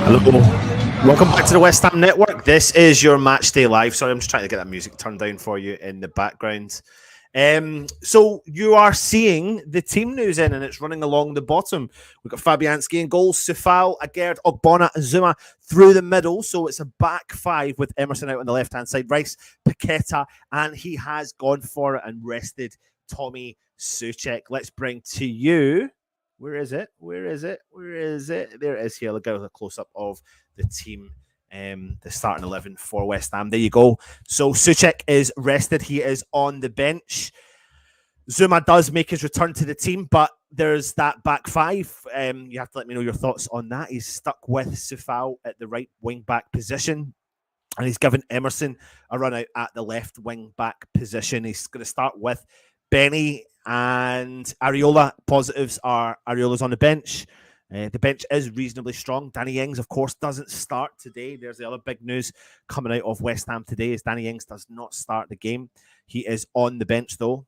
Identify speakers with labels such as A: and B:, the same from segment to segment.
A: Hello. Welcome back to the West Ham Network. This is your Matchday Live. Sorry, I'm just trying to get that music turned down for you in the background. So you are seeing the team news in, and it's running along the bottom. We've got Fabianski in goals, Sufal, Agerd, Ogbonna, and Zuma through the middle. So it's a back five with Emerson out on the left-hand side, Rice, Paqueta, and he has gone for it and rested Tommy Souček. Let's bring to you... Where is it? There it is here. Look at a close-up of the team, the starting 11 for West Ham. There you go. So Souček is rested. He is on the bench. Zuma does make his return to the team, but there's that back five. You have to let me know your thoughts on that. He's stuck with Sufal at the right wing-back position, and he's given Emerson a run out at the left wing-back position. He's going to start with Benny and Areola. Positives are Areola's on the bench. The bench is reasonably strong. Danny Ings, of course, doesn't start today. There's the other big news coming out of West Ham today is Danny Ings does not start the game. He is on the bench, though.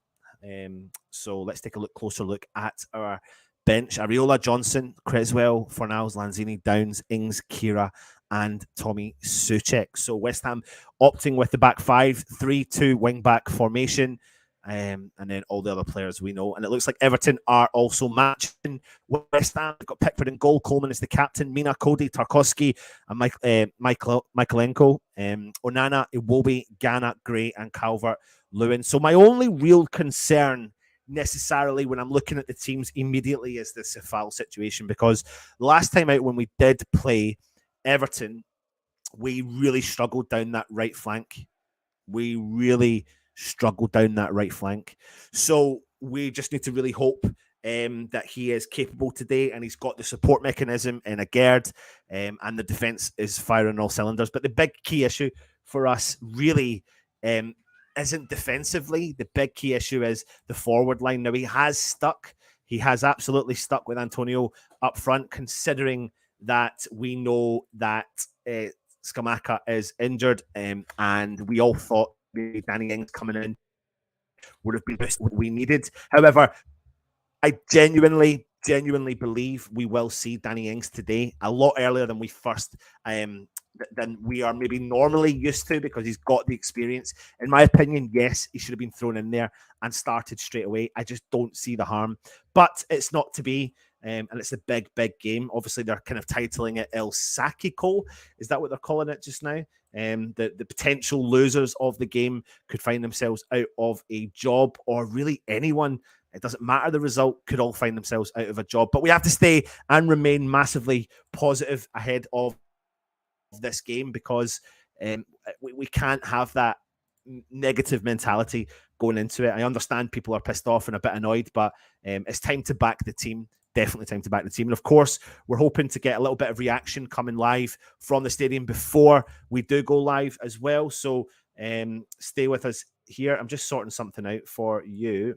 A: So let's take a closer look at our bench. Areola, Johnson, Creswell, Fornals, Lanzini, Downs, Ings, Kira, and Tommy Souček. So West Ham opting with the back five, 3-2 wing-back formation. And then all the other players we know. And it looks like Everton are also matching West Ham. They've got Pickford in goal. Coleman is the captain. Mina, Cody, Tarkowski, and Michaelenko. Onana, Iwobi, Ghana, Gray, and Calvert-Lewin. So my only real concern necessarily when I'm looking at the teams immediately is the Sufal situation, because last time out when we did play Everton, we really struggled down that right flank. So we just need to really hope that he is capable today, and he's got the support mechanism in Agerd, and the defence is firing all cylinders. But the big key issue for us really isn't defensively. The big key issue is the forward line. Now, he has absolutely stuck with Antonio up front, considering that we know that Scamacca is injured, and we all thought Danny Ings coming in would have been what we needed. However, I genuinely believe we will see Danny Ings today a lot earlier than we first than we are maybe normally used to, because he's got the experience. In my opinion, yes, he should have been thrown in there and started straight away. I just don't see the harm, but it's not to be. And it's a big game. Obviously, they're kind of titling it El Sacico. Is that what they're calling it just now? The potential losers of the game could find themselves out of a job, or really anyone. It doesn't matter the result, could all find themselves out of a job. But we have to stay and remain massively positive ahead of this game, because we can't have that negative mentality going into it. I understand people are pissed off and a bit annoyed, but it's time to back the team. Definitely time to back the team. And of course, we're hoping to get a little bit of reaction coming live from the stadium before we do go live as well. So stay with us here. I'm just sorting something out for you.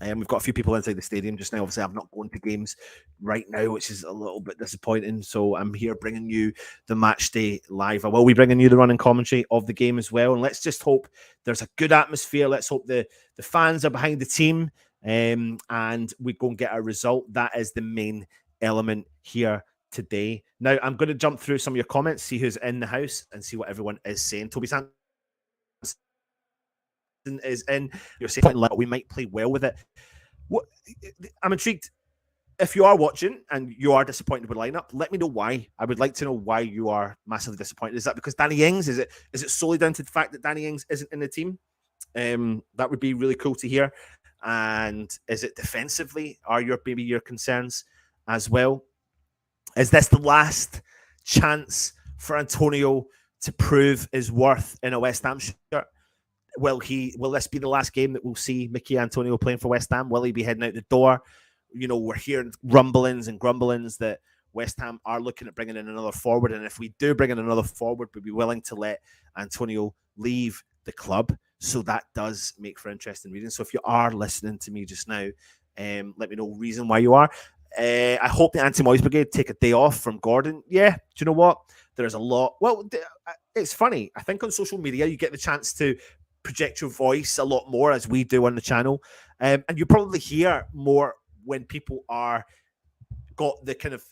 A: We've got a few people inside the stadium just now. Obviously, I'm not going to games right now, which is a little bit disappointing. So I'm here bringing you the match day live. I will be bringing you the running commentary of the game as well. And let's just hope there's a good atmosphere. Let's hope the fans are behind the team. And we go and get a result. That is the main element here today. Now, I'm going to jump through some of your comments, see who's in the house, and see what everyone is saying. Toby Sanson is in. You're saying we might play well with it. What I'm intrigued. If you are watching and you are disappointed with lineup, let me know why. I would like to know why you are massively disappointed. Is that because Danny Ings? Is it solely down to the fact that Danny Ings isn't in the team? That would be really cool to hear. And is it defensively? Are your maybe your concerns as well? Is this the last chance for Antonio to prove his worth in a West Ham shirt? Will this be the last game that we'll see Mickey Antonio playing for West Ham? Will he be heading out the door? We're hearing rumblings and grumblings that West Ham are looking at bringing in another forward, and if we do bring in another forward, we'd be willing to let Antonio leave the club. So that does make for interesting reading. So if you are listening to me just now, let me know reason why you are. I hope the Anti-Moyes Brigade take a day off from Gordon. Yeah, do you know what? There's a lot. Well, it's funny. I think on social media you get the chance to project your voice a lot more as we do on the channel, and you probably hear more when people are got the kind of.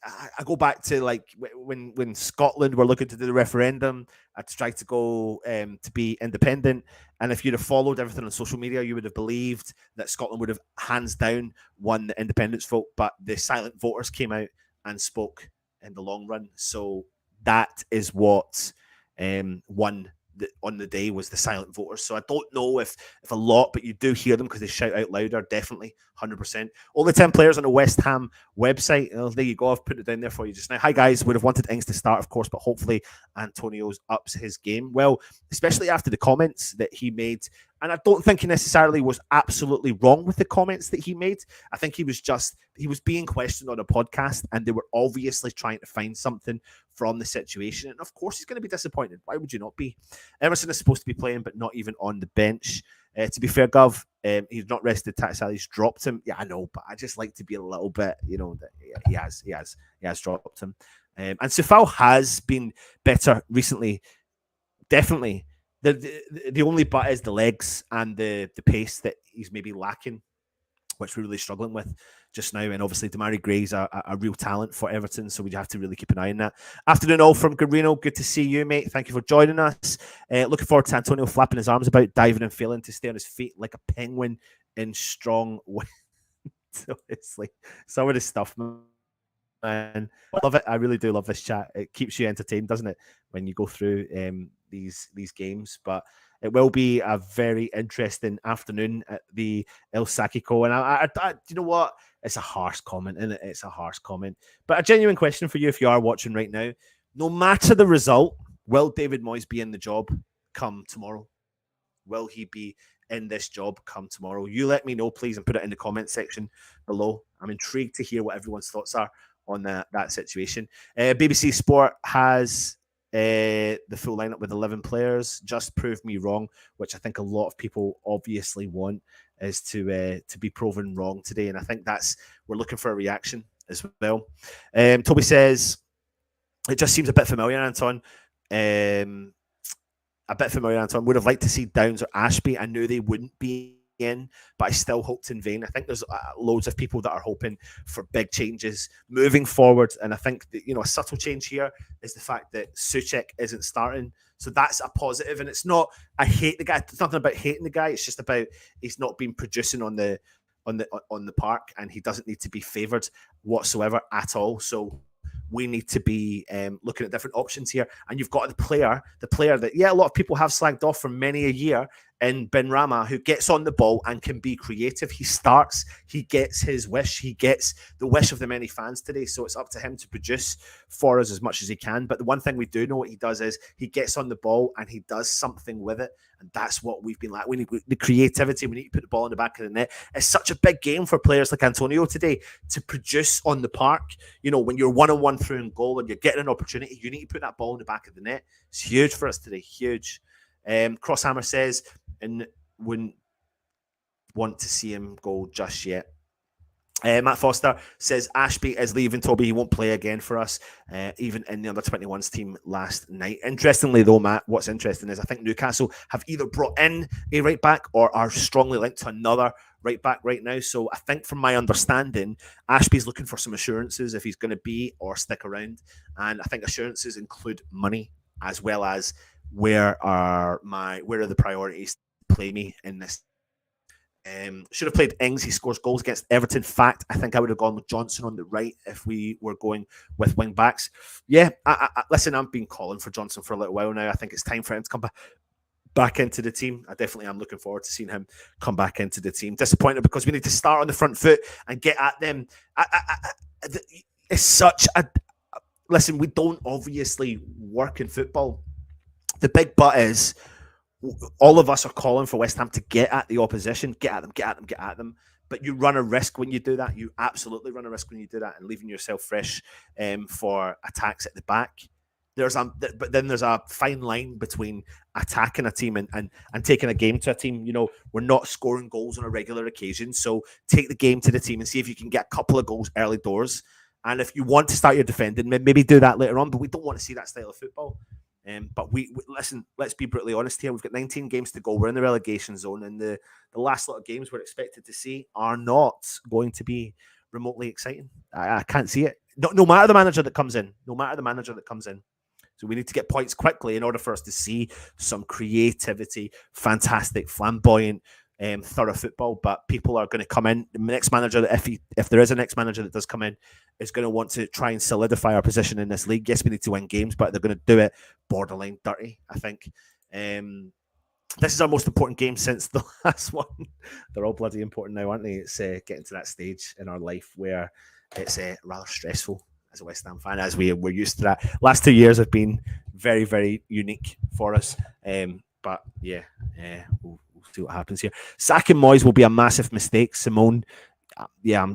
A: I go back to like when Scotland were looking to do the referendum. I tried to go to be independent, and if you'd have followed everything on social media, you would have believed that Scotland would have hands down won the independence vote. But the silent voters came out and spoke in the long run. So that is what won on the day was the silent voters. So I don't know if a lot, but you do hear them because they shout out louder. Definitely, 100%. All the 10 players on the West Ham website. Oh, there you go. I've put it down there for you just now. Hi guys, would have wanted Ings to start, of course, but hopefully Antonio's ups his game. Well, especially after the comments that he made. And I don't think he necessarily was absolutely wrong with the comments that he made. I think he was being questioned on a podcast, and they were obviously trying to find something from the situation. And of course, he's going to be disappointed. Why would you not be? Emerson is supposed to be playing, but not even on the bench. To be fair, Gov, he's not rested. Taxali's dropped him. Yeah, I know, but I just like to be a little bit, he has dropped him. And Sufal has been better recently. Definitely. The only but is the legs and the pace that he's maybe lacking, which we're really struggling with just now. And obviously, Damari Gray's a real talent for Everton, so we have to really keep an eye on that. Afternoon all from Garino. Good to see you, mate. Thank you for joining us. Looking forward to Antonio flapping his arms about, diving and failing to stay on his feet like a penguin in strong wind. So it's like some of this stuff, man. I love it. I really do love this chat. It keeps you entertained, doesn't it, when you go through these games? But it will be a very interesting afternoon at the El Sacico. And I you know what? It's a harsh comment, isn't it? It's a harsh comment. But a genuine question for you if you are watching right now. No matter the result, will David Moyes be in the job come tomorrow? Will he be in this job come tomorrow? You let me know, please, and put it in the comment section below. I'm intrigued to hear what everyone's thoughts are on that situation. BBC Sport has the full lineup with 11 players. Just prove me wrong, which I think a lot of people obviously want is to be proven wrong today. And I think we're looking for a reaction as well. Toby says, it just seems a bit familiar, Anton. A bit familiar, Anton. Would have liked to see Downs or Ashby. I knew they wouldn't be in, but I still hoped in vain. I think there's loads of people that are hoping for big changes moving forward, and I think that, a subtle change here is the fact that Souček isn't starting, so that's a positive. And it's not I hate the guy. It's nothing about hating the guy. It's just about he's not been producing on the park, and he doesn't need to be favoured whatsoever at all. So we need to be looking at different options here. And you've got the player that, a lot of people have slagged off for many a year in Ben Rama, who gets on the ball and can be creative. He starts, he gets his wish, he gets the wish of the many fans today. So it's up to him to produce for us as much as he can. But the one thing we do know what he does is he gets on the ball and he does something with it. And that's what we've been like. We need the creativity. We need to put the ball in the back of the net. It's such a big game for players like Antonio today to produce on the park. When you're 1-on-1 through in goal and you're getting an opportunity, you need to put that ball in the back of the net. It's huge for us today. Huge. Crosshammer says, and wouldn't want to see him go just yet. Matt Foster says Ashby is leaving, Toby. He won't play again for us, even in the under-21s team last night. Interestingly, though, Matt, what's interesting is I think Newcastle have either brought in a right back or are strongly linked to another right back right now. So I think from my understanding, Ashby's looking for some assurances if he's going to be or stick around. And I think assurances include money as well as where are the priorities to play me in this Should have played Ings. He scores goals against Everton. Fact, I think I would have gone with Johnson on the right if we were going with wing backs. Yeah, listen, I've been calling for Johnson for a little while now. I think it's time for him to come back into the team. I definitely am looking forward to seeing him come back into the team. Disappointed because we need to start on the front foot and get at them. It's such a... Listen, we don't obviously work in football. The big but is all of us are calling for West Ham to get at the opposition, get at them, get at them, get at them. But you run a risk when you do that. You absolutely run a risk when you do that and leaving yourself fresh for attacks at the back. But then there's a fine line between attacking a team and taking a game to a team. You know, we're not scoring goals on a regular occasion. So take the game to the team and see if you can get a couple of goals early doors. And if you want to start your defending, maybe do that later on. But we don't want to see that style of football. But we listen, let's be brutally honest here. We've got 19 games to go. We're in the relegation zone, and the last lot of games we're expected to see are not going to be remotely exciting. I can't see it. No matter the manager that comes in. No matter the manager that comes in. So we need to get points quickly in order for us to see some creativity, fantastic, flamboyant, thorough football. But people are going to come in. The next manager, if there is a next manager that does come in, is going to want to try and solidify our position in this league. Yes, we need to win games, but they're going to do it borderline dirty, I think. This is our most important game since the last one. They're all bloody important now, aren't they? It's getting to that stage in our life where it's rather stressful as a West Ham fan, as we're used to that. Last 2 years have been very, very unique for us. But yeah, we'll see what happens here. Sacking Moyes will be a massive mistake, Simone. Yeah,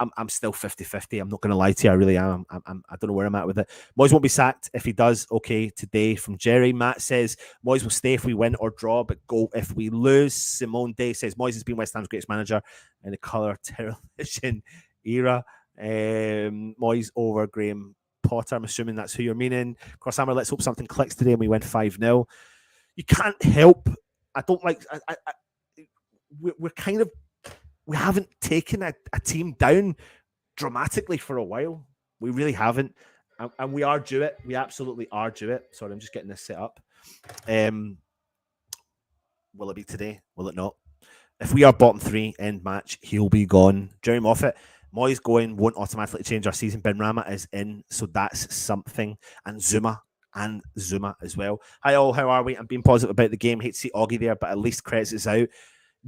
A: I'm still 50-50. I'm not going to lie to you. I really am. I don't know where I'm at with it. Moyes won't be sacked. If he does, okay, today from Jerry. Matt says Moyes will stay if we win or draw, but go if we lose. Simone Day says Moyes has been West Ham's greatest manager in the colour television era. Moyes over Graham Potter. I'm assuming that's who you're meaning. Crosshammer, let's hope something clicks today and we win 5-0. You can't help. I don't like... we're kind of... We haven't taken a team down dramatically for a while. We really haven't. And we are due it. We absolutely are due it. Sorry, I'm just getting this set up. Will it be today? Will it not? If we are bottom three, end match, he'll be gone. Jerry Moffat, Moyes going won't automatically change our season. Ben Rama is in, so that's something. And Zuma as well. Hi all, how are we? I'm being positive about the game. Hate to see Augie there, but at least credits is out.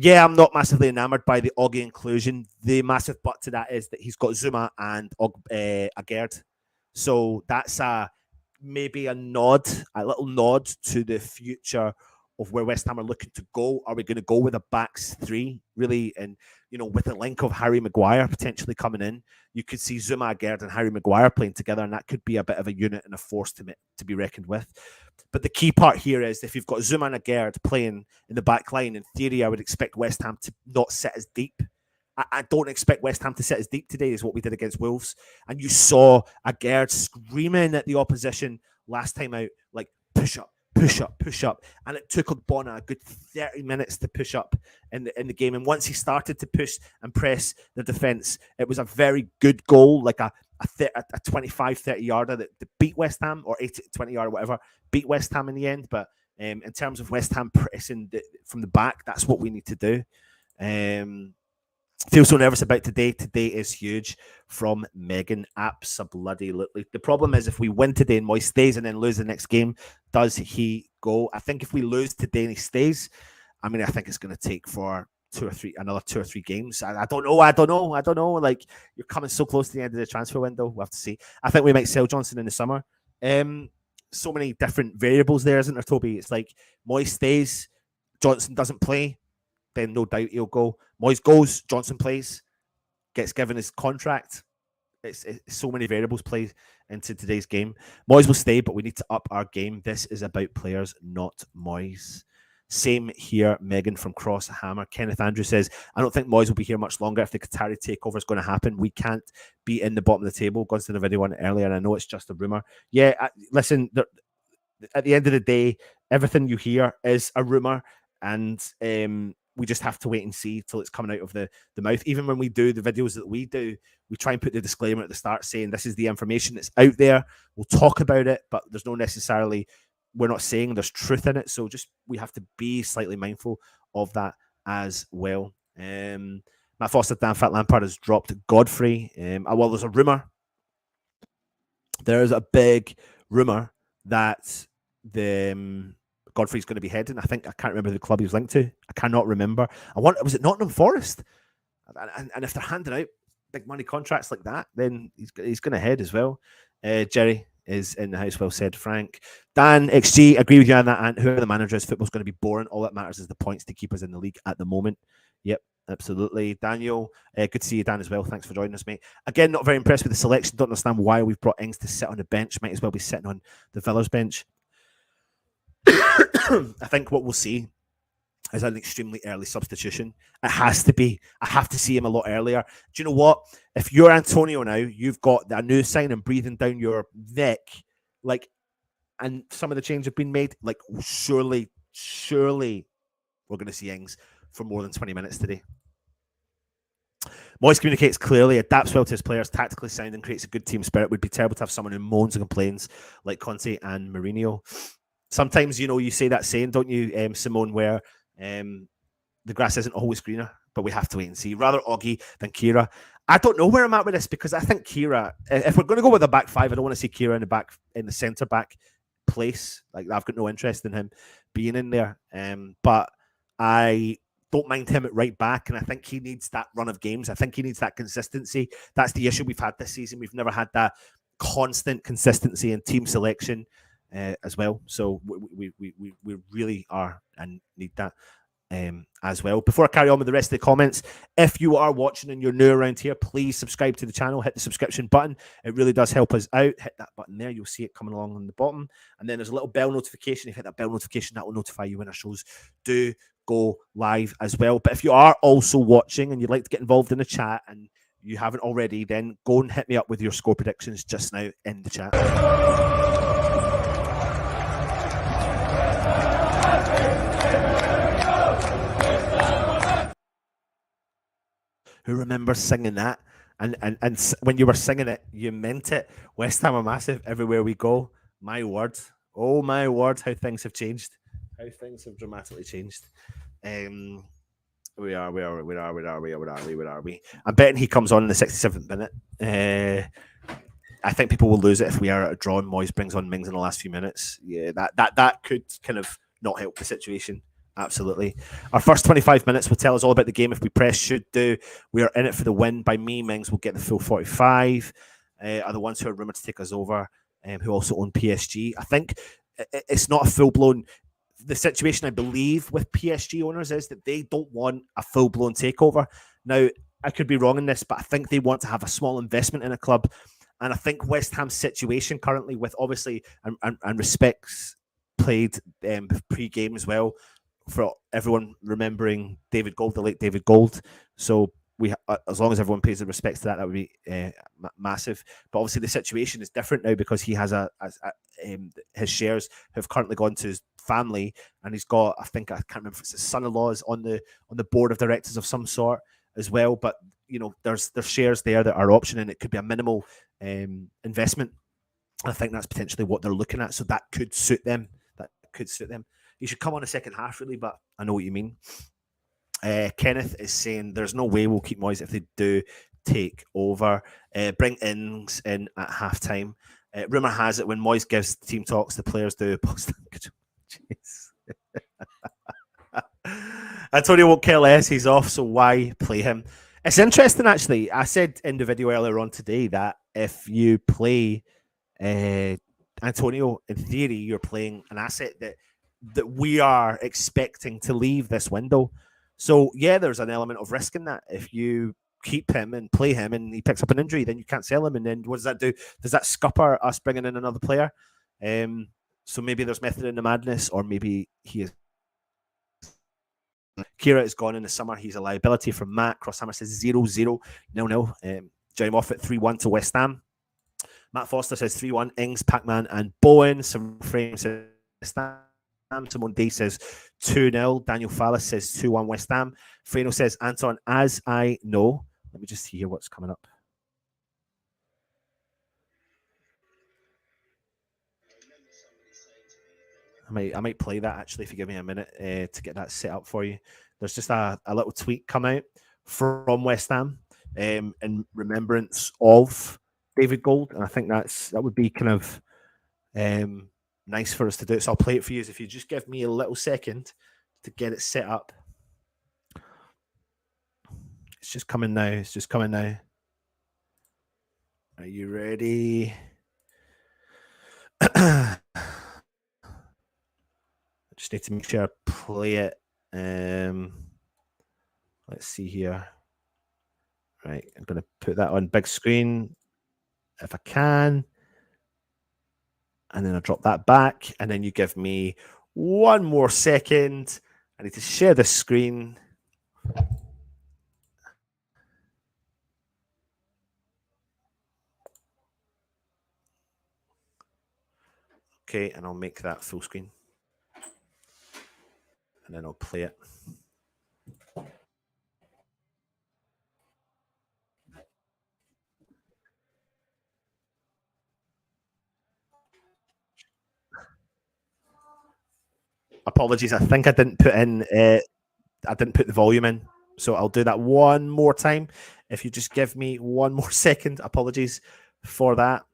A: Yeah, I'm not massively enamored by the Augie inclusion. The massive but to that is that he's got Zuma and Agerd. So that's maybe a little nod to the future of where West Ham are looking to go. Are we going to go with a backs three, really? And, you know, with the link of Harry Maguire potentially coming in, you could see Zuma, Agerd and Harry Maguire playing together, and that could be a bit of a unit and a force to be reckoned with. But the key part here is if you've got Zuma and Agerd playing in the back line, in theory, I would expect West Ham to not sit as deep. I don't expect West Ham to sit as deep today as what we did against Wolves. And you saw Agerd screaming at the opposition last time out, like, push up, push up, push up. And it took Ogbonna a good 30 minutes to push up in the game. And once he started to push and press the defence, it was a very good goal, like a 25-30 yarder that beat West Ham, or 80-20 yarder, whatever, beat West Ham in the end. But in terms of West Ham pressing from the back, that's what we need to do. Feel so nervous about today. Today is huge from Megan. Absolutely. The problem is if we win today and Moyes stays and then lose the next game, does he go? I think if we lose today and he stays, I think it's going to take for another two or three games. I don't know. Like, you're coming so close to the end of the transfer window. We'll have to see. I think we might sell Johnson in the summer. So many different variables there, isn't there, Toby? It's like Moyes stays, Johnson doesn't play, then no doubt he'll go. Moyes goes, Johnson plays, gets given his contract. It's so many variables play into today's game. Moyes will stay, but we need to up our game. This is about players, not Moyes. Same here, Megan from Cross Hammer. Kenneth Andrew says, I don't think Moyes will be here much longer if the Qatari takeover is going to happen. We can't be in the bottom of the table. Gone to the video on it earlier, and I know it's just a rumour. Yeah, listen, at the end of the day, everything you hear is a rumour, and we just have to wait and see till it's coming out of the mouth. Even when we do the videos that we do, we try and put the disclaimer at the start saying this is the information that's out there. We'll talk about it, but there's no necessarily... We're not saying there's truth in it, so just we have to be slightly mindful of that as well. Matt Foster, Dan Fat Lampard has dropped Godfrey. Well, there's a rumour. There's a big rumour that the Godfrey's going to be heading. I can't remember the club he was linked to. I cannot remember. Was it Nottingham Forest? And if they're handing out big money contracts like that, then he's going to head as well. Jerry is in the house. Well said, Frank. Dan XG, agree with you on that. And whoever the manager is, football's going to be boring. All that matters is the points to keep us in the league at the moment. Yep, absolutely. Daniel, good to see you, Dan, as well. Thanks for joining us, mate. Again, not very impressed with the selection. Don't understand why we've brought Ings to sit on the bench. Might as well be sitting on the Villa's bench. I think what we'll see is an extremely early substitution. It has to be. I have to see him a lot earlier. Do you know what? If you're Antonio now, you've got a new signing breathing down your neck, and some of the changes have been made. Surely we're going to see Ings for more than 20 minutes today. Moyes communicates clearly, adapts well to his players, tactically sound, and creates a good team spirit. It would be terrible to have someone who moans and complains like Conte and Mourinho. Sometimes, you say that saying, don't you, Simone, where the grass isn't always greener, but we have to wait and see. Rather Oggy than Kira. I don't know where I'm at with this, because I think Kira, if we're going to go with a back five, I don't want to see Kira in the centre back place. I've got no interest in him being in there. But I don't mind him at right back, and I think he needs that run of games. I think he needs that consistency. That's the issue we've had this season. We've never had that constant consistency in team selection as well. So we really are and need that as well. Before I carry on with the rest of the comments, if you are watching and you're new around here, please subscribe to the channel, hit the subscription button. It really does help us out. Hit that button there, you'll see it coming along on the bottom, and then there's a little bell notification. If you hit that bell notification, that will notify you when our shows do go live as well. But if you are also watching and you'd like to get involved in the chat and you haven't already, then go and hit me up with your score predictions just now in the chat. Who remembers singing that? And when you were singing it, you meant it. West Ham are massive everywhere we go. My word. Oh, my word, how things have changed. How things have dramatically changed. Where are we? I'm betting he comes on in the 67th minute. I think people will lose it if we are at a draw and Moyes brings on Mings in the last few minutes. Yeah, that could kind of not help the situation. Absolutely. Our first 25 minutes will tell us all about the game. If we press, should do. We are in it for the win. By me, Mings will get the full 45. Are the ones who are rumoured to take us over, who also own PSG. I think it's not a full-blown... The situation, I believe, with PSG owners is that they don't want a full-blown takeover. Now, I could be wrong in this, but I think they want to have a small investment in a club. And I think West Ham's situation currently, with obviously, and respects played pre-game as well, for everyone remembering David Gold, the late David Gold. So we, as long as everyone pays the respects to that, that would be massive. But obviously the situation is different now, because he has his shares have currently gone to his family, and he's got, I can't remember if it's his son-in-law is on the board of directors of some sort as well. But there's shares there that are option, and it could be a minimal investment. I think that's potentially what they're looking at. So that could suit them. You should come on the second half, really, but I know what you mean. Kenneth is saying there's no way we'll keep Moyes if they do take over. Bring Ings in at halftime. Rumour has it when Moyes gives team talks, the players do. Antonio won't care less. He's off, so why play him? It's interesting, actually. I said in the video earlier on today that if you play Antonio, in theory, you're playing an asset that we are expecting to leave this window. So, yeah, there's an element of risk in that. If you keep him and play him and he picks up an injury, then you can't sell him. And then what does that do? Does that scupper us bringing in another player? So maybe there's method in the madness, or maybe he is. Kira is gone in the summer. He's a liability from Matt. Crosshammer says 0-0. No. Jerry Moffat 3-1 to West Ham. Matt Foster says 3-1. Ings, Pac-Man, and Bowen. Some frame says West Ham. Simone Day says 2-0. Daniel Fallis says 2-1 West Ham. Freno says, Anton, as I know. Let me just see here what's coming up. I might play that, actually, if you give me a minute to get that set up for you. there's just a little tweet come out from West Ham in remembrance of David Gold, and I think that would be kind of nice for us to do it. So I'll play it for you. If you just give me a little second to get it set up. It's just coming now. It's just coming now. Are you ready? I just need to make sure I play it. Let's see here. Right, I'm going to put that on big screen if I can. And then I drop that back. And then you give me one more second. I need to share the screen. Okay, and I'll make that full screen. And then I'll play it. Apologies, I think I didn't put in. I didn't put the volume in, so I'll do that one more time. If you just give me one more second, apologies for that.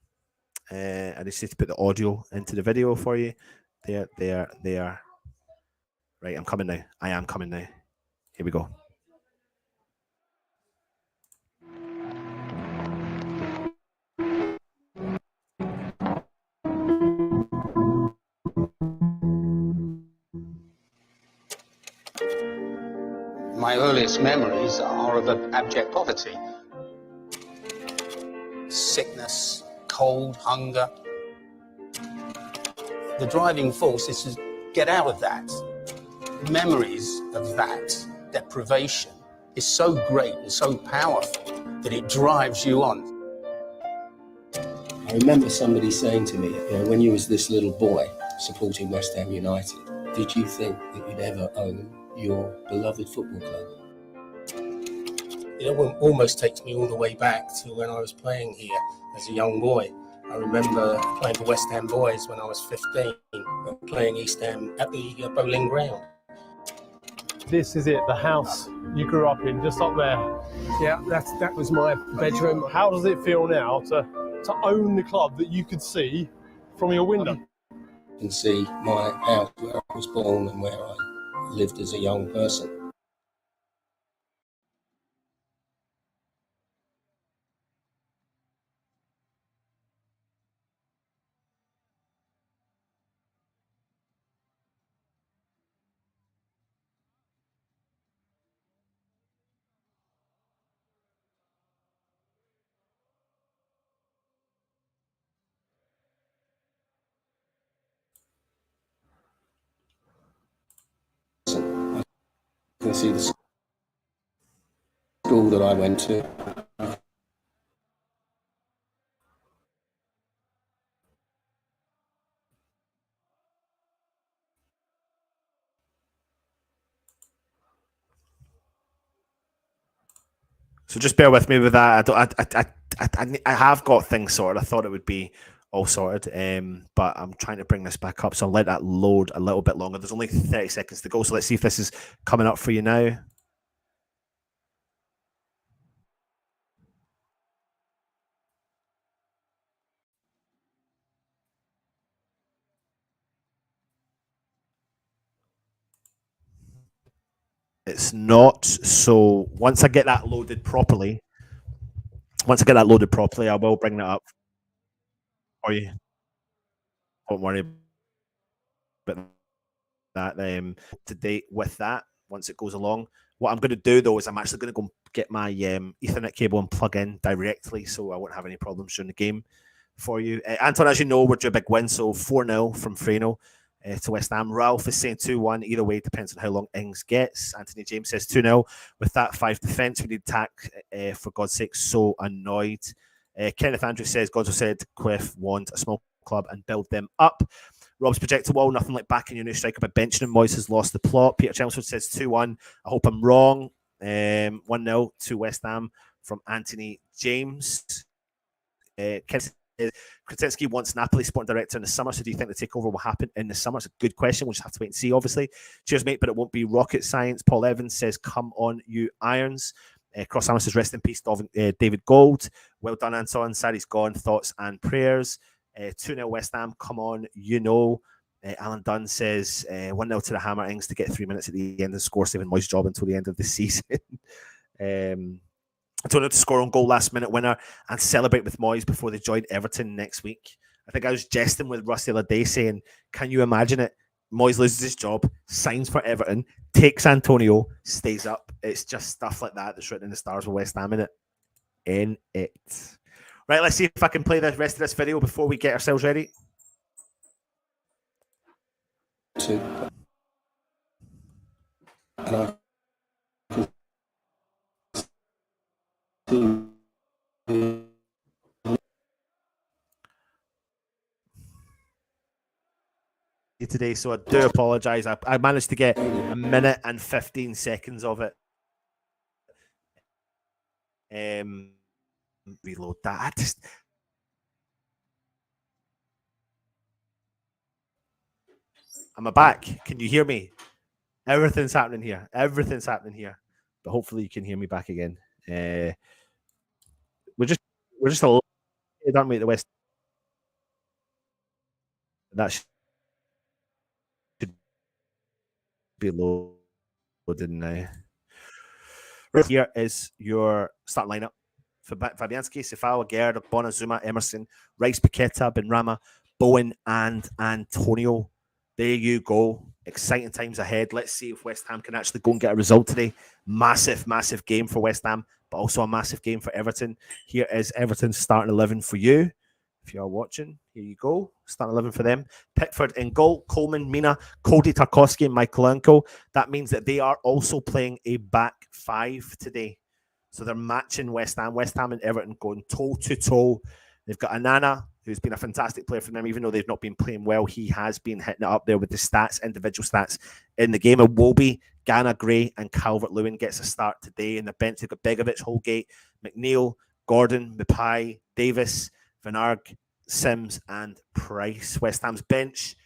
A: I just need to put the audio into the video for you. There. Right, I'm coming now. I am coming now. Here we go.
B: My earliest memories are of abject poverty. Sickness, cold, hunger. The driving force is to get out of that. Memories of that deprivation is so great and so powerful that it drives you on.
C: I remember somebody saying to me, when you was this little boy supporting West Ham United, did you think that you'd ever own your beloved football club?
B: It almost takes me all the way back to when I was playing here as a young boy. I remember playing for West Ham Boys when I was 15, playing East Ham at the bowling ground.
D: This is it, the house you grew up in, just up there.
E: Yeah, that was my bedroom.
D: How does it feel now to own the club that you could see from your window?
C: You can see my house where I was born and where I lived as a young person. You can see the school that I went to.
A: So just bear with me with that. I have got things sorted. I thought it would be all sorted, but I'm trying to bring this back up. So I'll let that load a little bit longer. There's only 30 seconds to go. So let's see if this is coming up for you now. It's not. So once I get that loaded properly, I will bring that up for you. Don't worry about that. To date with that, once it goes along, what I'm going to do though is I'm actually going to go get my Ethernet cable and plug in directly, so I won't have any problems during the game for you. Anton, as you know, we're due a big win, so 4-0 from Freno to West Ham. Ralph is saying 2-1. Either way, depends on how long Ings gets. Anthony James says 2-0. With that 5 defence, we need attack, for God's sake. So annoyed. Kenneth Andrews says, Godzo said, Quiff want a small club and build them up. Rob's projected wall, nothing like backing your new striker by benching him. Moyes has lost the plot. Peter Chelmsford says 2-1. I hope I'm wrong. 1-0 to West Ham from Anthony James. Kenneth Kretinsky wants Napoli sporting director in the summer, so do you think the takeover will happen in the summer? It's a good question. We'll just have to wait and see, obviously. Cheers, mate, but it won't be rocket science. Paul Evans says, come on, you irons. Cross Armour says, rest in peace, David Gold. Well done, Anton. Sarri's gone. Thoughts and prayers. 2-0 West Ham, come on, you know. Alan Dunn says 1-0 to the Hammer Ings to get 3 minutes at the end and score, saving Moyes' job until the end of the season. Antonio to score on goal, last minute winner, and celebrate with Moyes before they join Everton next week. I think I was jesting with Russ the other day saying, can you imagine it? Moyes loses his job, signs for Everton, takes Antonio, stays up. It's just stuff like that that's written in the stars with West Ham in it. Right, let's see if I can play the rest of this video before we get ourselves ready.
C: And I
A: today, so I do apologise. I managed to get a minute and 15 seconds of it. Reload that. Am I back? Can you hear me? Everything's happening here. Everything's happening here. But hopefully you can hear me back again. We're just a little, aren't we, at the West? That should be loaded now. Right here is your start lineup for Fabianski, Cefal, Gerd, Bonazuma, Emerson, Rice, Paqueta, Benrahma, Bowen, and Antonio. There you go. Exciting times ahead. Let's see if West Ham can actually go and get a result today. Massive, massive game for West Ham, but also a massive game for Everton. Here is Everton's starting 11 for you. If you are watching, here you go. Starting 11 for them. Pickford in goal. Coleman, Mina, Cody Tarkowski, and Michaelenko. That means that they are also playing a back five today. So they're matching West Ham. West Ham and Everton going toe-to-toe. They've got Anana, who's been a fantastic player for them, even though they've not been playing well. He has been hitting it up there with the stats, individual stats in the game. Iwobi, Ghana, Gray, and Calvert-Lewin gets a start today. In the bench, they've got Begovic, Holgate, McNeil, Gordon, Mapai, Davis, Van Arg, Sims, and Price. West Ham's bench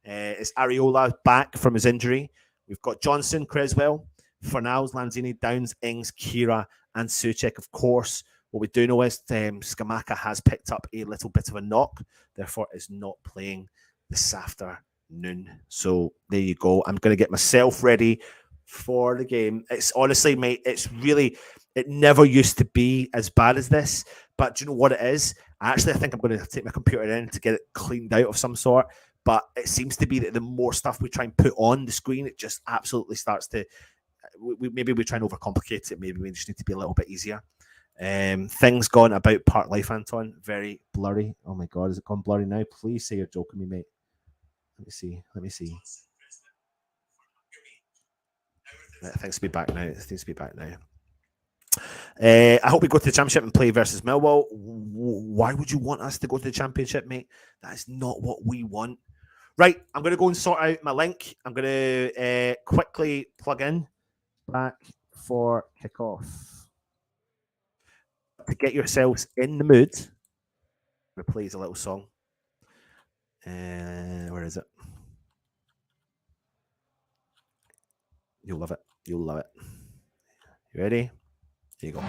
A: is Areola back from his injury. We've got Johnson, Creswell, Fornals, Lanzini, Downs, Ings, Kira, and Soucek, of course. What we do know is Scamacca has picked up a little bit of a knock, therefore is not playing this afternoon. So there you go. I'm going to get myself ready for the game. It's honestly, mate, it's really, it never used to be as bad as this. But do you know what it is? I think I'm going to take my computer in to get it cleaned out of some sort. But it seems to be that the more stuff we try and put on the screen, it just absolutely starts to, maybe we try and overcomplicate it. Maybe we just need to be a little bit easier. Things gone about Park Life, Anton. Very blurry. Oh my God, is it gone blurry now? Please say you're joking me, mate. Let me see. Things to be back now. I hope we go to the Championship and play versus Millwall. Why would you want us to go to the Championship, mate? That is not what we want. Right, I'm going to go and sort out my link. I'm going to quickly plug in back for kickoff. To get yourselves in the mood, we play a little song. Where is it? You'll love it. You ready? Here you go.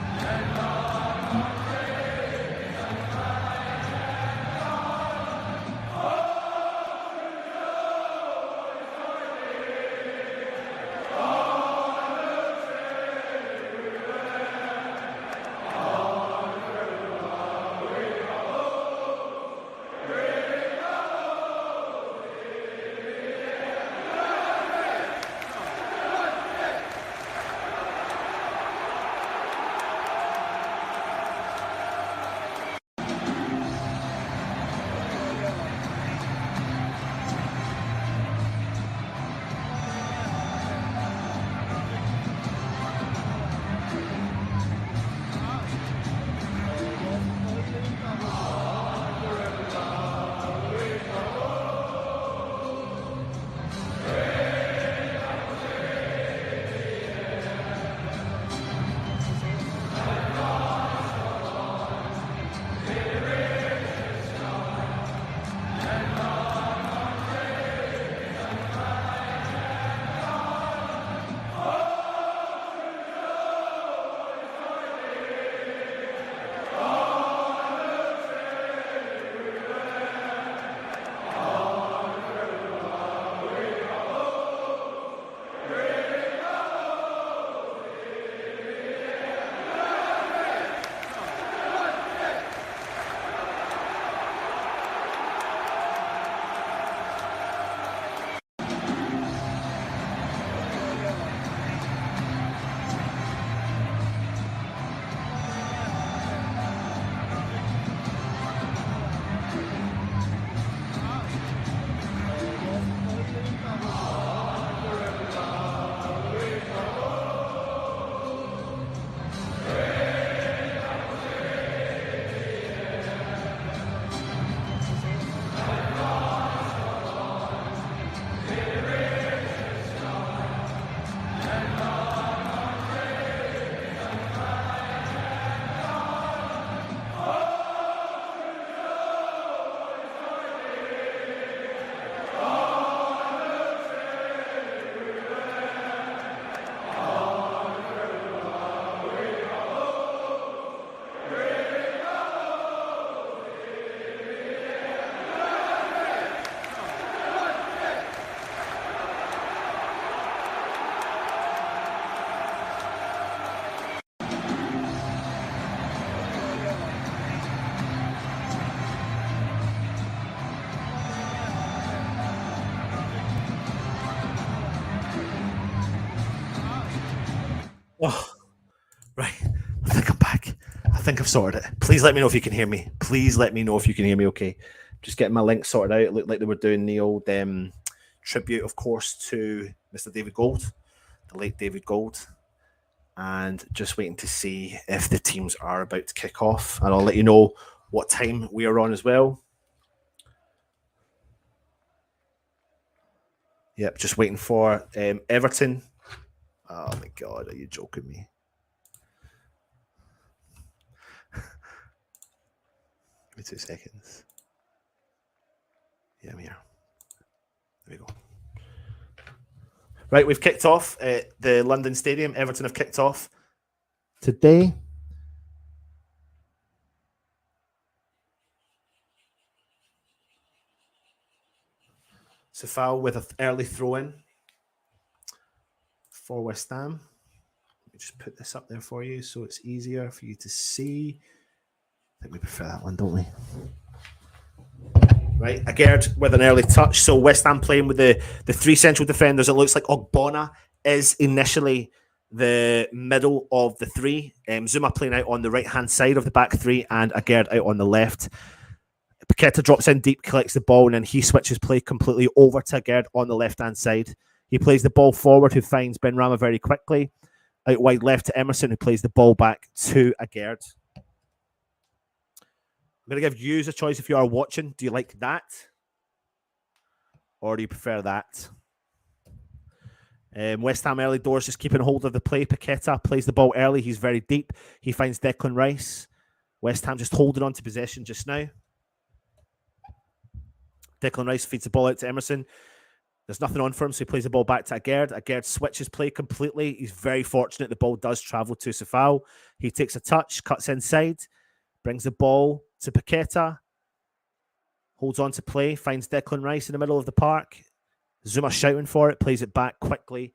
A: Oh, right. I think I'm back. I think I've sorted it. Please let me know if you can hear me. Please let me know if you can hear me okay. Just getting my link sorted out. It looked like they were doing the old tribute, of course, to Mr. David Gold, the late David Gold. And just waiting to see if the teams are about to kick off. And I'll let you know what time we are on as well. Yep, just waiting for Everton. Oh my God, are you joking me? Give me 2 seconds. Yeah, I'm here. There we go. Right, we've kicked off at the London Stadium. Everton have kicked off today. So foul with an early throw-in for West Ham. Let me just put this up there for you so it's easier for you to see. I think we prefer that one, don't we? Right, Agard with an early touch. So West Ham playing with the three central defenders. It looks like Ogbonna is initially the middle of the three. Zuma playing out on the right-hand side of the back three and Agard out on the left. Paqueta drops in deep, collects the ball, and then he switches play completely over to Agard on the left-hand side. He plays the ball forward, who finds Benrahma very quickly. Out wide left to Emerson, who plays the ball back to Agard. I'm going to give you a choice if you are watching. Do you like that? Or do you prefer that? West Ham early doors just keeping hold of the play. Paqueta plays the ball early. He's very deep. He finds Declan Rice. West Ham just holding on to possession just now. Declan Rice feeds the ball out to Emerson. There's nothing on for him, so he plays the ball back to Agard. Agard switches play completely. He's very fortunate the ball does travel to Safal. He takes a touch, cuts inside, brings the ball to Paqueta, holds on to play, finds Declan Rice in the middle of the park. Zuma shouting for it, plays it back quickly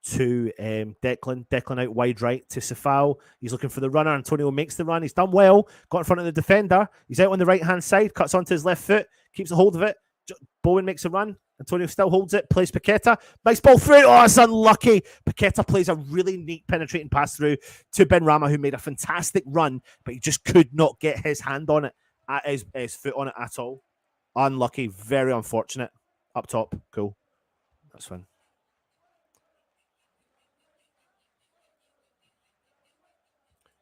A: to Declan. Declan out wide right to Safal. He's looking for the runner. Antonio makes the run. He's done well. Got in front of the defender. He's out on the right-hand side, cuts onto his left foot, keeps a hold of it. Bowen makes a run. Antonio still holds it, plays Paqueta. Nice ball through. Oh, it's unlucky. Paqueta plays a really neat penetrating pass through to Benrahma, who made a fantastic run, but he just could not get his hand on it, his foot on it at all. Unlucky. Very unfortunate. Up top. Cool. That's fine.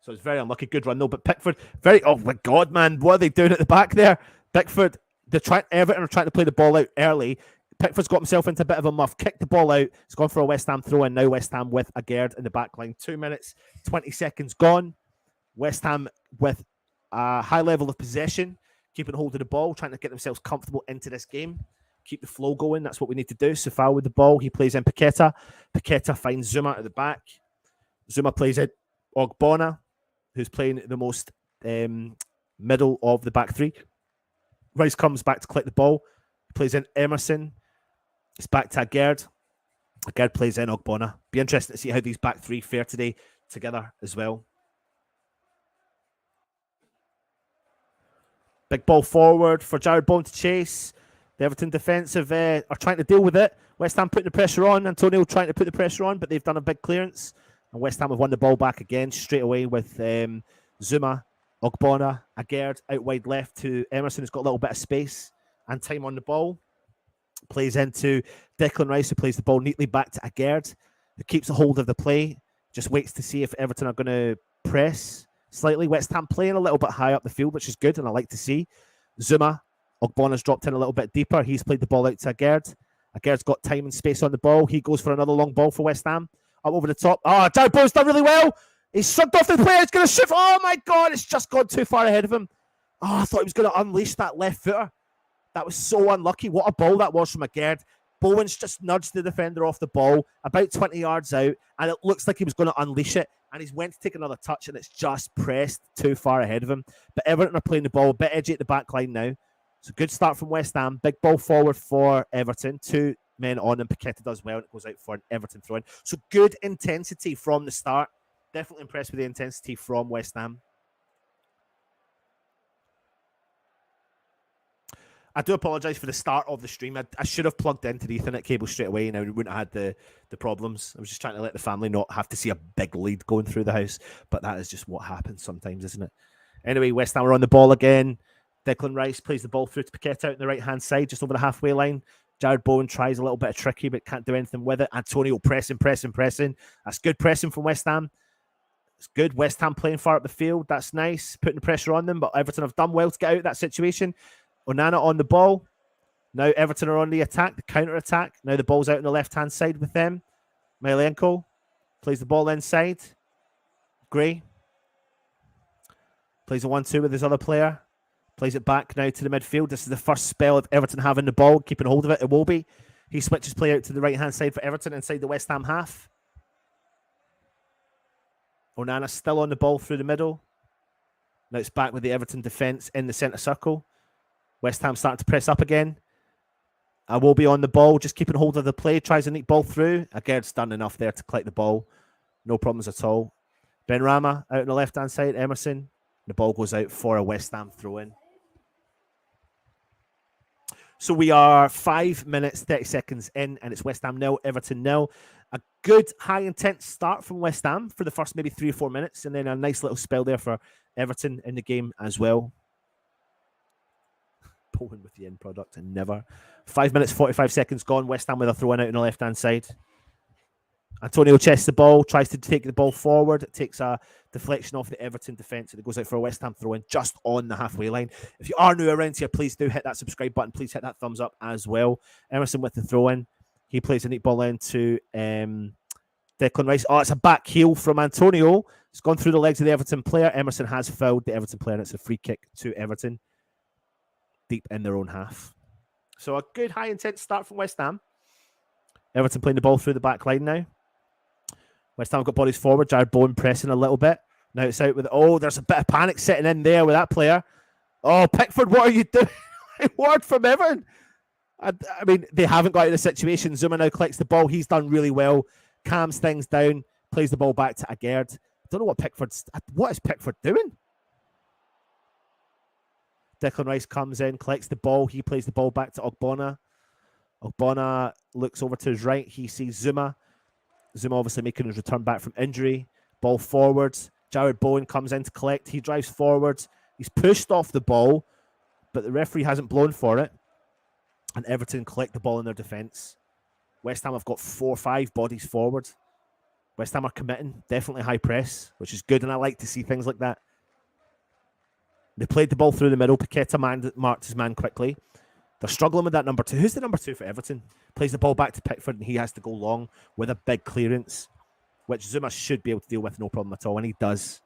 A: So it's very unlucky. Good run, though. But Pickford, oh my God, man. What are they doing at the back there? Pickford, Everton are trying to play the ball out early. Pickford's got himself into a bit of a muff, kicked the ball out. It's gone for a West Ham throw, and now West Ham with Agard in the back line. 2 minutes, 20 seconds gone. West Ham with a high level of possession, keeping hold of the ball, trying to get themselves comfortable into this game. Keep the flow going. That's what we need to do. Safal with the ball. He plays in Paqueta. Paqueta finds Zuma at the back. Zuma plays in Ogbonna, who's playing the most middle of the back three. Rice comes back to collect the ball. He plays in Emerson. It's back to Agard. Agard plays in Ogbonna. Be interesting to see how these back three fare today together as well. Big ball forward for Jared Bowen to chase. The Everton defensive are trying to deal with it. West Ham putting the pressure on. Antonio trying to put the pressure on, but they've done a big clearance. And West Ham have won the ball back again straight away with Zuma, Ogbonna, Agard out wide left to Emerson, who's got a little bit of space and time on the ball. Plays into Declan Rice, who plays the ball neatly back to Agard, who keeps a hold of the play. Just waits to see if Everton are going to press slightly. West Ham playing a little bit high up the field, which is good, and I like to see. Zuma, Ogbonna's dropped in a little bit deeper. He's played the ball out to Agard. Agard's got time and space on the ball. He goes for another long ball for West Ham. Up over the top. Jared Bowen's done really well. He's shrugged off the player. He's going to shoot. Oh, my God. It's just gone too far ahead of him. I thought he was going to unleash that left footer. That was so unlucky. What a ball that was from Agard. Bowen's just nudged the defender off the ball about 20 yards out, and it looks like he was going to unleash it, and he's went to take another touch, and it's just pressed too far ahead of him. But Everton are playing the ball a bit edgy at the back line now. So good start from West Ham. Big ball forward for Everton. 2 men on, and Paqueta does well, and it goes out for an Everton throw-in. So good intensity from the start. Definitely impressed with the intensity from West Ham. I do apologise for the start of the stream. I should have plugged into the Ethernet cable straight away, and I wouldn't have had the problems. I was just trying to let the family not have to see a big lead going through the house, but that is just what happens sometimes, isn't it? Anyway, West Ham are on the ball again. Declan Rice plays the ball through to Paqueta out on the right-hand side, just over the halfway line. Jared Bowen tries a little bit of tricky, but can't do anything with it. Antonio pressing. That's good pressing from West Ham. It's good. West Ham playing far up the field. That's nice. Putting the pressure on them, but Everton have done well to get out of that situation. Onana on the ball. Now Everton are on the attack, the counter-attack. Now the ball's out on the left-hand side with them. Mylenko plays the ball inside. Gray plays a 1-2 with his other player. Plays it back now to the midfield. This is the first spell of Everton having the ball, keeping hold of it. It will be. He switches play out to the right-hand side for Everton inside the West Ham half. Onana still on the ball through the middle. Now it's back with the Everton defence in the centre circle. West Ham starting to press up again. I will be on the ball, just keeping hold of the play. Tries a neat ball through. Agaird's done enough there to collect the ball. No problems at all. Ben Rama out on the left-hand side. Emerson. The ball goes out for a West Ham throw-in. So we are 5 minutes, 30 seconds in, and it's West Ham 0, Everton 0. A good, high-intense start from West Ham for the first maybe 3 or 4 minutes, and then a nice little spell there for Everton in the game as well. Pulling with the end product and never. 5 minutes, 45 seconds gone. West Ham with a throw-in out on the left-hand side. Antonio chests the ball, tries to take the ball forward. It takes a deflection off the Everton defence, and it goes out for a West Ham throw-in just on the halfway line. If you are new around here, please do hit that subscribe button. Please hit that thumbs up as well. Emerson with the throw-in. He plays a neat ball into Declan Rice. Oh, it's a back heel from Antonio. It's gone through the legs of the Everton player. Emerson has fouled the Everton player, and it's a free kick to Everton deep in their own half. So a good high-intense start from West Ham. Everton playing the ball through the back line now. West Ham got bodies forward. Jared Bowen pressing a little bit. Now it's out with... Oh, there's a bit of panic setting in there with that player. Oh, Pickford, what are you doing? Ward from Everton. I mean, they haven't got out of the situation. Zuma now collects the ball. He's done really well. Calms things down. Plays the ball back to Agard. I don't know what Pickford's... What is Pickford doing? Declan Rice comes in, collects the ball. He plays the ball back to Ogbonna. Ogbonna looks over to his right. He sees Zuma. Zuma obviously making his return back from injury. Ball forwards. Jared Bowen comes in to collect. He drives forwards. He's pushed off the ball, but the referee hasn't blown for it. And Everton collect the ball in their defence. West Ham have got 4 or 5 bodies forward. West Ham are committing. Definitely high press, which is good, and I like to see things like that. They played the ball through the middle. Paqueta marked his man quickly. They're struggling with that number 2. Who's the number 2 for Everton? Plays the ball back to Pickford, and he has to go long with a big clearance, which Zuma should be able to deal with no problem at all, and he does.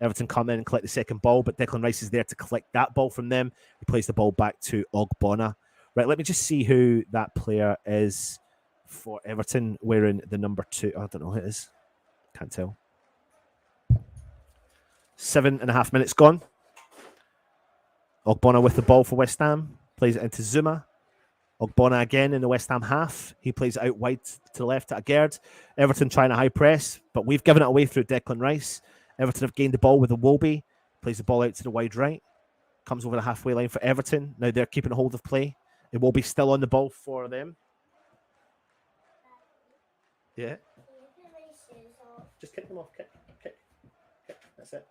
A: Everton come in and collect the second ball, but Declan Rice is there to collect that ball from them. He plays the ball back to Ogbonna. Right, let me just see who that player is for Everton wearing the number 2. Oh, I don't know who it is. Can't tell. 7.5 minutes gone. Ogbonna with the ball for West Ham. Plays it into Zuma. Ogbonna again in the West Ham half. He plays it out wide to the left at Agard. Everton trying a high press, but we've given it away through Declan Rice. Everton have gained the ball with Iwobi. Plays the ball out to the wide right. Comes over the halfway line for Everton. Now they're keeping hold of play. Iwobi still on the ball for them. Yeah. Just kick them off. Kick. That's it.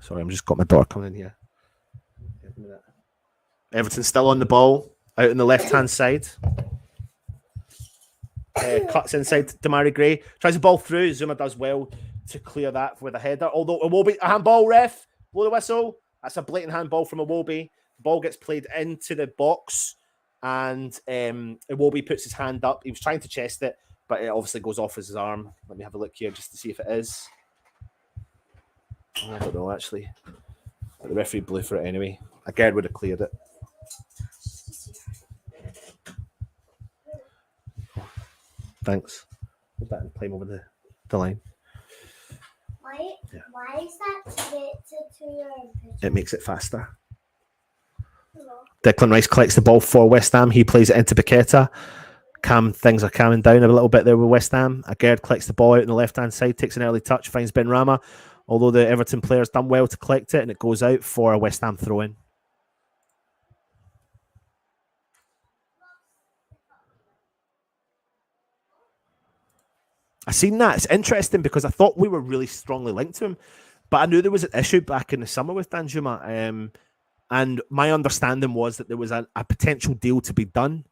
A: Sorry, I'm just got my daughter coming in here. Everton still on the ball, out on the left-hand side. Cuts inside to Damari Gray. Tries the ball through. Zuma does well to clear that with a header. Although it will be a handball, ref. Blow the whistle. That's a blatant handball from Iwobi. The ball gets played into the box, and Iwobi puts his hand up. He was trying to chest it, but it obviously goes off his arm. Let me have a look here just to see if it is. I don't know, actually. But the referee blew for it anyway. Agard would have cleared it. Thanks. Put that and climb over the line.
F: Why is that connected to your picture?
A: It makes it faster. Declan Rice collects the ball for West Ham. He plays it into Paqueta. Things are calming down a little bit there with West Ham. Agard collects the ball out on the left-hand side, takes an early touch, finds Ben Rama. although the Everton player's done well to collect it, and it goes out for a West Ham throw-in. I seen that. It's interesting because I thought we were really strongly linked to him, but I knew there was an issue back in the summer with Danjuma. And my understanding was that there was a potential deal to be done,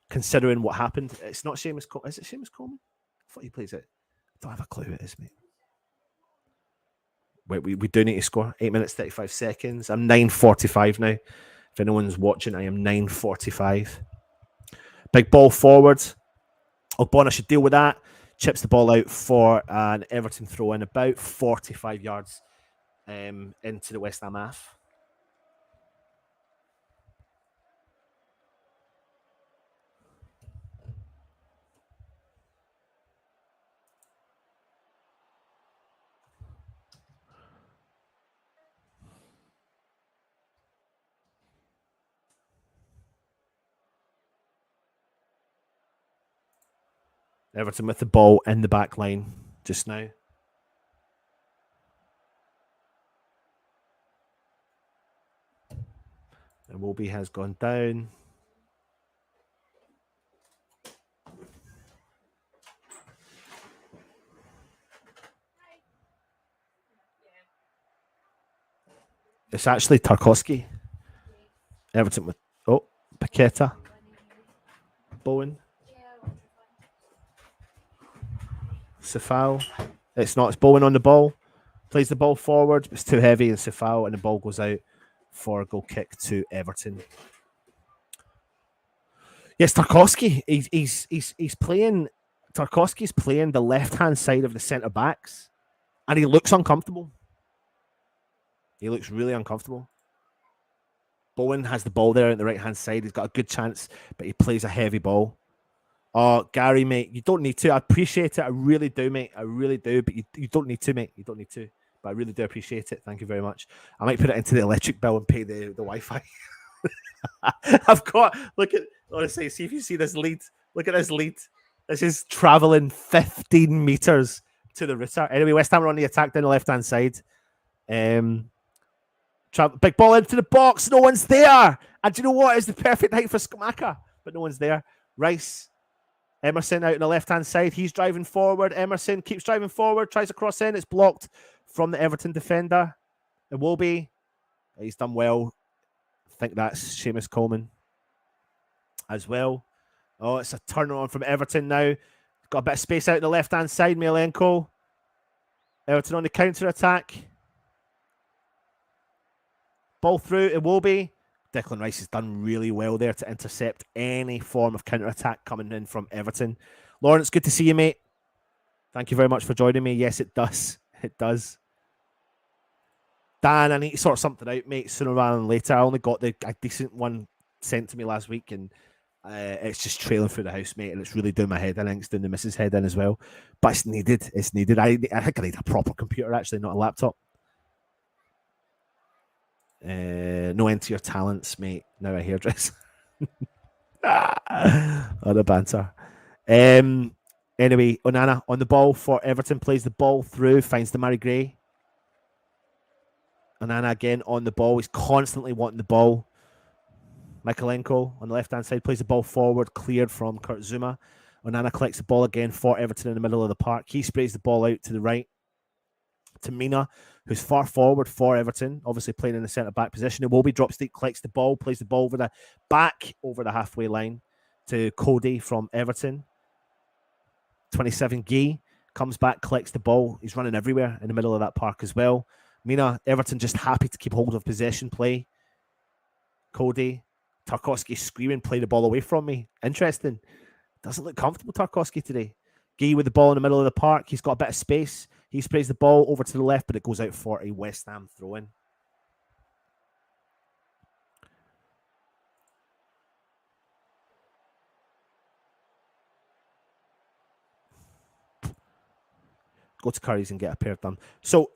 A: considering what happened. It's not Seamus Coleman. Is it Seamus Coleman? I thought he plays it. I don't have a clue who it is, mate. Wait, we do need to score. 8 minutes, 35 seconds. I'm 9:45 now. If anyone's watching, I am 9:45. Big ball forward. Ogbonna should deal with that. Chips the ball out for an Everton throw in about 45 yards into the West Ham half. Everton with the ball in the back line just now. And Wolby has gone down. It's actually Tarkowski. Everton with Paqueta. Bowen. Sefao. It's not. It's Bowen on the ball. Plays the ball forward. It's too heavy, and Sefao, and the ball goes out for a goal kick to Everton. Yes, Tarkowski. He's playing. Tarkowski's playing the left-hand side of the centre backs, and he looks uncomfortable. He looks really uncomfortable. Bowen has the ball there on the right-hand side. He's got a good chance, but he plays a heavy ball. Oh, Gary, mate, you don't need to. I appreciate it. I really do, mate. I really do. But you don't need to, mate. You don't need to. But I really do appreciate it. Thank you very much. I might put it into the electric bill and pay the Wi-Fi. I've got, look at, honestly, see if you see this lead. Look at this lead. This is traveling 15 meters to the router. Anyway, West Ham are on the attack down the left-hand side. Big ball into the box. No one's there. And do you know what? It's the perfect height for Skamaka, but no one's there. Rice. Emerson out on the left-hand side. He's driving forward. Emerson keeps driving forward. Tries to cross in. It's blocked from the Everton defender. It will be. He's done well. I think that's Seamus Coleman as well. Oh, it's a turn on from Everton now. Got a bit of space out on the left-hand side. Mielenko. Everton on the counter-attack. Ball through. It will be. Declan Rice has done really well there to intercept any form of counter-attack coming in from Everton. Lawrence, good to see you, mate. Thank you very much for joining me. Yes, it does. It does. Dan, I need to sort something out, mate, sooner rather than later. I only got a decent one sent to me last week, and it's just trailing through the house, mate, and it's really doing my head in. I think it's doing the missus' head in as well. But it's needed. It's needed. I think I need a proper computer, actually, not a laptop. No end to your talents, mate. Now a hairdresser. Oh, the banter. Anyway, Onana on the ball for Everton, plays the ball through, finds Damari Gray. Onana again on the ball. He's constantly wanting the ball. Michaelenko on the left-hand side plays the ball forward, cleared from Kurt Zuma. Onana collects the ball again for Everton in the middle of the park. He sprays the ball out to the right to Mina, who's far forward for Everton, obviously playing in the centre-back position. It will be drop stick, collects the ball, plays the ball over the halfway line to Cody from Everton. 27 Gee comes back, collects the ball. He's running everywhere in the middle of that park as well. Mina, Everton just happy to keep hold of possession play. Cody, Tarkowski screaming, play the ball away from me. Interesting. Doesn't look comfortable, Tarkowski, today. Gee with the ball in the middle of the park. He's got a bit of space. He sprays the ball over to the left, but it goes out for a West Ham throw-in. Go to Curry's and get a pair done. So,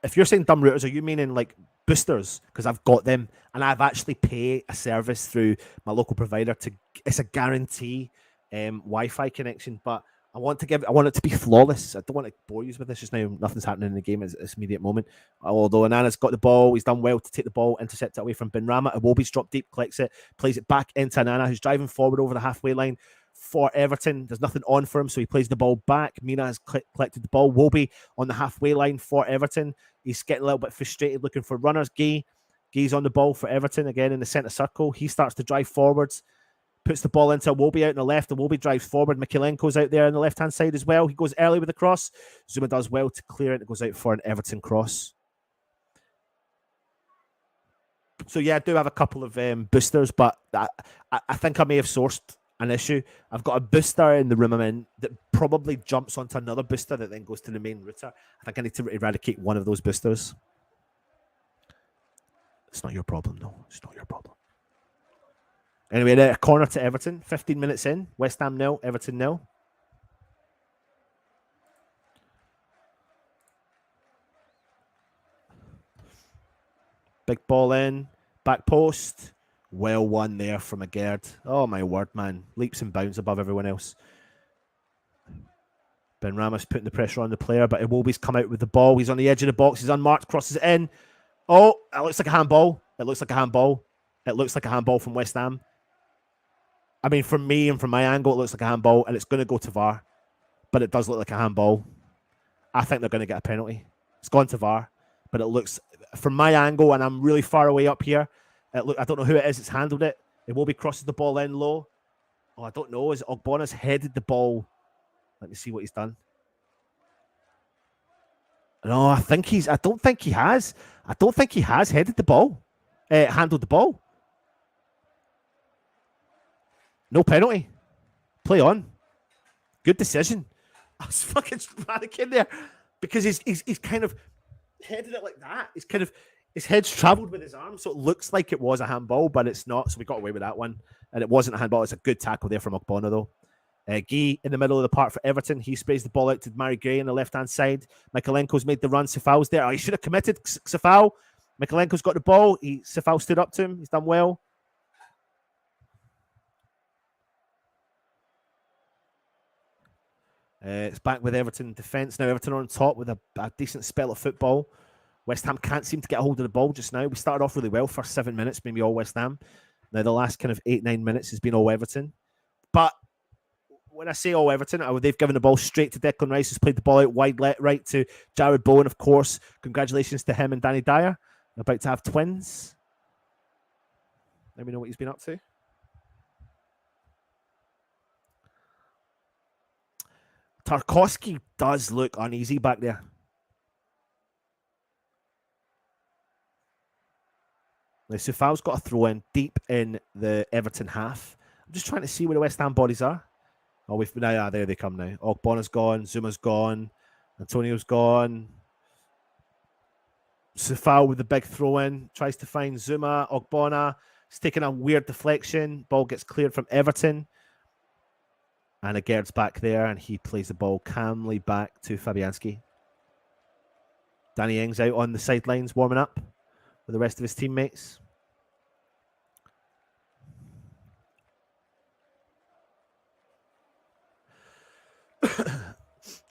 A: if you're saying dumb routers, are you meaning like boosters? Because I've got them, and I've actually paid a service through my local provider to. It's a guarantee Wi-Fi connection, but want it to be flawless. I don't want to bore you with this just now. Nothing's happening in the game at this immediate moment. Although Onana's got the ball, he's done well to take the ball, intercept it away from Benrahma. Iwobi's dropped deep, collects it, plays it back into Onana, who's driving forward over the halfway line for Everton. There's nothing on for him, so he plays the ball back. Mina has collected the ball. Iwobi on the halfway line for Everton. He's getting a little bit frustrated, looking for runners. Guy's on the ball for Everton again in the centre circle. He starts to drive forwards. Puts the ball into Iwobi out on the left. Iwobi drives forward. Mikhailenko's out there on the left-hand side as well. He goes early with the cross. Zuma does well to clear it. It goes out for an Everton cross. So, yeah, I do have a couple of boosters, but I think I may have sourced an issue. I've got a booster in the room I'm in that probably jumps onto another booster that then goes to the main router. I think I need to eradicate one of those boosters. It's not your problem, no. It's not your problem. Anyway, a corner to Everton. 15 minutes in. West Ham 0, Everton 0. Big ball in. Back post. Well won there from Agerd. Oh, my word, man. Leaps and bounds above everyone else. Benrahma's putting the pressure on the player, but Iwobi's come out with the ball. He's on the edge of the box. He's unmarked, crosses it in. Oh, it looks like a handball. It looks like a handball. It looks like a handball from West Ham. I mean, from me and from my angle, it looks like a handball, and it's going to go to VAR, but it does look like a handball. I think they're going to get a penalty. It's gone to VAR, but it looks, from my angle, and I'm really far away up here, I don't know who it is that's handled it. Iwobi crosses the ball in low. Oh, I don't know. Is Ogbona's headed the ball? Let me see what he's done. No, I don't think he has. I don't think he has headed the ball, handled the ball. No penalty. Play on. Good decision. I was fucking panicking there because he's kind of headed it like that. His head's travelled with his arm, so it looks like it was a handball, but it's not. So we got away with that one, and it wasn't a handball. It's a good tackle there from Ogbonna though. Guy in the middle of the park for Everton. He sprays the ball out to Mari Gray on the left-hand side. Mikhailenko's made the run. Sefal's there. Oh, he should have committed. Sefal. Mikhailenko's got the ball. Sefal stood up to him. He's done well. It's back with Everton defence. Now Everton are on top with a decent spell of football. West Ham can't seem to get a hold of the ball just now. We started off really well. First 7 minutes, maybe all West Ham. Now the last kind of 8-9 minutes has been all Everton. But when I say all Everton, they've given the ball straight to Declan Rice, who's played the ball out wide right to Jared Bowen, of course. Congratulations to him and Danny Dyer. About to have twins. Let me know what he's been up to. Tarkowski does look uneasy back there. Now, Sefal's got a throw in deep in the Everton half. I'm just trying to see where the West Ham bodies are. Oh, there they come now. Ogbonna's gone. Zuma's gone. Antonio's gone. Sefal with the big throw in. Tries to find Zuma. Ogbonna. He's taking a weird deflection. Ball gets cleared from Everton. And Agerd's back there, and he plays the ball calmly back to Fabianski. Danny Ings out on the sidelines, warming up with the rest of his teammates.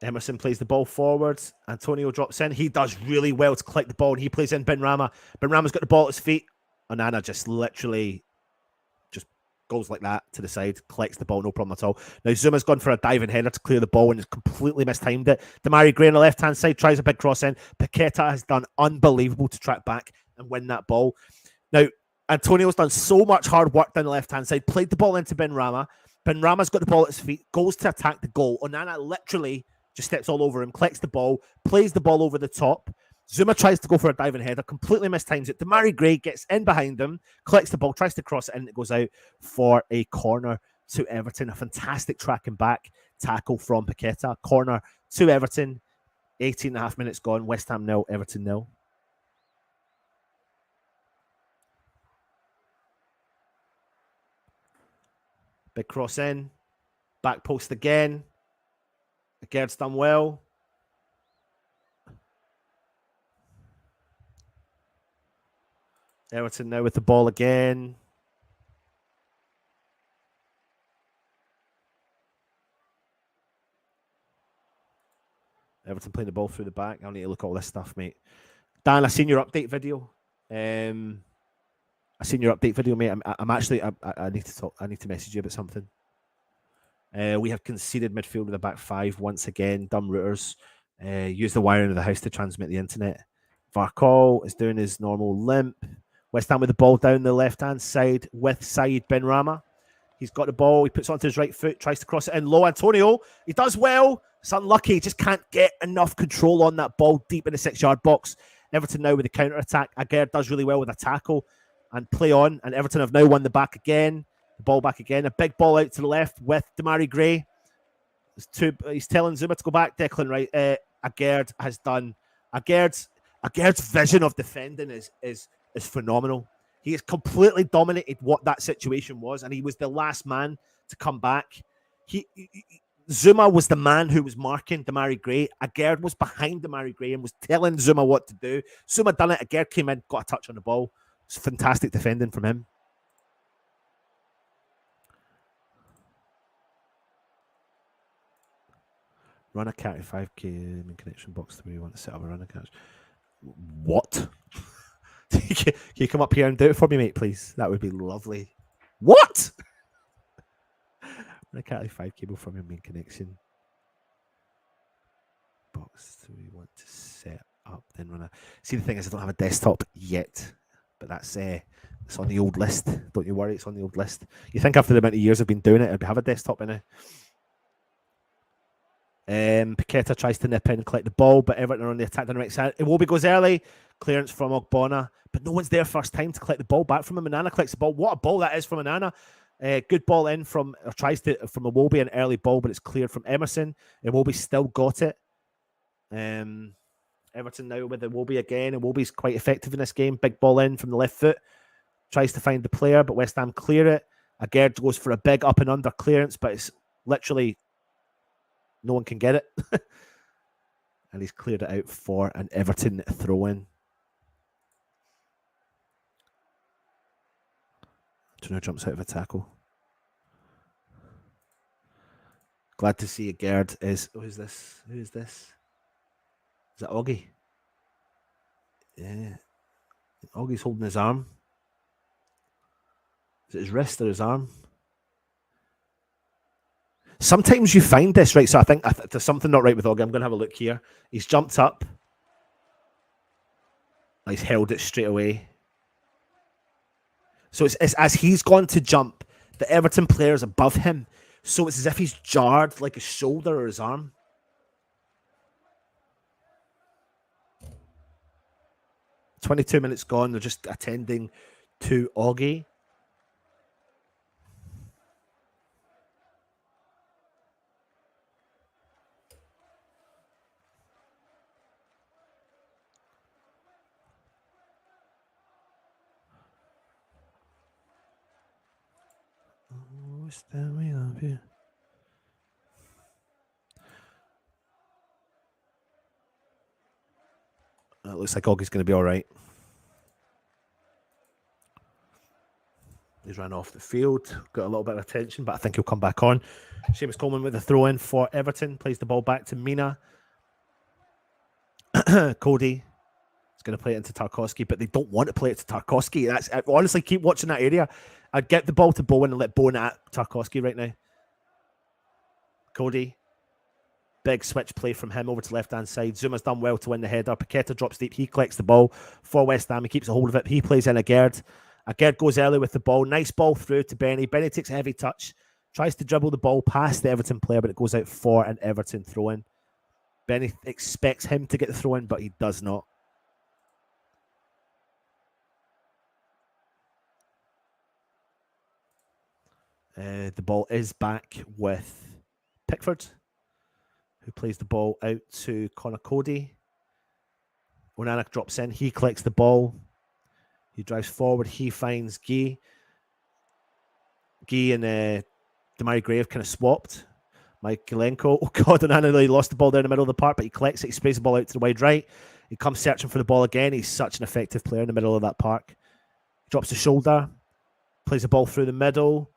A: Emerson plays the ball forwards. Antonio drops in. He does really well to collect the ball, and he plays in Benrahma. Benrahma's got the ball at his feet. Onana just literally goes like that to the side, collects the ball, no problem at all. Now Zuma's gone for a diving header to clear the ball and has completely mistimed it. Damari Gray on the left-hand side tries a big cross in. Paqueta has done unbelievable to track back and win that ball. Now, Antonio's done so much hard work down the left-hand side, played the ball into Benrahma. Benrahma's got the ball at his feet, goes to attack the goal. Onana literally just steps all over him, collects the ball, plays the ball over the top. Zuma tries to go for a diving header, completely mistimes it. Damari Gray gets in behind him, collects the ball, tries to cross it in, and it goes out for a corner to Everton. A fantastic tracking back tackle from Paqueta. Corner to Everton. 18.5 minutes gone. West Ham 0, Everton 0. Big cross in. Back post again. Agerd's done well. Everton now with the ball again. Everton playing the ball through the back. I'll need to look at all this stuff, mate. Dan, I seen your update video. I seen your update video, mate. I'm actually. I need to talk. I need to message you about something. We have conceded midfield with a back five once again. Dumb routers. Use the wiring of the house to transmit the internet. Varkol is doing his normal limp. West Ham with the ball down the left-hand side with Said Benrahma. He's got the ball. He puts it onto his right foot, tries to cross it in low. Antonio, he does well. It's unlucky. He just can't get enough control on that ball deep in the 6-yard box. Everton now with the counter-attack. Aguerd does really well with a tackle and play on. And Everton have now won the back again. The ball back again. A big ball out to the left with Damari Gray. He's telling Zuma to go back. Declan, right? Aguerd has done. Aguerd's vision of defending is phenomenal. He has completely dominated what that situation was, and he was the last man to come back. Zuma was the man who was marking Damari Gray. Aguerd was behind Damari Gray and was telling Zuma what to do. Zuma done it. Aguerd came in, got a touch on the ball. It's fantastic defending from him. Run a cat 5k in connection box 3. You want to set up a run a cat? What? Can you come up here and do it for me, mate, please? That would be lovely. What? Run a cat 5 cable from your main connection box 3. We want to set up. Then run a. See, the thing is, I don't have a desktop yet, but that's it's on the old list. Don't you worry, it's on the old list. You think after the amount of years I've been doing it, I'd have a desktop in it. Paqueta tries to nip in and collect the ball, but Everton are on the attack on the right side. Iwobi goes early. Clearance from Ogbonna, but no one's there first time to collect the ball back from him. Manana collects the ball. What a ball that is from Manana. Good ball in from Iwobi, an early ball, but it's cleared from Emerson. Iwobi still got it. Everton now with Iwobi again. Iwobi's quite effective in this game. Big ball in from the left foot. Tries to find the player, but West Ham clear it. Aguerd goes for a big up and under clearance, but it's literally no one can get it. And he's cleared it out for an Everton throw-in. Antonio jumps out of a tackle. Glad to see Aguerd is... Who's this? Who is this? Is that Augie? Yeah. Augie's holding his arm. Is it his wrist or his arm? Sometimes you find this, right? So I think there's something not right with Augie. I'm going to have a look here. He's jumped up. He's held it straight away. So it's as he's gone to jump, the Everton player is above him. So it's as if he's jarred like his shoulder or his arm. "22 minutes gone. They're just attending to Augie. We love you. It looks like Augie's going to be all right. He's ran off the field, got a little bit of attention, but I think he'll come back on. Seamus Coleman with the throw in for Everton, plays the ball back to Mina. Cody is going to play it into Tarkowski, but they don't want to play it to Tarkowski. I honestly keep watching that area. I'd get the ball to Bowen and let Bowen at Tarkowski right now. Cody. Big switch play from him over to left-hand side. Zuma's done well to win the header. Paqueta drops deep. He collects the ball for West Ham. He keeps a hold of it. He plays in Aguerd. Aguerd goes early with the ball. Nice ball through to Benny. Benny takes a heavy touch. Tries to dribble the ball past the Everton player, but it goes out for an Everton throw-in. Benny expects him to get the throw-in, but he does not. The ball is back with Pickford, who plays the ball out to Connor Cody. Onana drops in. He collects the ball. He drives forward. He finds Guy. Guy and Damari Gray have kind of swapped. Michaelenko. Oh, God, Onana really lost the ball down the middle of the park, but he collects it. He sprays the ball out to the wide right. He comes searching for the ball again. He's such an effective player in the middle of that park. He drops the shoulder. Plays the ball through the middle.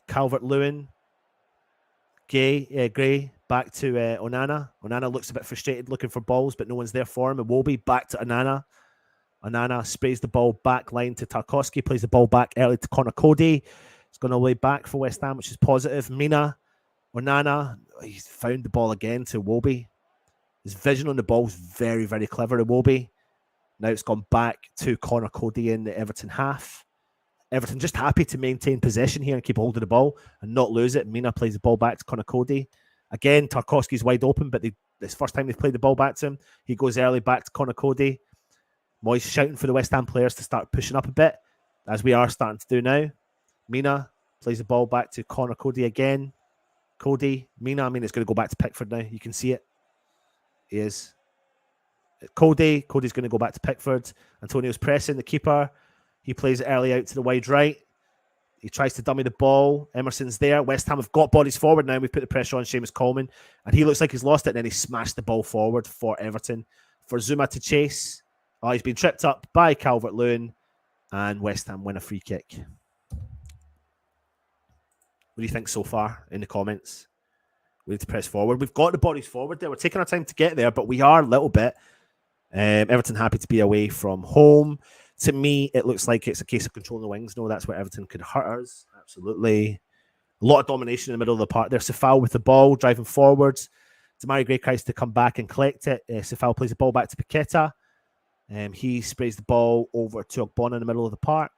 A: Calvert-Lewin. Gray Back to Onana. Onana looks a bit frustrated looking for balls, but no one's there for him. Iwobi back to Onana. Onana sprays the ball back line to Tarkowski, plays the ball back early to Connor Cody. It's going away back for West Ham, which is positive. Mina, Onana, he's found the ball again to Iwobi. His vision on the ball is very, very clever, Iwobi. Now it's gone back to Connor Cody in the Everton half. Everton just happy to maintain possession here and keep hold of the ball and not lose it. Mina plays the ball back to Connor Cody. Again, Tarkowski's wide open, but this first time they've played the ball back to him, he goes early back to Connor Cody. Moyes shouting for the West Ham players to start pushing up a bit, as we are starting to do now. Mina plays the ball back to Connor Cody again. Cody, Mina, it's going to go back to Pickford now. You can see it. He is. Cody's going to go back to Pickford. Antonio's pressing the keeper. He plays it early out to the wide right. He tries to dummy the ball. Emerson's there. West Ham have got bodies forward now. We put the pressure on Seamus Coleman, and he looks like he's lost it. And then he smashed the ball forward for Everton. For Zuma to chase. Oh, he's been tripped up by Calvert-Lewin, and West Ham win a free kick. What do you think so far in the comments? We need to press forward. We've got the bodies forward there. We're taking our time to get there, but we are a little bit. Everton happy to be away from home. To me, it looks like it's a case of controlling the wings. No, that's where Everton could hurt us. Absolutely. A lot of domination in the middle of the park. There's Sefal with the ball, driving forwards. Damari Gray tries to come back and collect it. Sefal plays the ball back to Paqueta. He sprays the ball over to Ogbonna in the middle of the park.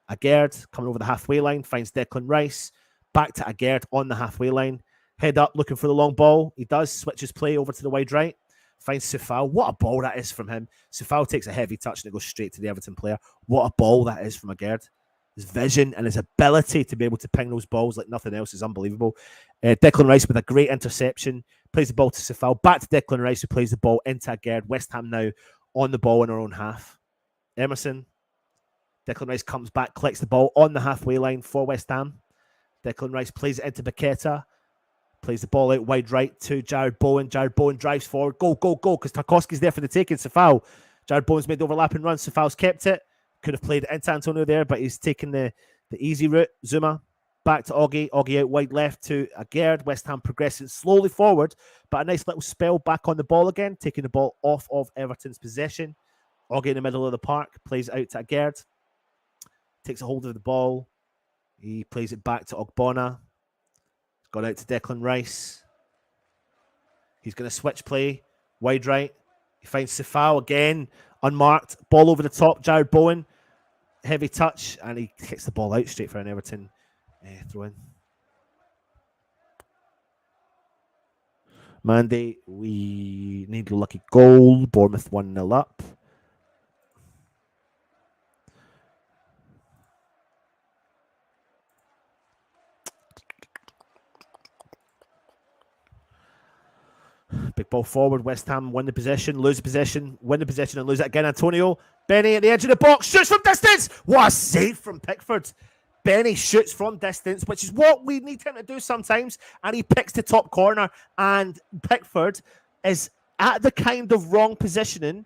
A: Agerd coming over the halfway line, finds Declan Rice. Back to Agerd on the halfway line. Head up, looking for the long ball. He does, switches play over to the wide right. Finds Sefal. What a ball that is from him. Sefal takes a heavy touch and it goes straight to the Everton player. What a ball that is from Agerd. His vision and his ability to be able to ping those balls like nothing else is unbelievable. Declan Rice with a great interception. Plays the ball to Sefal. Back to Declan Rice, who plays the ball into Agerd. West Ham now on the ball in our own half. Emerson. Declan Rice comes back, collects the ball on the halfway line for West Ham. Declan Rice plays it into Paqueta. Plays the ball out wide right to Jared Bowen. Jared Bowen drives forward. Go, go, go, because Tarkowski's there for the taking. Sefal. Jared Bowen's made the overlapping run. Sefal's kept it. Could have played it into Antonio there, but he's taken the easy route. Zuma back to Oggy. Oggy out wide left to Agerd. West Ham progressing slowly forward, but a nice little spell back on the ball again, taking the ball off of Everton's possession. Oggy in the middle of the park. Plays it out to Agerd. Takes a hold of the ball. He plays it back to Ogbonna. Gone out to Declan Rice. He's going to switch play. Wide right. He finds Sefal again. Unmarked. Ball over the top. Jared Bowen. Heavy touch. And he kicks the ball out straight for an Everton throw in. Mandy, we need a lucky goal. Bournemouth 1-0 up. Big ball forward. West Ham win the possession, lose the possession, win the possession and lose it again. Antonio. Benny at the edge of the box. Shoots from distance. What a save from Pickford. Benny shoots from distance, which is what we need him to do sometimes. And he picks the top corner. And Pickford is at the kind of wrong positioning.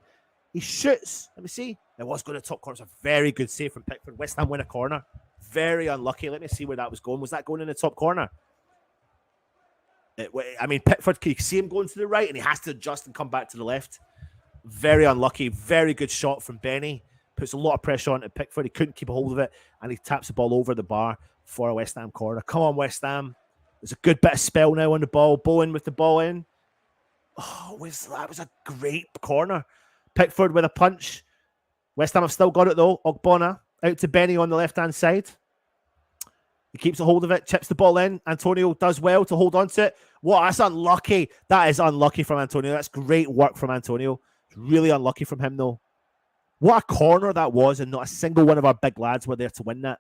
A: He shoots. Let me see. It was going to top corner. It's a very good save from Pickford. West Ham win a corner. Very unlucky. Let me see where that was going. Was that going in the top corner? Pickford, you see him going to the right and he has to adjust and come back to the left. Very unlucky. Very good shot from Benny. Puts a lot of pressure on Pickford. He couldn't keep a hold of it and he taps the ball over the bar for a West Ham corner. Come on, West Ham. There's a good bit of spell now on the ball. Bowen with the ball in. Oh, that was a great corner. Pickford with a punch. West Ham have still got it though. Ogbonna out to Benny on the left-hand side. He keeps a hold of it, chips the ball in. Antonio does well to hold on to it. What? That's unlucky. That is unlucky from Antonio. That's great work from Antonio. It's really unlucky from him, though. What a corner that was, and not a single one of our big lads were there to win that.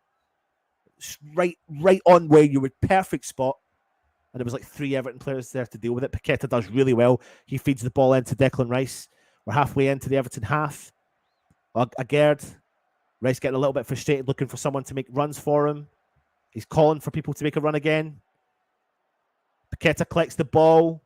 A: Right on where you were, perfect spot. And there was like 3 Everton players there to deal with it. Paqueta does really well. He feeds the ball into Declan Rice. We're halfway into the Everton half. Agerd. Rice getting a little bit frustrated, looking for someone to make runs for him. He's calling for people to make a run again. Paqueta collects the ball.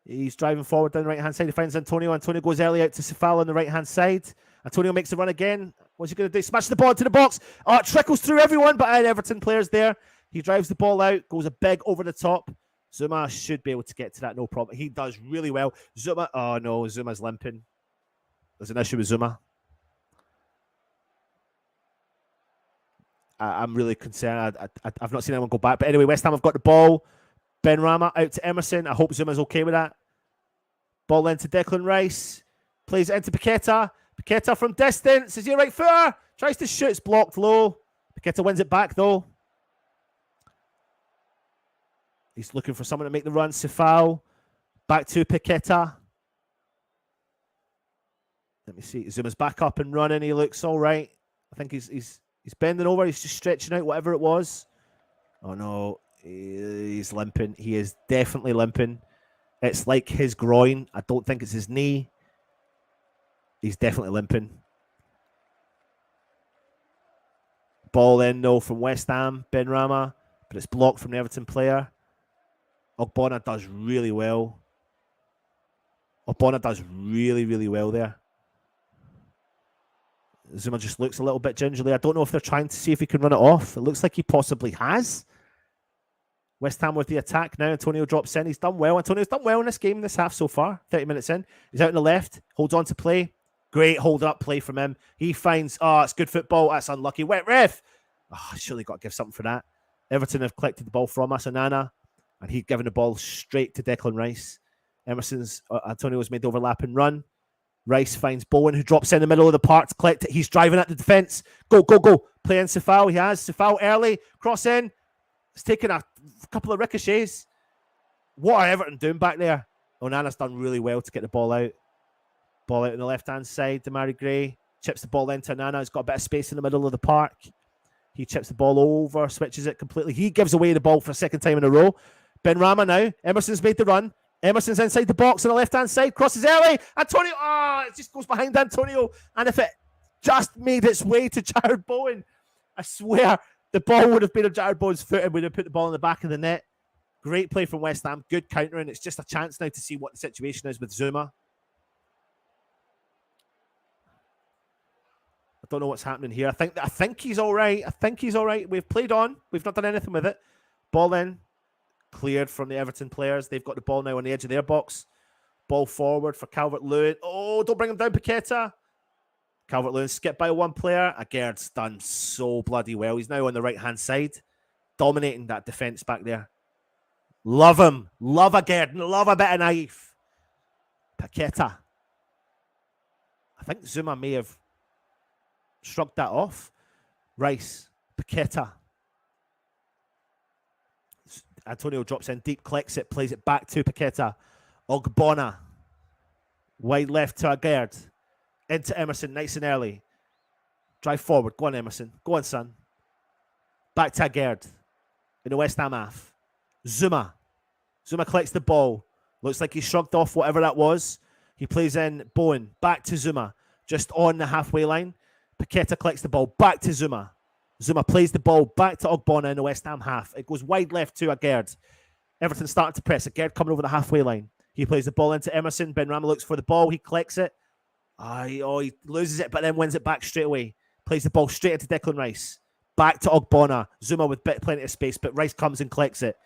A: He's driving forward down the right-hand side. He finds Antonio. Antonio goes early out to Sefal on the right-hand side. Antonio makes the run again. What's he going to do? Smash the ball into the box. Oh, it trickles through everyone, but Everton players there. He drives the ball out, goes a big over the top. Zuma should be able to get to that, no problem. He does really well. Zuma, oh no, Zuma's limping. There's an issue with Zuma. I'm really concerned. I've not seen anyone go back. But anyway, West Ham have got the ball. Benrahma out to Emerson. I hope Zuma's okay with that. Ball into Declan Rice. Plays it into Paqueta. Paqueta from distance. Is he a right footer? Tries to shoot. It's blocked low. Paqueta wins it back though. He's looking for someone to make the run. Sifal. Back to Paqueta. Let me see. Zuma's back up and running. He looks all right. I think he's bending over. He's just stretching out whatever it was. Oh no. He's limping. He is definitely limping. It's like his groin. I don't think it's his knee. He's definitely limping. Ball in though from West Ham. Benrahma. But it's blocked from the Everton player. Ogbonna does really well. Ogbonna does really, really well there. Zuma just looks a little bit gingerly. I don't know if they're trying to see if he can run it off. It looks like he possibly has. West Ham with the attack now. Antonio drops in. He's done well. Antonio's done well in this game, this half so far. 30 minutes in. He's out on the left. Holds on to play. Great hold-up play from him. He finds, it's good football. That's unlucky. Wet ref. Surely got to give something for that. Everton have collected the ball from us, Onana. And he's given the ball straight to Declan Rice. Antonio's made the overlapping run. Rice finds Bowen, who drops in the middle of the park to collect it. He's driving at the defence. Go, go, go. Play in Sifal. He has. Sifal early. Cross in. It's taken a couple of ricochets. What are Everton doing back there? Onana's done really well to get the ball out. Ball out on the left-hand side. Damari Gray chips the ball into Onana. He's got a bit of space in the middle of the park. He chips the ball over, switches it completely. He gives away the ball for a second time in a row. Benrahma now. Emerson's made the run. Emerson's inside the box on the left-hand side. Crosses early. Antonio. It just goes behind Antonio. And if it just made its way to Jared Bowen, I swear the ball would have been on Jared Bowen's foot and would have put the ball in the back of the net. Great play from West Ham. Good countering. It's just a chance now to see what the situation is with Zuma. I don't know what's happening here. I think he's all right. We've played on. We've not done anything with it. Ball in. Cleared from the Everton players. They've got the ball now on the edge of their box. Ball forward for Calvert-Lewin. Oh, don't bring him down, Paqueta. Calvert-Lewin skipped by one player. Agaird's done so bloody well. He's now on the right-hand side, dominating that defence back there. Love him. Love Agaird. Love a bit of knife. Paqueta. I think Zuma may have shrugged that off. Rice. Paqueta. Antonio drops in deep, collects it, plays it back to Paqueta. Ogbonna. Wide left to Agaird. Into Emerson, nice and early. Drive forward. Go on, Emerson. Go on, son. Back to Agaird. In the West Ham half. Zuma. Zuma collects the ball. Looks like he shrugged off whatever that was. He plays in Bowen. Back to Zuma. Just on the halfway line. Paqueta collects the ball. Back to Zuma. Zuma plays the ball back to Ogbonna in the West Ham half. It goes wide left to Agaird. Everton starting to press. Agaird coming over the halfway line. He plays the ball into Emerson. Benrahma looks for the ball. He collects it. He loses it, but then wins it back straight away. Plays the ball straight into Declan Rice. Back to Ogbonna. Zuma with plenty of space, but Rice comes and collects it.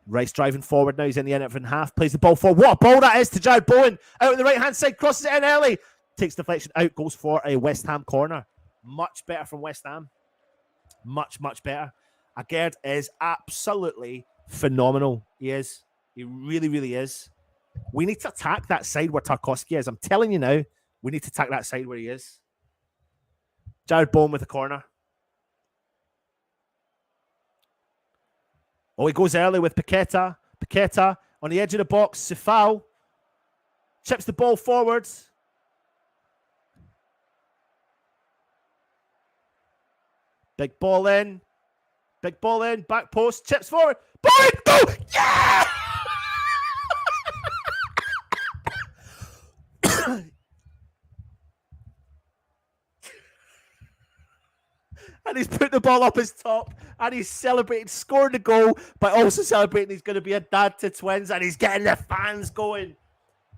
A: Rice driving forward now. He's in the Everton half. Plays the ball forward. What a ball that is to Jared Bowen. Out on the right-hand side. Crosses it in early. Takes deflection out. Goes for a West Ham corner. Much better from West Ham. Much, much better. Agaird is absolutely phenomenal. He is. He really, really is. We need to attack that side where Tarkowski is. I'm telling you now, we need to attack that side where he is. Jared Bowen with the corner. He goes early with Paqueta. Paqueta on the edge of the box. Sifal chips the ball forwards. Big ball in. Big ball in. Back post. Chips forward. Bowen! Go! Yeah! And he's put the ball up his top. And he's celebrating, scoring the goal, but also celebrating he's going to be a dad to twins. And he's getting the fans going.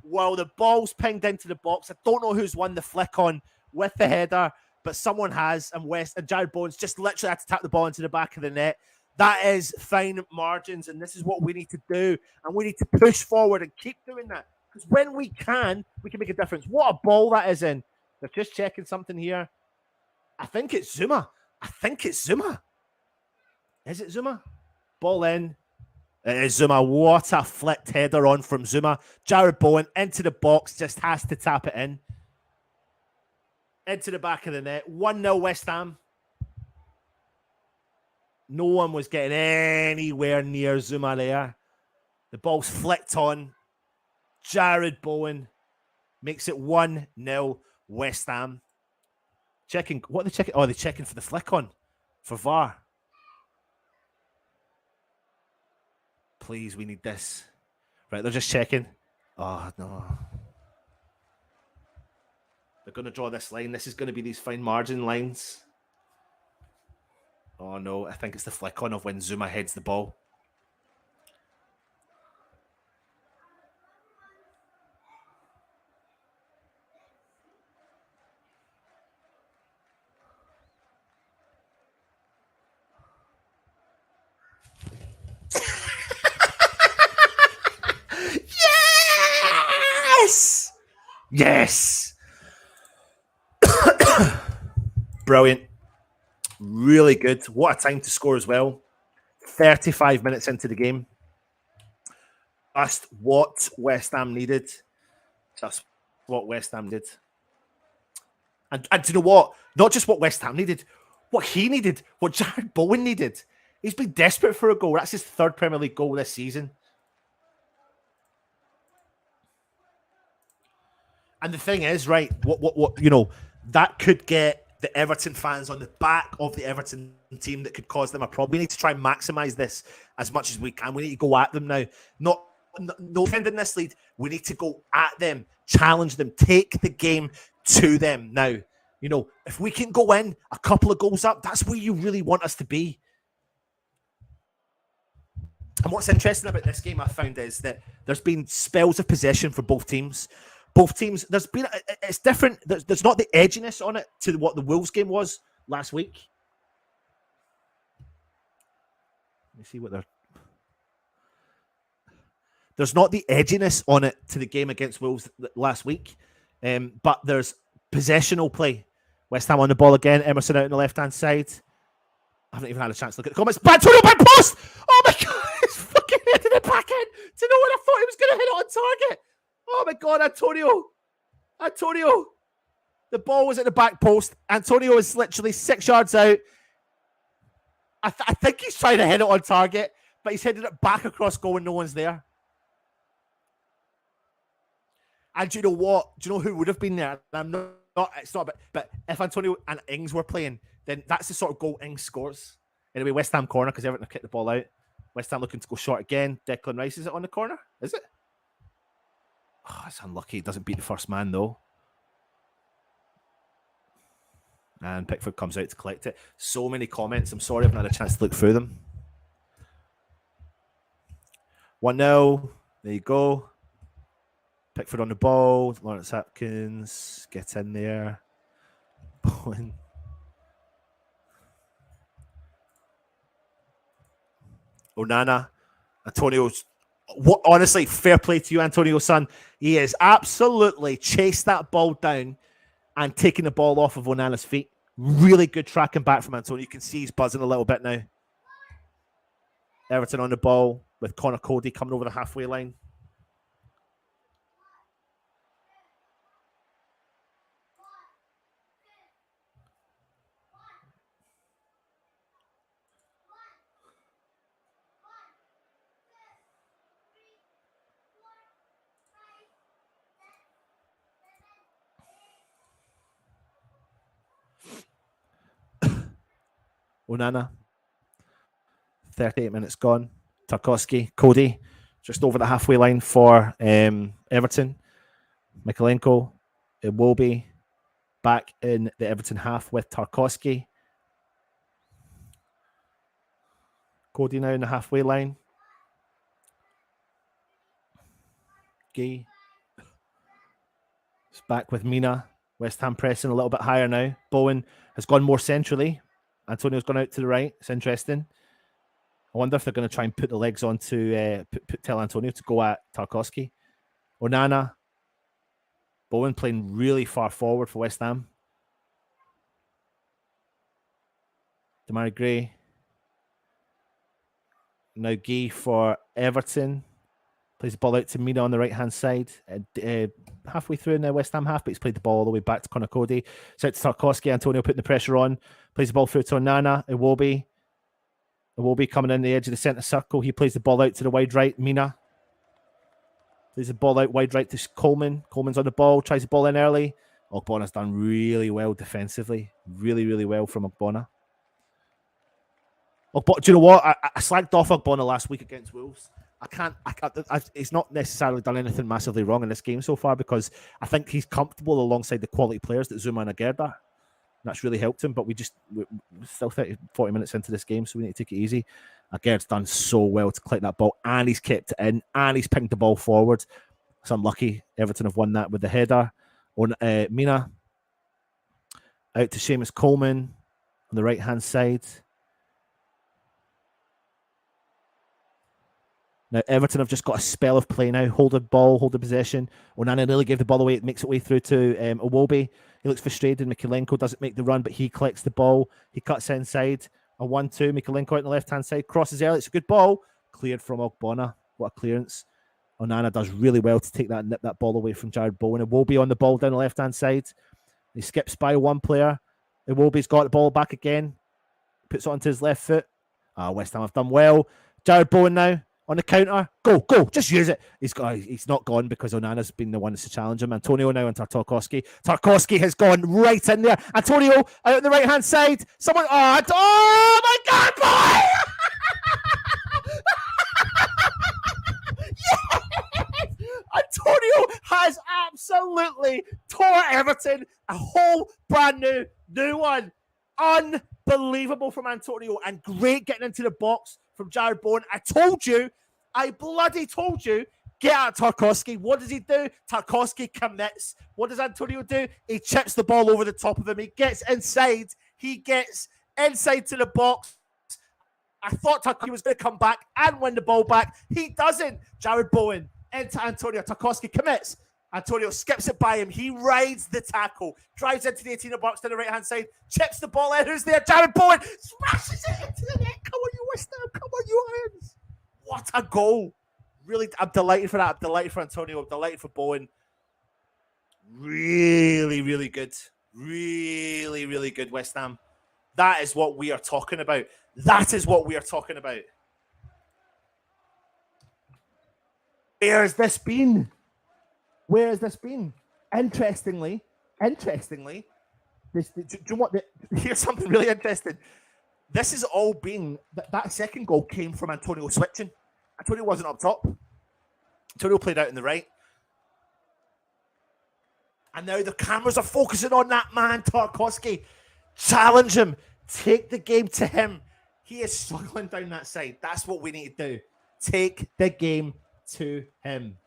A: Well, the ball's pinged into the box. I don't know who's won the flick on with the header, but someone has, and Jared Bowen's just literally had to tap the ball into the back of the net. That is fine margins, and this is what we need to do. And we need to push forward and keep doing that. Because when we can make a difference. What a ball that is in. They're just checking something here. I think it's Zuma. Is it Zuma? Ball in. It is Zuma. What a flicked header on from Zuma. Jared Bowen into the box, just has to tap it in. Into the back of the net. 1-0 West Ham. No one was getting anywhere near Zuma there. The ball's flicked on. Jared Bowen makes it 1-0 West Ham. Checking. What are they checking? Oh, they're checking for the flick on. For VAR. Please, we need this. Right, they're just checking. Oh, no. They're going to draw this line. This is going to be these fine margin lines. Oh, no. I think it's the flick on of when Zuma heads the ball. Yes! Yes! Brilliant. Really good. What a time to score as well. 35 minutes into the game. Just what West Ham needed. Just what West Ham did. And do you know what? Not just what West Ham needed. What he needed. What Jared Bowen needed. He's been desperate for a goal. That's his third Premier League goal this season. And the thing is, right, what you know, that could get the Everton fans on the back of the Everton team, that could cause them a problem. We need to try and maximise this as much as we can. We need to go at them now. No defending this lead. We need to go at them, challenge them, take the game to them now. You know, if we can go in a couple of goals up, that's where you really want us to be. And what's interesting about this game, I found, is that there's been spells of possession for both teams. Both teams, it's different. There's not the edginess on it to what the Wolves game was last week. Let me see what there's not the edginess on it to the game against Wolves last week. But there's possessional play. West Ham on the ball again. Emerson out on the left-hand side. I haven't even had a chance to look at the comments. Antonio back post! Oh my God! He's fucking heading it back in. Do you know what? I thought he was going to hit it on target. Oh my God, Antonio. The ball was at the back post. Antonio is literally 6 yards out. I think he's trying to hit it on target, but he's headed it back across goal and no one's there. And do you know what? Do you know who would have been there? I'm not it's not, but if Antonio and Ings were playing, then that's the sort of goal Ings scores. Anyway, West Ham corner, because Everton have kicked the ball out. West Ham looking to go short again. Declan Rice, is it on the corner? Is it? Oh, it's unlucky. It doesn't beat the first man, though. And Pickford comes out to collect it. So many comments. I'm sorry I haven't had a chance to look through them. 1-0. There you go. Pickford on the ball. Lawrence Hopkins. Get in there. Bowen. Onana. Antonio's... What, honestly, fair play to you, Antonio, son. He has absolutely chased that ball down and taken the ball off of Onana's feet. Really good tracking back from Antonio. You can see he's buzzing a little bit now. Everton on the ball with Connor Cody coming over the halfway line. Onana. 38 minutes gone. Tarkowski, Cody, just over the halfway line for Everton. Mikalenko, Iwobi, back in the Everton half with Tarkowski. Cody now in the halfway line. Gay. It's back with Mina. West Ham pressing a little bit higher now. Bowen has gone more centrally. Antonio's gone out to the right. It's interesting. I wonder if they're going to try and put the legs on to tell Antonio to go at Tarkowski. Onana. Bowen playing really far forward for West Ham. Demarai Gray. Now Gay for Everton. Plays the ball out to Mina on the right-hand side. Halfway through in the West Ham half, but he's played the ball all the way back to Conor Cody. So it's Tarkowski. Antonio putting the pressure on. Plays the ball through to Onana. Iwobi coming in the edge of the centre circle. He plays the ball out to the wide right. Mina. Plays the ball out wide right to Coleman. Coleman's on the ball. Tries the ball in early. Ogbona's done really well defensively. Really, really well from Ogbonna. Do you know what? I slagged off Ogbonna last week against Wolves. He's not necessarily done anything massively wrong in this game so far because I think he's comfortable alongside the quality players that Zuma and Agerd are. That's really helped him, but we're still 40 minutes into this game, so we need to take it easy. Agerd's done so well to collect that ball, and he's kept it in, and he's pinged the ball forward. It's unlucky. Everton have won that with the header. On Mina. Out to Seamus Coleman on the right-hand side. Now, Everton have just got a spell of play now. Hold the ball, hold the possession. Onana nearly gave the ball away. It makes its way through to Iwobi. He looks frustrated. Mikulenko doesn't make the run, but he collects the ball. He cuts inside. A 1-2. Mikulenko out on the left-hand side. Crosses early. It's a good ball. Cleared from Ogbonna. What a clearance. Onana does really well to take that and nip that ball away from Jared Bowen. Iwobi on the ball down the left-hand side. He skips by one player. Iwobi's got the ball back again. Puts it onto his left foot. West Ham have done well. Jared Bowen now. On the counter, go, just use it. He's not gone because Onana's been the one to challenge him. Antonio now on Tarkowski. Tarkowski has gone right in there. Antonio out on the right-hand side. Someone, oh my God, boy! Yes! Antonio has absolutely tore Everton a whole brand new one. Unbelievable from Antonio and great getting into the box from Jared Bowen. I bloody told you, get at Tarkowski. What does he do? Tarkowski commits. What does Antonio do? He chips the ball over the top of him. He gets inside. To the box. I thought Tarkowski was going to come back and win the ball back. He doesn't. Jared Bowen into Antonio. Tarkowski commits. Antonio skips it by him. He rides the tackle. Drives into the 18 box to the right-hand side. Chips the ball in. Who's there? Jared Bowen smashes it into the net. Come on, you West Ham. Come on, you Irons. What a goal. Really, I'm delighted for that. I'm delighted for Antonio. I'm delighted for Bowen. Really, really good. Really, really good, West Ham. That is what we are talking about. That is what we are talking about. Where has this been? Where has this been? Interestingly, this, do you know what? Here's something really interesting. This has all been, that second goal came from Antonio switching. Antonio wasn't up top. Antonio played out in the right. And now the cameras are focusing on that man, Tarkowski. Challenge him. Take the game to him. He is struggling down that side. That's what we need to do. Take the game to him.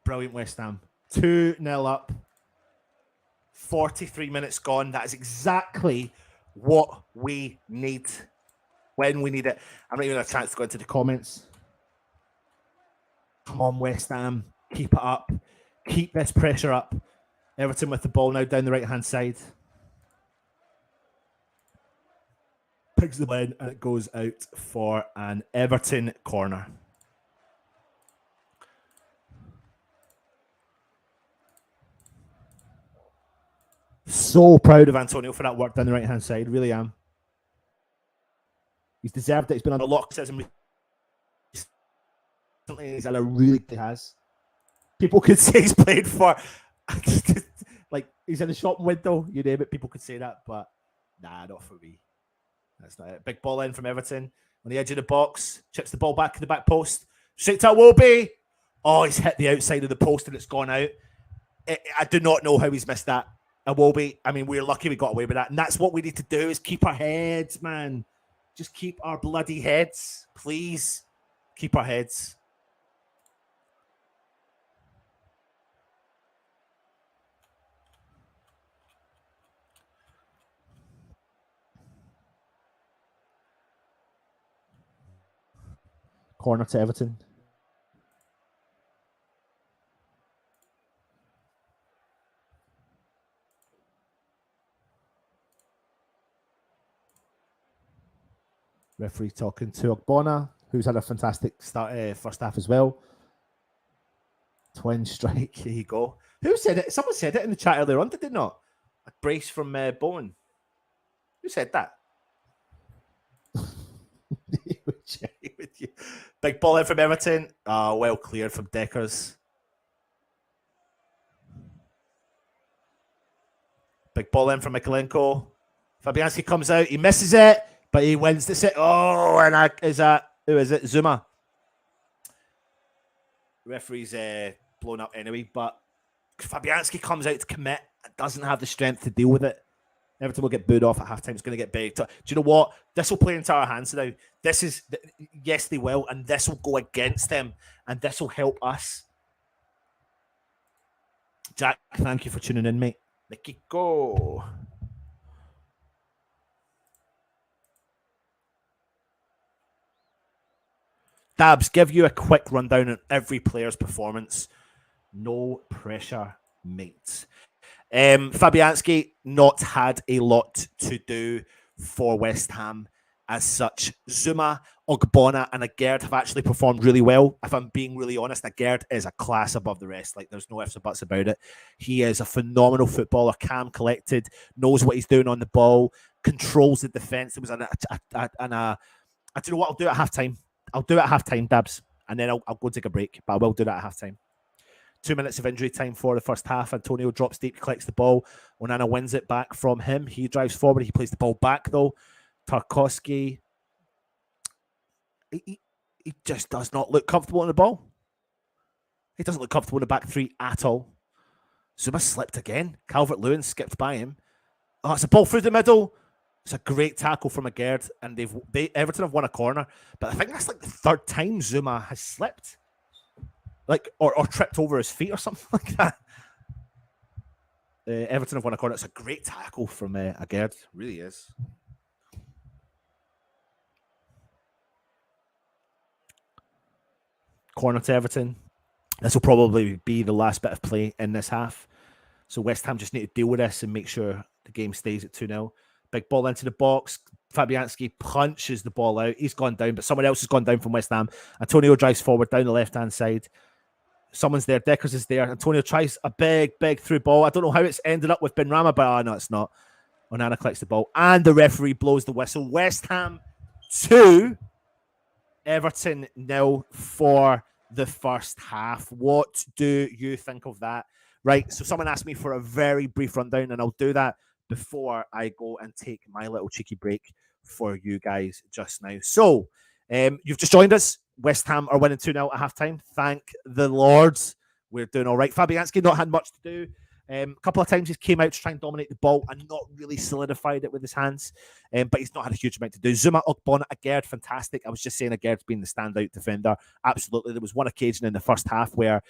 A: Brilliant West Ham. 2-0 up. 43 minutes gone. That is exactly what we need when we need it. I'm not even a chance to go into the comments. Come on, West Ham. Keep it up. Keep this pressure up. Everton with the ball now down the right-hand side. Pigs the win and it goes out for an Everton corner. So proud of Antonio for that work down the right-hand side. Really am. He's deserved it. He's been under a lot of criticism recently. He's had a really has. People could say he's played for, like, he's in the shop window, you name it. People could say that, but nah, not for me. That's not it. Big ball in from Everton on the edge of the box. Chips the ball back to the back post. Straight to Iwobi. Oh, he's hit the outside of the post and it's gone out. I do not know how he's missed that. Iwobi, I mean, we're lucky we got away with that. And that's what we need to do is keep our heads, man. Just keep our bloody heads. Please. Keep our heads. Corner to Everton. Referee talking to Ogbonna, who's had a fantastic start first half as well. Twin strike. Here you go. Who said it? Someone said it in the chat earlier on, did they not? A brace from Bowen. Who said that? Big ball in from Everton. Well cleared from Deckers. Big ball in from Mikolenko. Fabianski comes out. He misses it, but he wins the set. Oh, and who is it? Zuma. Referee's blown up anyway, but Fabianski comes out to commit and doesn't have the strength to deal with it. Everton will get booed off at halftime. It's going to get big. Do you know what? This will play into our hands now. Yes, they will, and this will go against them, and this will help us. Jack, thank you for tuning in, mate. Nicky, go. Dabs, give you a quick rundown on every player's performance. No pressure, mate. Fabianski not had a lot to do for West Ham as such. Zuma, Ogbonna, and Agerd have actually performed really well. If I'm being really honest, Agerd is a class above the rest. Like, there's no ifs or buts about it. He is a phenomenal footballer, calm, collected, knows what he's doing on the ball, controls the defense. There was I don't know what I'll do at halftime. I'll do it at halftime, Dabs, and then I'll go take a break, but I will do that at halftime. 2 minutes of injury time for the first half. Antonio drops deep, collects the ball. Onana wins it back from him. He drives forward. He plays the ball back, though. Tarkowski, he just does not look comfortable on the ball. He doesn't look comfortable in the back three at all. Zuma slipped again. Calvert-Lewin skipped by him. Oh, it's a ball through the middle. It's a great tackle from Agerd, and Everton have won a corner. But I think that's like the third time Zuma has slipped, like or tripped over his feet or something like that. Everton have won a corner. It's a great tackle from Agerd. Really is. Corner to Everton. This will probably be the last bit of play in this half. So West Ham just need to deal with this and make sure the game stays at 2-0. Big ball into the box. Fabianski punches the ball out. He's gone down, but someone else has gone down from West Ham. Antonio drives forward down the left-hand side. Someone's there. Deckers is there. Antonio tries a big through ball. I don't know how it's ended up with Benrahma, but no, it's not. Onana collects the ball, and the referee blows the whistle. West Ham 2, Everton 0 for the first half. What do you think of that? Right, so someone asked me for a very brief rundown, and I'll do that before I go and take my little cheeky break for you guys just now. So, you've just joined us. West Ham are winning 2-0 at halftime. Thank the Lords. We're doing all right. Fabianski not had much to do. A couple of times he came out to try and dominate the ball and not really solidified it with his hands. But he's not had a huge amount to do. Zuma, Ogbonna, Agerd, fantastic. I was just saying Agerd's been the standout defender. Absolutely. There was one occasion in the first half where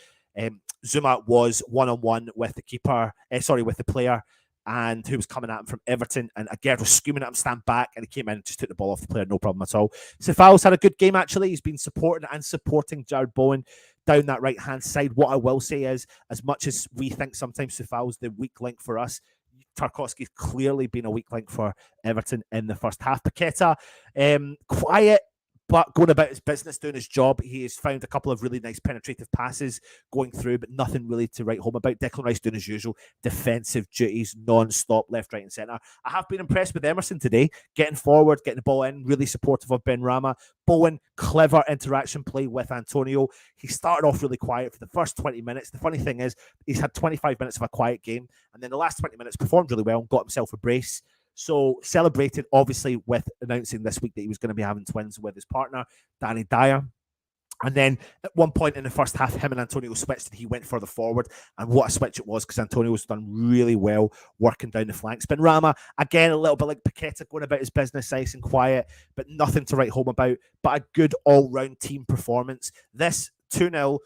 A: Zuma was one-on-one with the keeper, with the player, and who was coming at him from Everton, and Agerd was screaming at him, stand back, and he came in and just took the ball off the player, no problem at all. Cephalo's had a good game, actually. He's been supporting Jared Bowen down that right-hand side. What I will say is, as much as we think sometimes Cephalo's the weak link for us, Tarkowski's clearly been a weak link for Everton in the first half. Paqueta, quiet, but going about his business, doing his job. He has found a couple of really nice penetrative passes going through, but nothing really to write home about. Declan Rice doing his usual defensive duties, non-stop, left, right, and centre. I have been impressed with Emerson today, getting forward, getting the ball in, really supportive of Benrahma. Bowen, clever interaction play with Antonio. He started off really quiet for the first 20 minutes. The funny thing is, he's had 25 minutes of a quiet game, and then the last 20 minutes performed really well and got himself a brace. So celebrated, obviously, with announcing this week that he was going to be having twins with his partner, Danny Dyer. And then at one point in the first half, him and Antonio switched and he went further forward. And what a switch it was, because Antonio was done really well working down the flanks. Benrahma, again, a little bit like Paqueta, going about his business nice and quiet, but nothing to write home about. But a good all-round team performance. This 2-0,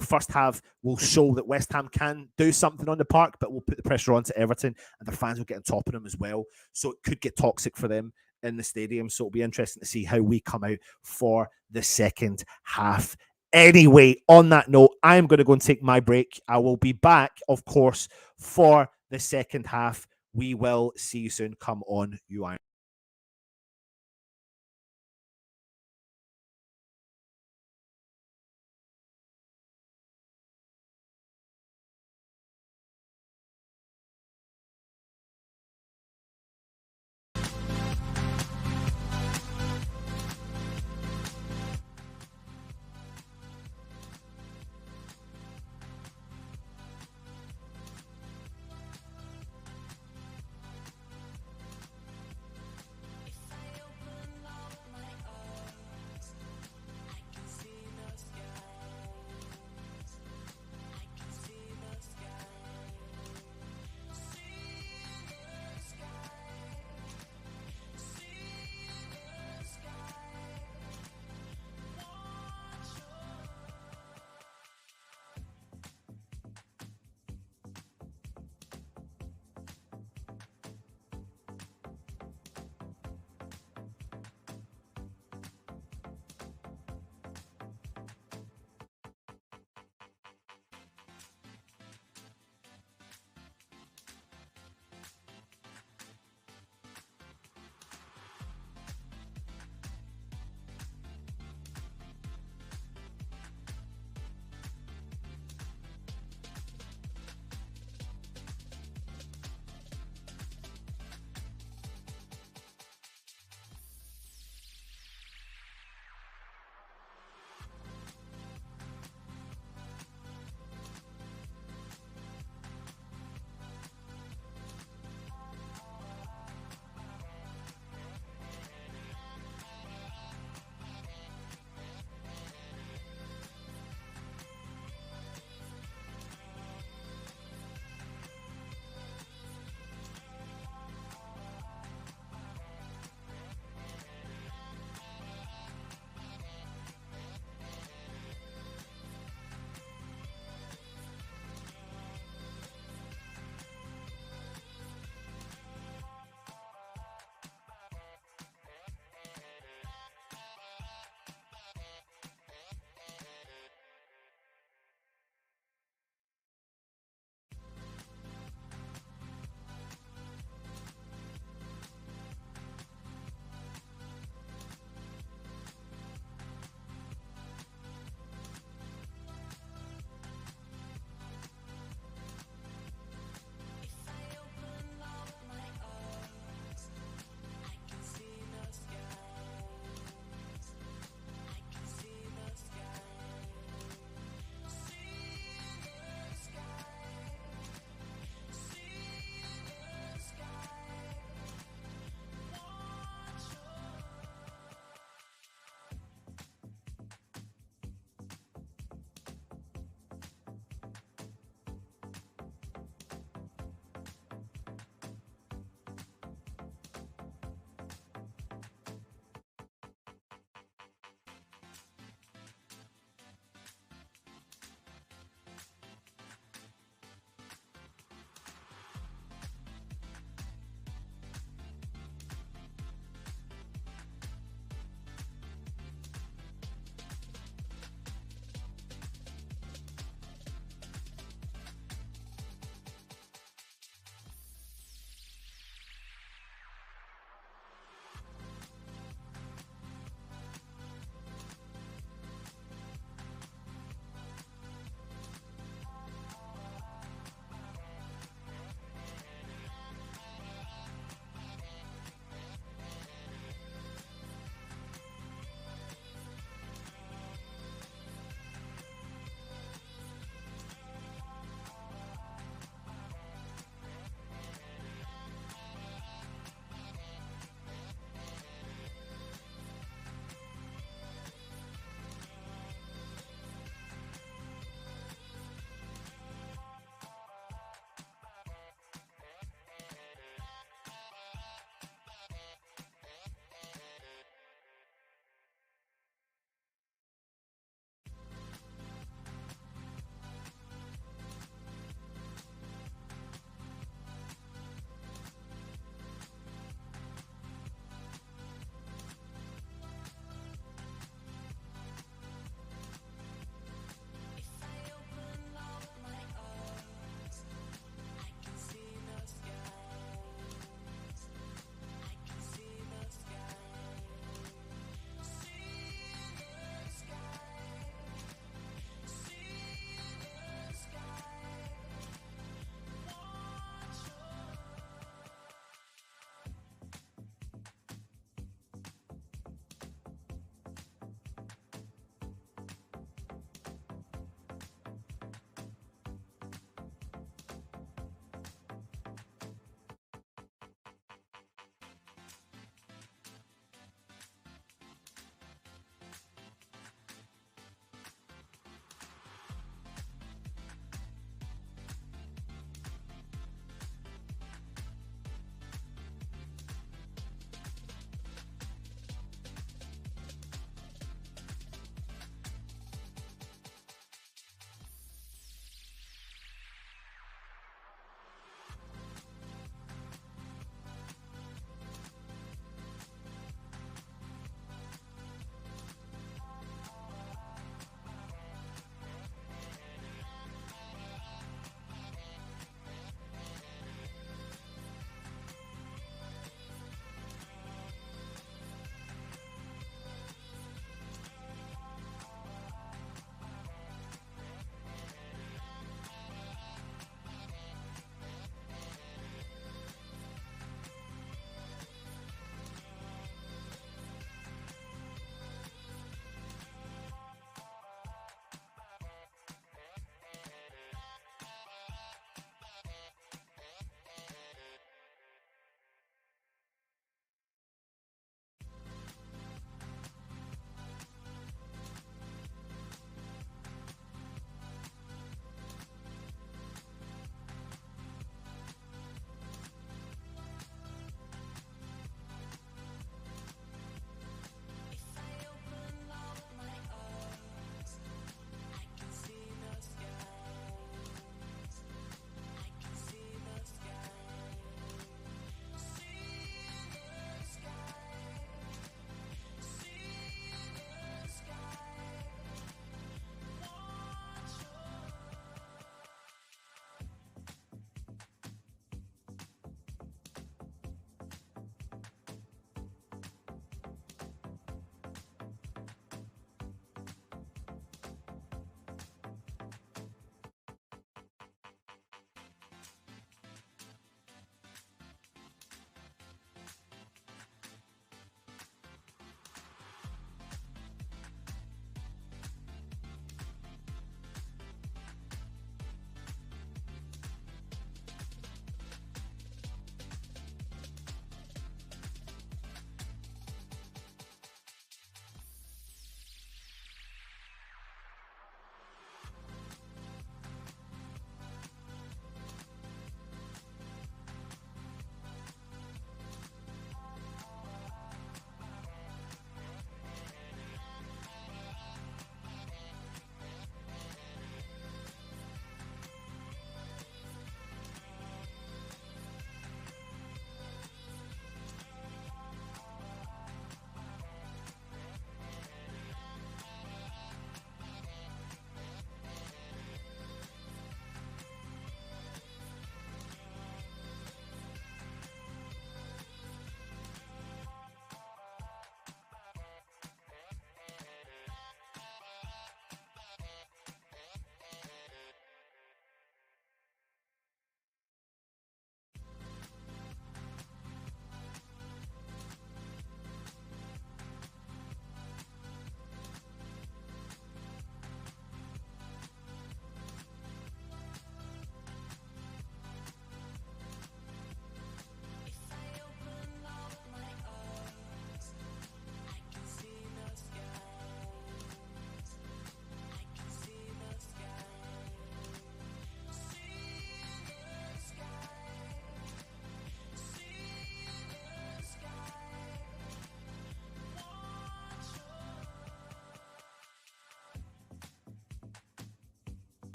A: first half will show that West Ham can do something on the park, but will put the pressure on to Everton, and their fans will get on top of them as well. So it could get toxic for them in the stadium. So it'll be interesting to see how we come out for the second half. Anyway, on that note, I'm going to go and take my break. I will be back, of course, for the second half. We will see you soon. Come on, you Iron.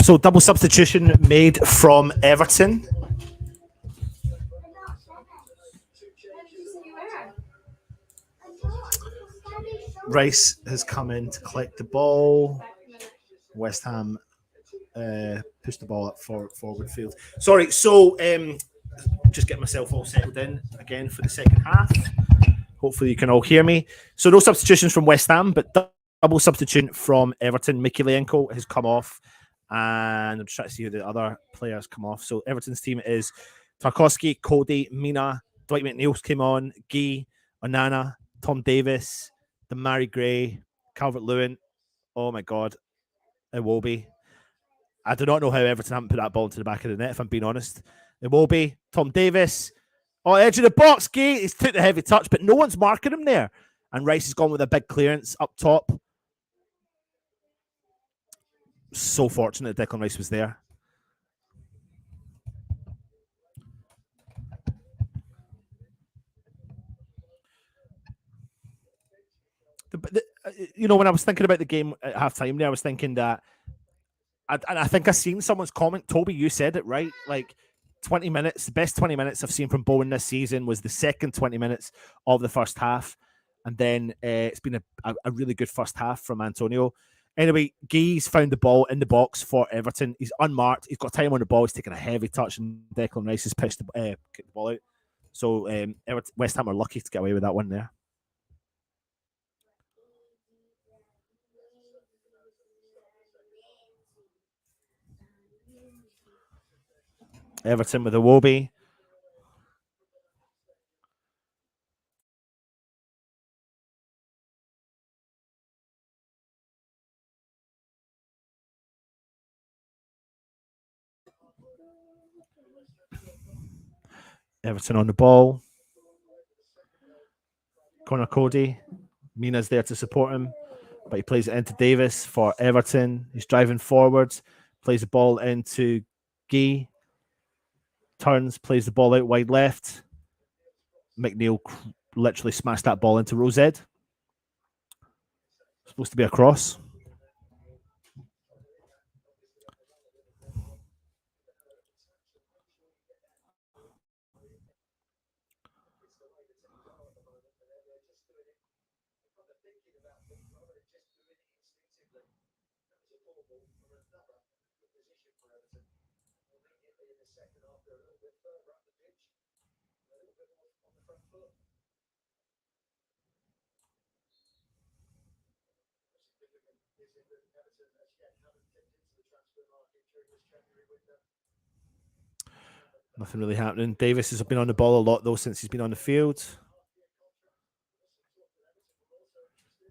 A: So double substitution made from Everton. Rice has come in to collect the ball. West Ham pushed the ball up forward field. Sorry, so just get myself all settled in again for the second half. Hopefully you can all hear me. So no substitutions from West Ham, but double substitution from Everton. Mikilenko has come off, and I'm just trying to see who the other players come off. So Everton's team is Tarkowski, Cody, Mina, Dwight McNeil's came on, Guy, Onana, Tom Davis, Damari Gray, Calvert-Lewin. Oh my God, Iwobi. I do not know how Everton haven't put that ball into the back of the net, if I'm being honest. Iwobi, Tom Davis. Oh, edge of the box, Guy. He's took the heavy touch, but no one's marking him there. And Rice has gone with a big clearance up top. So fortunate that Declan Rice was there. When I was thinking about the game at halftime there, I was thinking that, and I think I seen someone's comment. Toby, you said it right. Like 20 minutes, the best 20 minutes I've seen from Bowen this season was the second 20 minutes of the first half. And then it's been a really good first half from Antonio. Anyway, Guy's found the ball in the box for Everton. He's unmarked. He's got time on the ball. He's taken a heavy touch, and Declan Rice has kicked the ball out. So West Ham are lucky to get away with that one there. Everton with Iwobi. Everton on the ball. Connor Cody. Mina's there to support him, but he plays it into Davis for Everton. He's driving forwards, plays the ball into Guy. Turns, plays the ball out wide left. McNeil literally smashed that ball into Rosed. Supposed to be a cross. Nothing really happening. Davis has been on the ball a lot, though, since he's been on the field.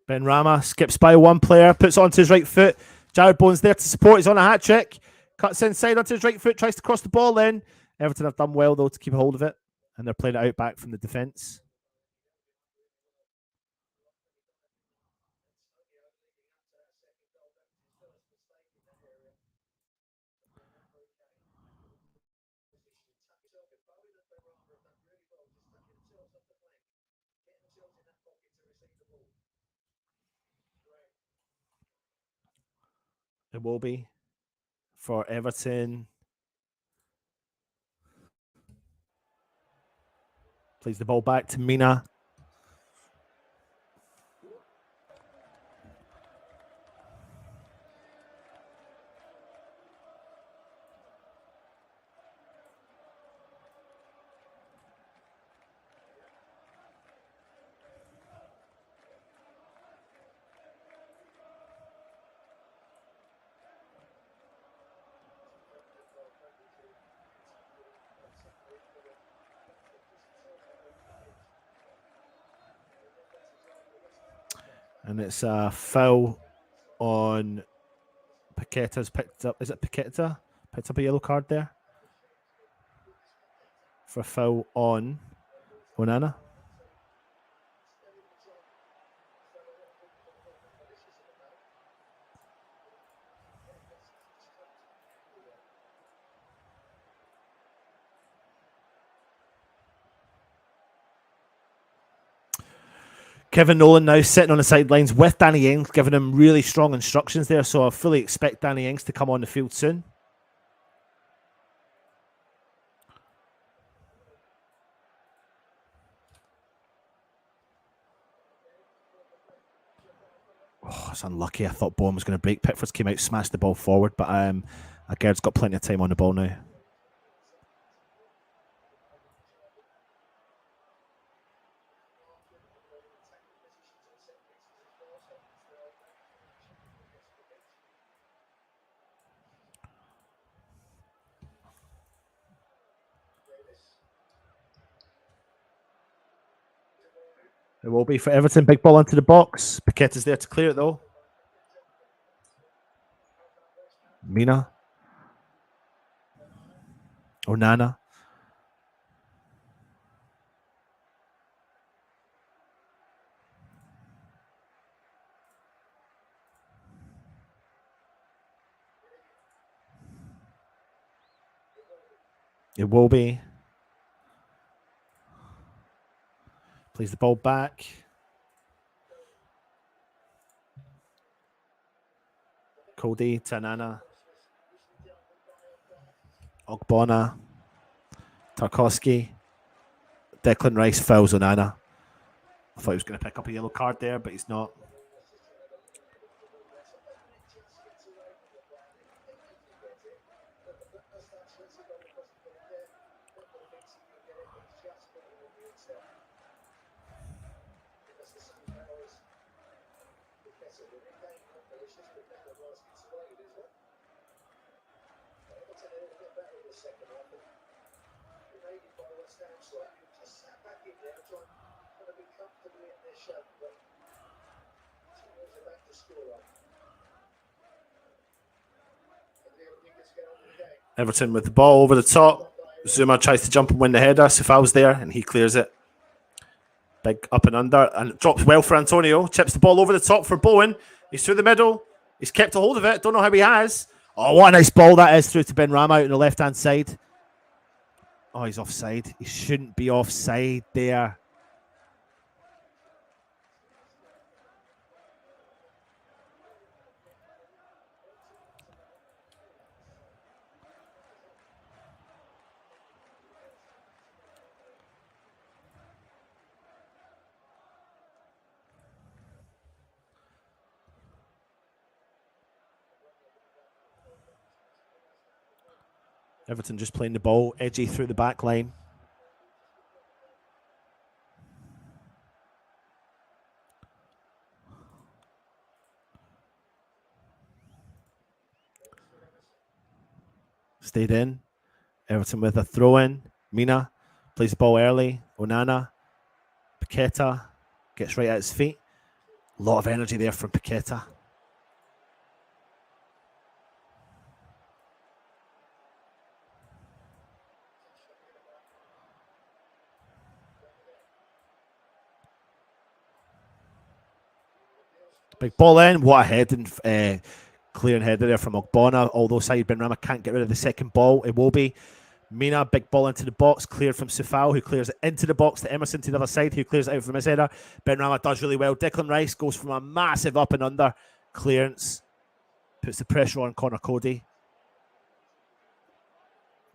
A: Ben Rama skips by one player, puts it onto his right foot. Jared Bowen's there to support. He's on a hat trick. Cuts inside onto his right foot, tries to cross the ball in. Everton have done well, though, to keep a hold of it. And they're playing it out back from the defence. It will be for Everton. Plays the ball back to Mina. And it's a foul on Paqueta's picked up. Is it Paqueta? Picked up a yellow card there for a foul on Onana. Kevin Nolan now sitting on the sidelines with Danny Ings, giving him really strong instructions there. So I fully expect Danny Ings to come on the field soon. Oh, it's unlucky. I thought Bowen was going to break. Pickford's came out, smashed the ball forward, but Agaird's got plenty of time on the ball now. It will be for Everton. Big ball into the box. Paqueta's there to clear it though. Mina. Or Nana. It will be. Plays the ball back. Cody, Tanana. Ogbonna. Tarkowski. Declan Rice fouls Onana. I thought he was going to pick up a yellow card there, but he's not. Everton with the ball over the top. Zuma tries to jump and win the header. Sifal's there and he clears it. Big up and under, and it drops well for Antonio. Chips the ball over the top for Bowen. He's through the middle. He's kept a hold of it. Don't know how he has. Oh, what a nice ball that is through to Ben Rama out on the left-hand side. Oh, he's offside. He shouldn't be offside there. Everton just playing the ball, edgy through the back line. Stayed in. Everton with a throw in. Mina plays the ball early. Onana. Paqueta gets right at his feet. A lot of energy there from Paqueta. Big ball in. What a heading, clearing header there from Ogbonna. Although Said Benrahma can't get rid of the second ball, it will be. Mina, big ball into the box, cleared from Sifal, who clears it into the box to Emerson to the other side, who clears it out from his header. Benrahma does really well. Declan Rice goes from a massive up and under clearance, puts the pressure on Connor Cody.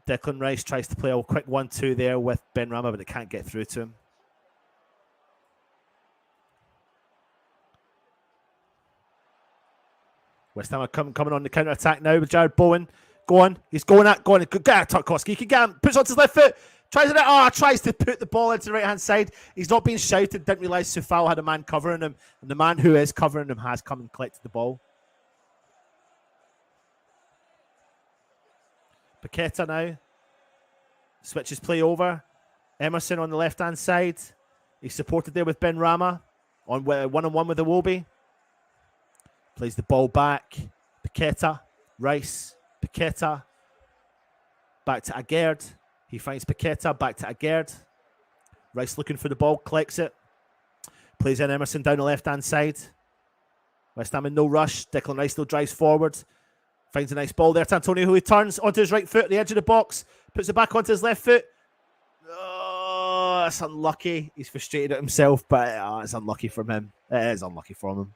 A: Declan Rice tries to play a quick 1-2 there with Benrahma, but it can't get through to him. West Ham are coming on the counter-attack now with Jared Bowen. Go on. He's going at. Get at Tarkowski. He can get him. Puts on his left foot. Tries to put the ball into the right-hand side. He's not being shouted. Didn't realise Sufal had a man covering him. And the man who is covering him has come and collected the ball. Paqueta now. Switches play over. Emerson on the left-hand side. He's supported there with Benrahma. On one-on-one with Iwobi. Plays the ball back. Paqueta. Rice. Paqueta. Back to Agairdre. He finds Paqueta. Back to Agairdre. Rice looking for the ball. Collects it. Plays in Emerson down the left-hand side. West Ham in no rush. Declan Rice still drives forward. Finds a nice ball there to Antonio, who he turns onto his right foot at the edge of the box. Puts it back onto his left foot. Oh, it's unlucky. He's frustrated at himself, but it's unlucky from him. It is unlucky from him.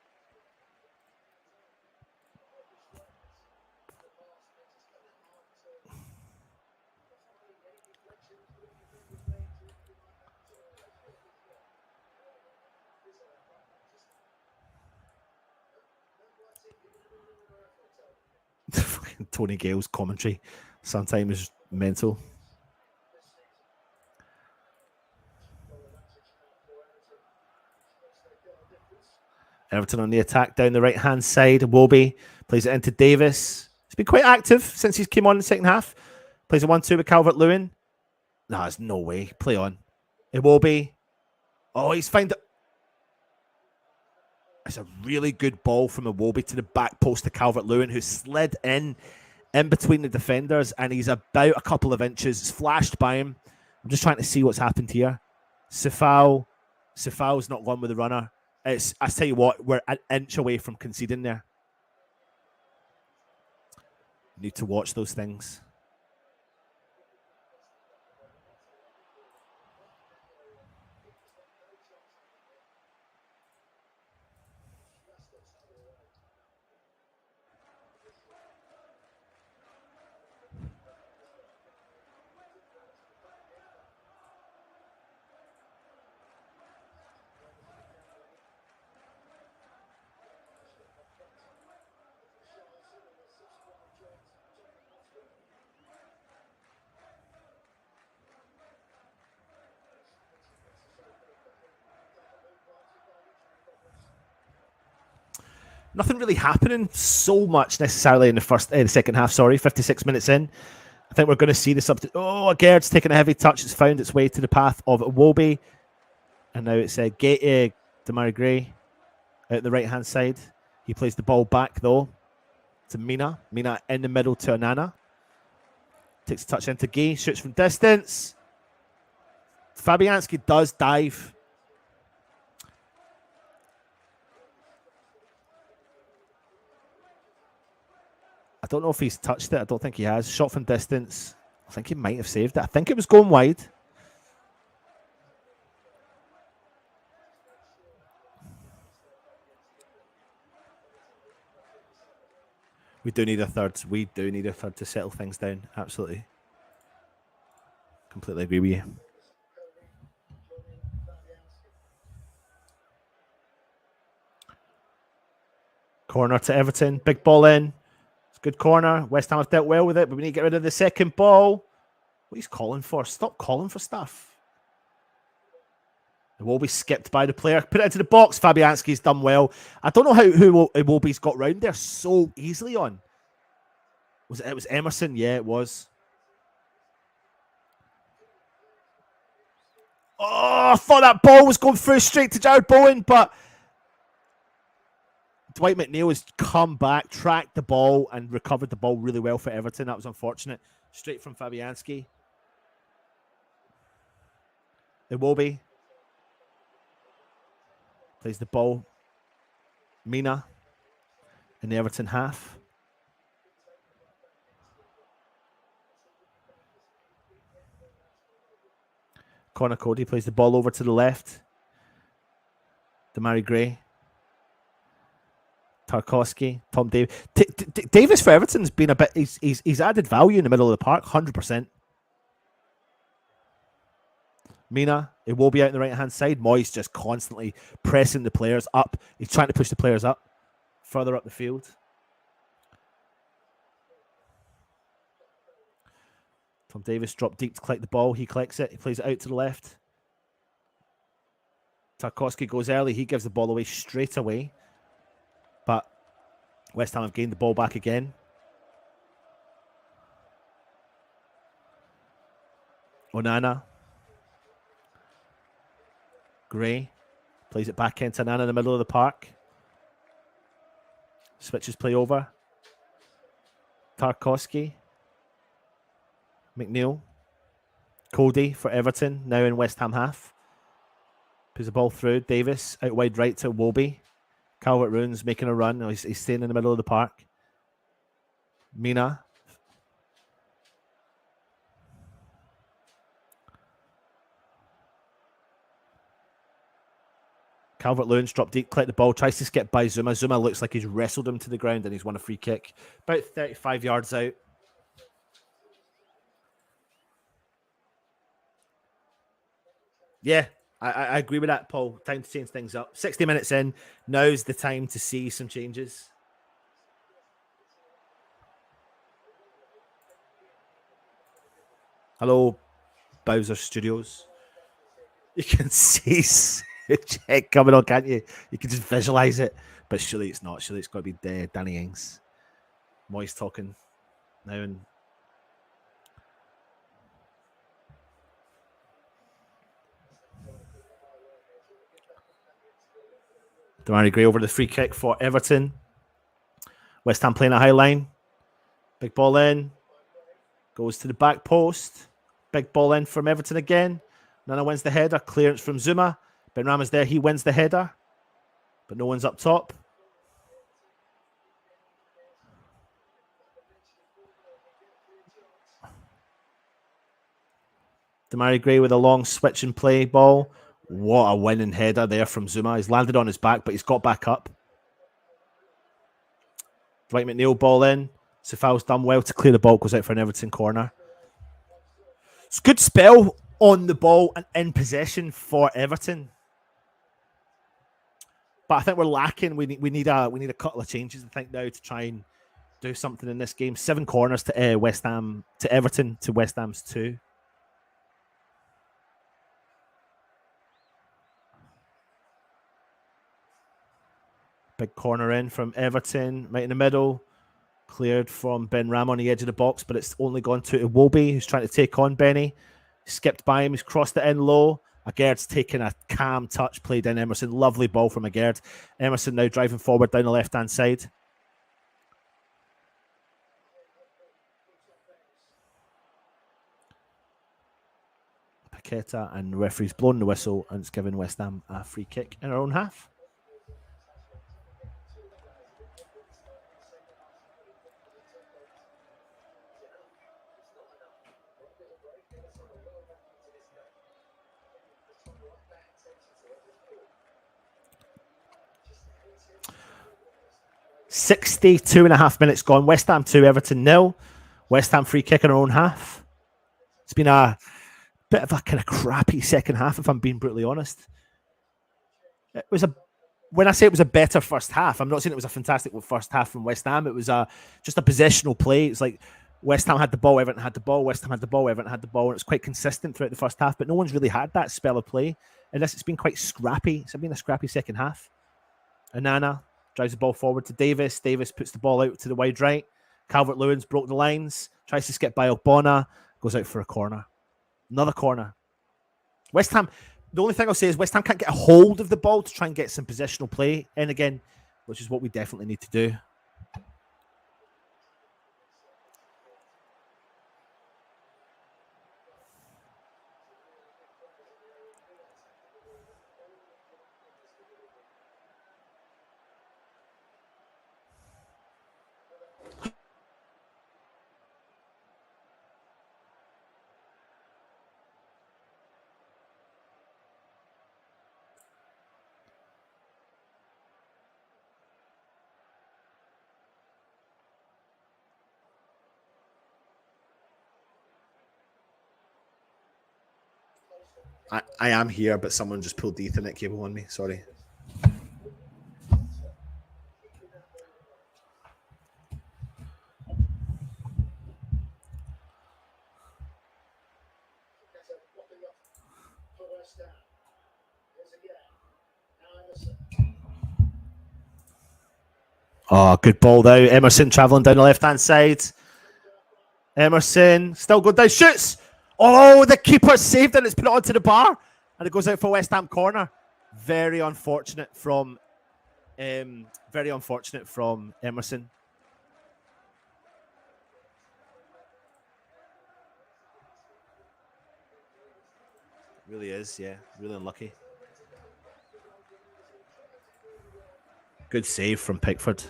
A: Tony Gale's commentary sometimes is mental. Everton on the attack down the right-hand side. Iwobi plays it into Davis. He's been quite active since he's came on in the second half. Plays a 1-2 with Calvert-Lewin. No, there's no way. Play on. Iwobi. Oh, he's found it. It's a really good ball from Iwobi to the back post to Calvert-Lewin, who slid in between the defenders, and he's about a couple of inches. It's flashed by him. I'm just trying to see what's happened here. Sifal's not gone with the runner. I tell you what, we're an inch away from conceding there. Need to watch those things. Nothing really happening so much necessarily in the second half. 56 minutes in. I think we're going to see this up to... Oh, Gerd's taking a heavy touch. It's found its way to the path of Iwobi. And now it's Demarai Gray out the right-hand side. He plays the ball back, though, to Mina. Mina in the middle to Onana. Takes a touch into Gay. Shoots from distance. Fabianski does dive. I don't know if he's touched it. I don't think he has. Shot from distance. I think he might have saved it. I think it was going wide. We do need a third. We do need a third to settle things down. Absolutely. Completely agree with you. Corner to Everton. Big ball in. Good corner. West Ham have dealt well with it, but we need to get rid of the second ball. What he's calling for? Stop calling for stuff. It will be skipped by the player. Put it into the box. Fabianski's done well. I don't know who Iwobi's got round there so easily on. It was Emerson? Yeah, it was. Oh, I thought that ball was going through straight to Jared Bowen, but Dwight McNeil has come back, tracked the ball, and recovered the ball really well for Everton. That was unfortunate. Straight from Fabianski. Iwobi plays the ball. Mina in the Everton half. Connor Cody plays the ball over to the left. Demarai Gray. Tarkowski, Tom Davis. Davis for Everton's been a bit. He's added value in the middle of the park, 100%. Mina, it will be out on the right hand side. Moyes just constantly pressing the players up. He's trying to push the players up, further up the field. Tom Davis dropped deep to collect the ball. He collects it. He plays it out to the left. Tarkowski goes early. He gives the ball away straight away. But West Ham have gained the ball back again. Onana. Gray plays it back into Onana in the middle of the park. Switches play over. Tarkowski. McNeil. Cody for Everton, now in West Ham half. Puts the ball through. Davis out wide right to Iwobi. Calvert-Lewin's making a run. He's staying in the middle of the park. Mina. Calvert-Lewin's dropped deep, collect the ball, tries to skip by Zuma. Zuma looks like he's wrestled him to the ground and he's won a free kick. About 35 yards out. Yeah, I agree with that, Paul. Time to change things up. 60 minutes in. Now's the time to see some changes. Hello, Bowser Studios. You can see check coming on, can't you? You can just visualize it. But surely it's not. Surely it's got to be Danny Ings. Moyes talking now. And Demarai Gray over the free kick for Everton. West Ham playing a high line. Big ball in. Goes to the back post. Big ball in from Everton again. Nana wins the header. Clearance from Zuma. Benrahma's there. He wins the header. But no one's up top. Demarai Gray with a long switch and play ball. What a winning header there from Zuma. He's landed on his back, but he's got back up. Dwight McNeil ball in. Sefal's done well to clear the ball. Goes out for an Everton corner. It's a good spell on the ball and in possession for Everton. But I think we're lacking. We need a couple of changes, I think, now to try and do something in this game. 7 corners to West Ham, to Everton, to West Ham's 2. Big corner in from Everton, right in the middle. Cleared from Benrahma on the edge of the box, but it's only gone to Iwobi, who's trying to take on Benny. Skipped by him, he's crossed it in low. Agaird's taken a calm touch, played in Emerson. Lovely ball from Agaird. Emerson now driving forward down the left-hand side. Paqueta and the referee's blown the whistle, and it's given West Ham a free kick in our own half. .62.5 minutes gone. West Ham 2, Everton 0. West Ham free kick in our own half. It's been a bit of a kind of crappy second half, if I'm being brutally honest. It was when I say it was a better first half, I'm not saying it was a fantastic first half from West Ham. It was just a positional play. It's like West Ham had the ball, Everton had the ball, West Ham had the ball, Everton had the ball, and it's quite consistent throughout the first half, but no one's really had that spell of play. Unless it's been quite scrappy. It's been a scrappy second half. Anana drives the ball forward to Davis. Davis puts the ball out to the wide right. Calvert-Lewin's broke the lines. Tries to skip by Ogbonna. Goes out for a corner. Another corner. West Ham, the only thing I'll say is West Ham can't get a hold of the ball to try and get some positional play in again, which is what we definitely need to do. I am here, but someone just pulled the Ethernet cable on me. Sorry. Oh, good ball though. Emerson travelling down the left-hand side. Emerson still going down, shoots. Oh, the keeper saved it and it's put it onto the bar. And it goes out for West Ham corner. Very unfortunate from Emerson. Really is, yeah. Really unlucky. Good save from Pickford.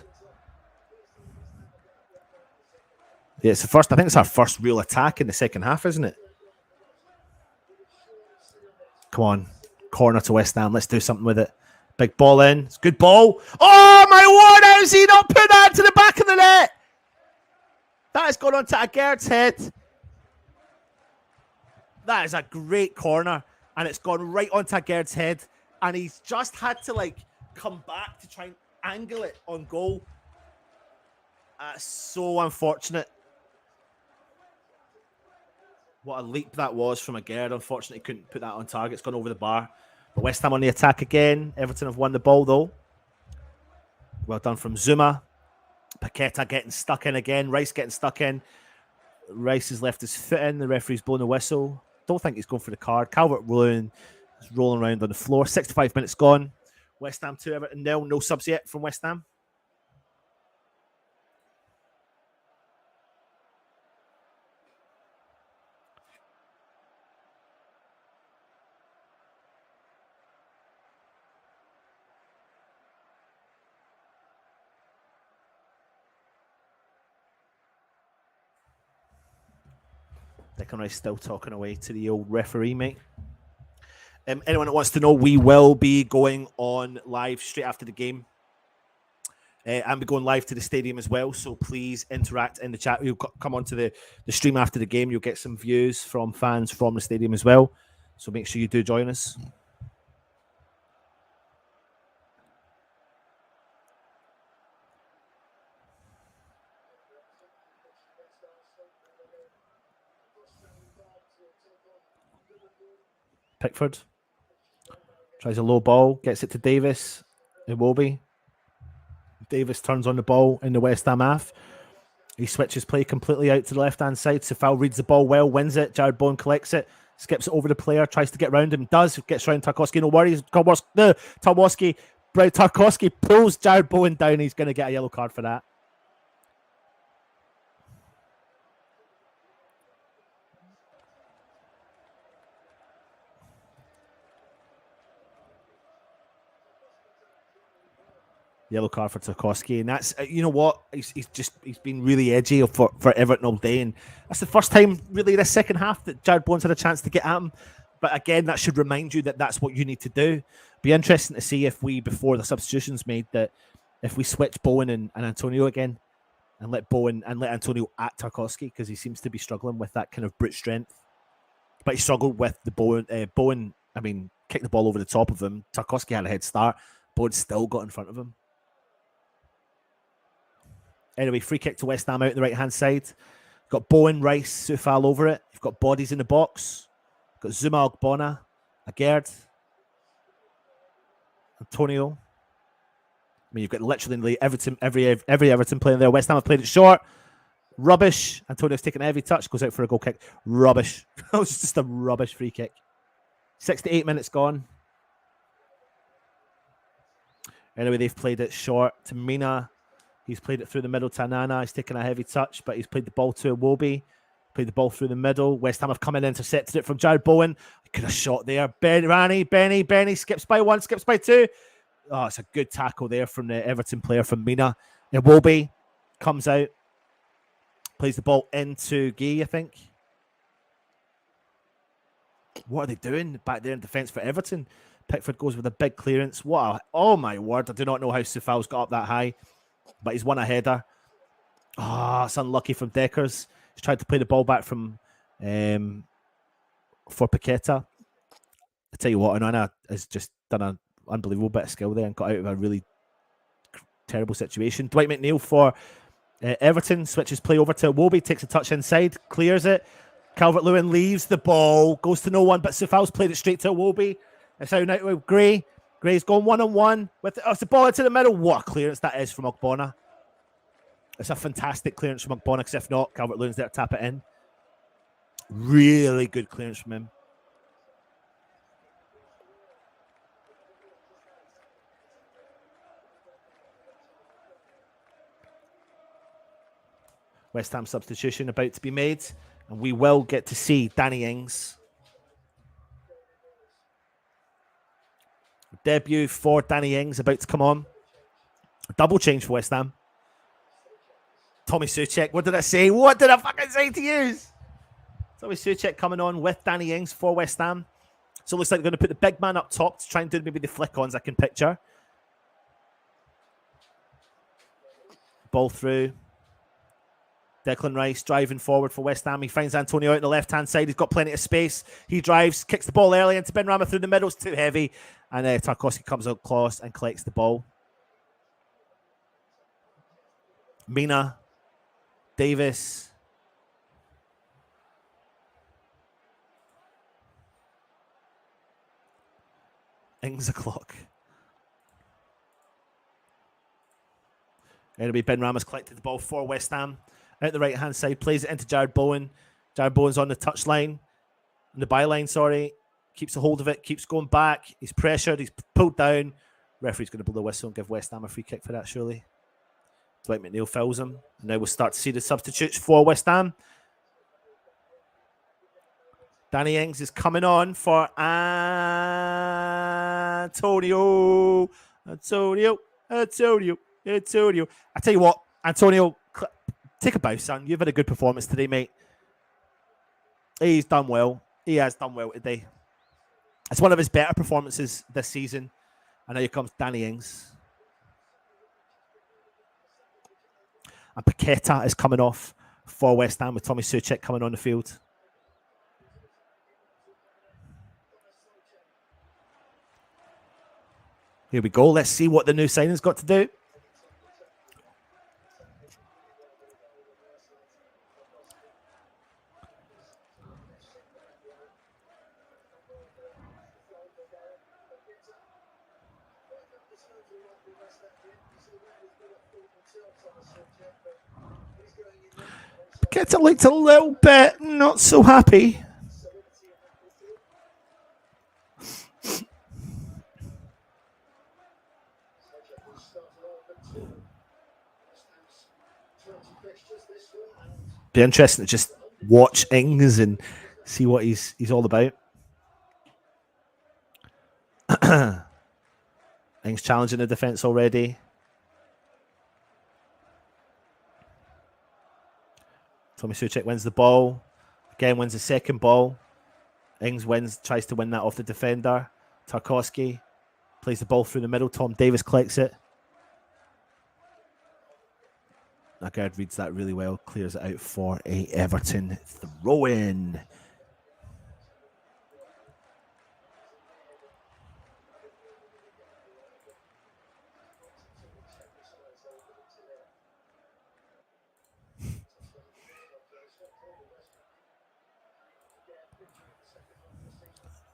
A: Yeah, it's the first. I think it's our first real attack in the second half, isn't it? Come on. Corner to West Ham. Let's do something with it. Big ball in. It's a good ball. Oh, my word. How has he not put that to the back of the net? That has gone onto Agerd's head. That is a great corner. And it's gone right onto Agerd's head. And he's just had to, like, come back to try and angle it on goal. That's so unfortunate. What a leap that was from Agerd. Unfortunately, couldn't put that on target. It's gone over the bar. But West Ham on the attack again. Everton have won the ball, though. Well done from Zuma. Paqueta getting stuck in again. Rice getting stuck in. Rice has left his foot in. The referee's blown the whistle. Don't think he's going for the card. Calvert-Lewin is rolling around on the floor. 65 minutes gone. West Ham 2, Everton 0. No subs yet from West Ham. Declan Rice still talking away to the old referee, mate. Anyone that wants to know, we will be going on live straight after the game. And we're going live to the stadium as well. So please interact in the chat. You'll come onto the stream after the game. You'll get some views from fans from the stadium as well. So make sure you do join us. Pickford tries a low ball, gets it to Davis. Iwobi. Davis turns on the ball in the West Ham half. He switches play completely out to the left-hand side. Sefal reads the ball well, wins it. Jared Bowen collects it, skips it over the player, tries to get round him, gets round Tarkowski, no worries. Tarkowski pulls Jared Bowen down. He's going to get a yellow card for that. Yellow card for Tarkowski, and that's you know what he's been really edgy for Everton all day, and that's the first time really this second half that Jared Bowen's had a chance to get at him. But again, that should remind you that that's what you need to do. Be interesting to see if we, before the substitutions made, that if we switch Bowen and Antonio again, and let Antonio at Tarkowski, because he seems to be struggling with that kind of brute strength. But he struggled with the Bowen. I mean, kicked the ball over the top of him. Tarkowski had a head start. Bowen still got in front of him. Anyway, free kick to West Ham out on the right-hand side. Got Bowen, Rice, Sefal over it. You've got bodies in the box. Got Zuma, Ogbonna, Agerd, Antonio. I mean, you've got literally Everton, every Everton player there. West Ham have played it short. Rubbish. Antonio's taken a heavy touch, goes out for a goal kick. Rubbish. That was just a rubbish free kick. 68 minutes gone. Anyway, they've played it short to Mina. He's played it through the middle to Anana. He's taken a heavy touch, but he's played the ball to Iwobi. Played the ball through the middle. West Ham have come in and intercepted it from Jared Bowen. Could have shot there. Benny skips by one, skips by two. Oh, it's a good tackle there from the Everton player from Mina. Iwobi comes out. Plays the ball into Gay, I think. What are they doing back there in defence for Everton? Pickford goes with a big clearance. Oh my word. I do not know how Sefal's got up that high. But he's won a header. It's unlucky from Deckers. He's tried to play the ball back from for Paqueta. I tell you what, Onana has just done an unbelievable bit of skill there and got out of a really terrible situation. Dwight McNeil for Everton switches play over to Iwobi, takes a touch inside, clears it. Calvert-Lewin leaves the ball, goes to no one, but Sefal's played it straight to Iwobi. It's out now with Gray. Gray's gone one-on-one with the ball into the middle. What a clearance that is from Ogbonna. It's a fantastic clearance from Ogbonna, because if not, Calvert-Lewin's there to tap it in. Really good clearance from him. West Ham substitution about to be made, and we will get to see Danny Ings. Debut for Danny Ings about to come on. A double change for West Ham. Tommy Soucek. What did I say? What did I fucking say to you? Tommy Soucek coming on with Danny Ings for West Ham. So it looks like they're going to put the big man up top to try and do maybe the flick-ons I can picture. Ball through. Declan Rice driving forward for West Ham. He finds Antonio out on the left-hand side. He's got plenty of space. He drives, kicks the ball early into Benrahma through the middle. It's too heavy. And Tarkowski comes out close and collects the ball. Mina. Davis. Ings the clock. It'll be Benrahma's collected the ball for West Ham. Out the right-hand side, plays it into Jared Bowen. Jared Bowen's on the touchline. On the byline, sorry. Keeps a hold of it, keeps going back. He's pressured, he's pulled down. Referee's going to blow the whistle and give West Ham a free kick for that, surely. Dwight McNeil fouls him. And now we'll start to see the substitutes for West Ham. Danny Ings is coming on for Antonio. Antonio. I tell you what, Antonio, take a bow, son. You've had a good performance today, mate. He's done well. He has done well today. It's one of his better performances this season. And now here comes Danny Ings. And Paqueta is coming off for West Ham with Tommy Soucek coming on the field. Here we go. Let's see what the new signing's got to do. Paqueta looked a little bit not so happy. Be interesting to just watch Ings and see what he's all about. Ings challenging the defence already. Tommy Soucek wins the ball. Again, wins the second ball. Ings tries to win that off the defender. Tarkowski plays the ball through the middle. Tom Davis collects it. Lagarde reads that really well, clears it out for a Everton throw-in.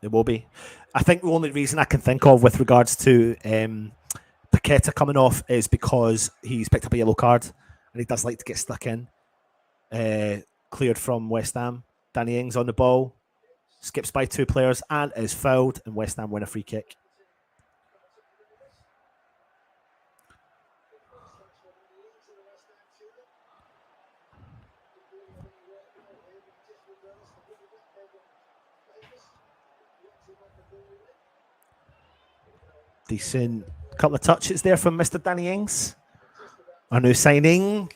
A: It will be. I think the only reason I can think of with regards to Paqueta coming off is because he's picked up a yellow card. And he does like to get stuck in. Cleared from West Ham. Danny Ings on the ball. Skips by two players and is fouled. And West Ham win a free kick. Decent couple of touches there from Mr. Danny Ings. Our new signing.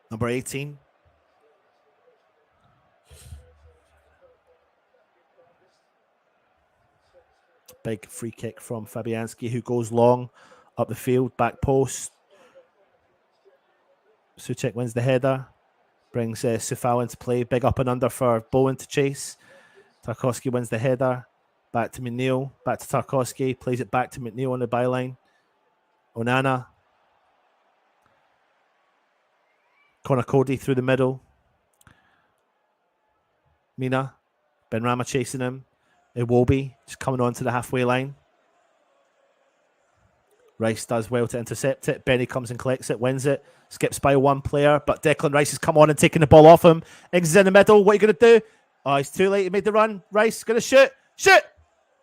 A: Number 18. Big free kick from Fabianski, who goes long up the field, back post. Soucek wins the header. Brings Sufal into play. Big up and under for Bowen to chase. Tarkowski wins the header. Back to McNeil. Back to Tarkowski. Plays it back to McNeil on the byline. Onana. Connor Cody through the middle. Mina. Benrahma chasing him. Iwobi just coming on to the halfway line. Rice does well to intercept it. Benny comes and collects it, wins it. Skips by one player, but Declan Rice has come on and taken the ball off him. Ings is in the middle. What are you going to do? Oh, he's too late. He made the run. Rice going to shoot. Shoot!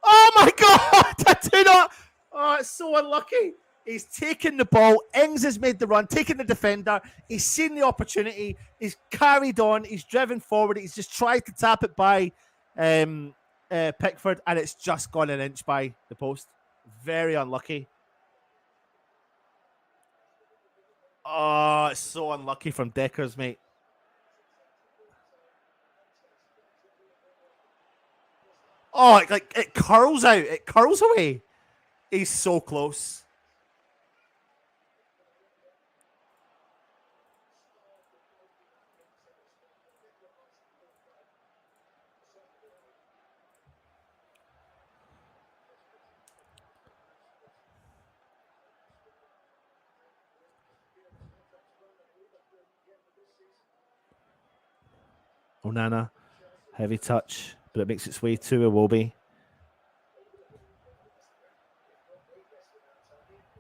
A: Oh my God! I do not. Oh, it's so unlucky. He's taken the ball. Ings has made the run, taken the defender. He's seen the opportunity. He's carried on. He's driven forward. He's just tried to tap it by Pickford, and it's just gone an inch by the post. Very unlucky. Oh, it's so unlucky from Deckers, mate. Oh, it curls out. It curls away. He's so close. Onana, heavy touch, but it makes its way to Iwobi.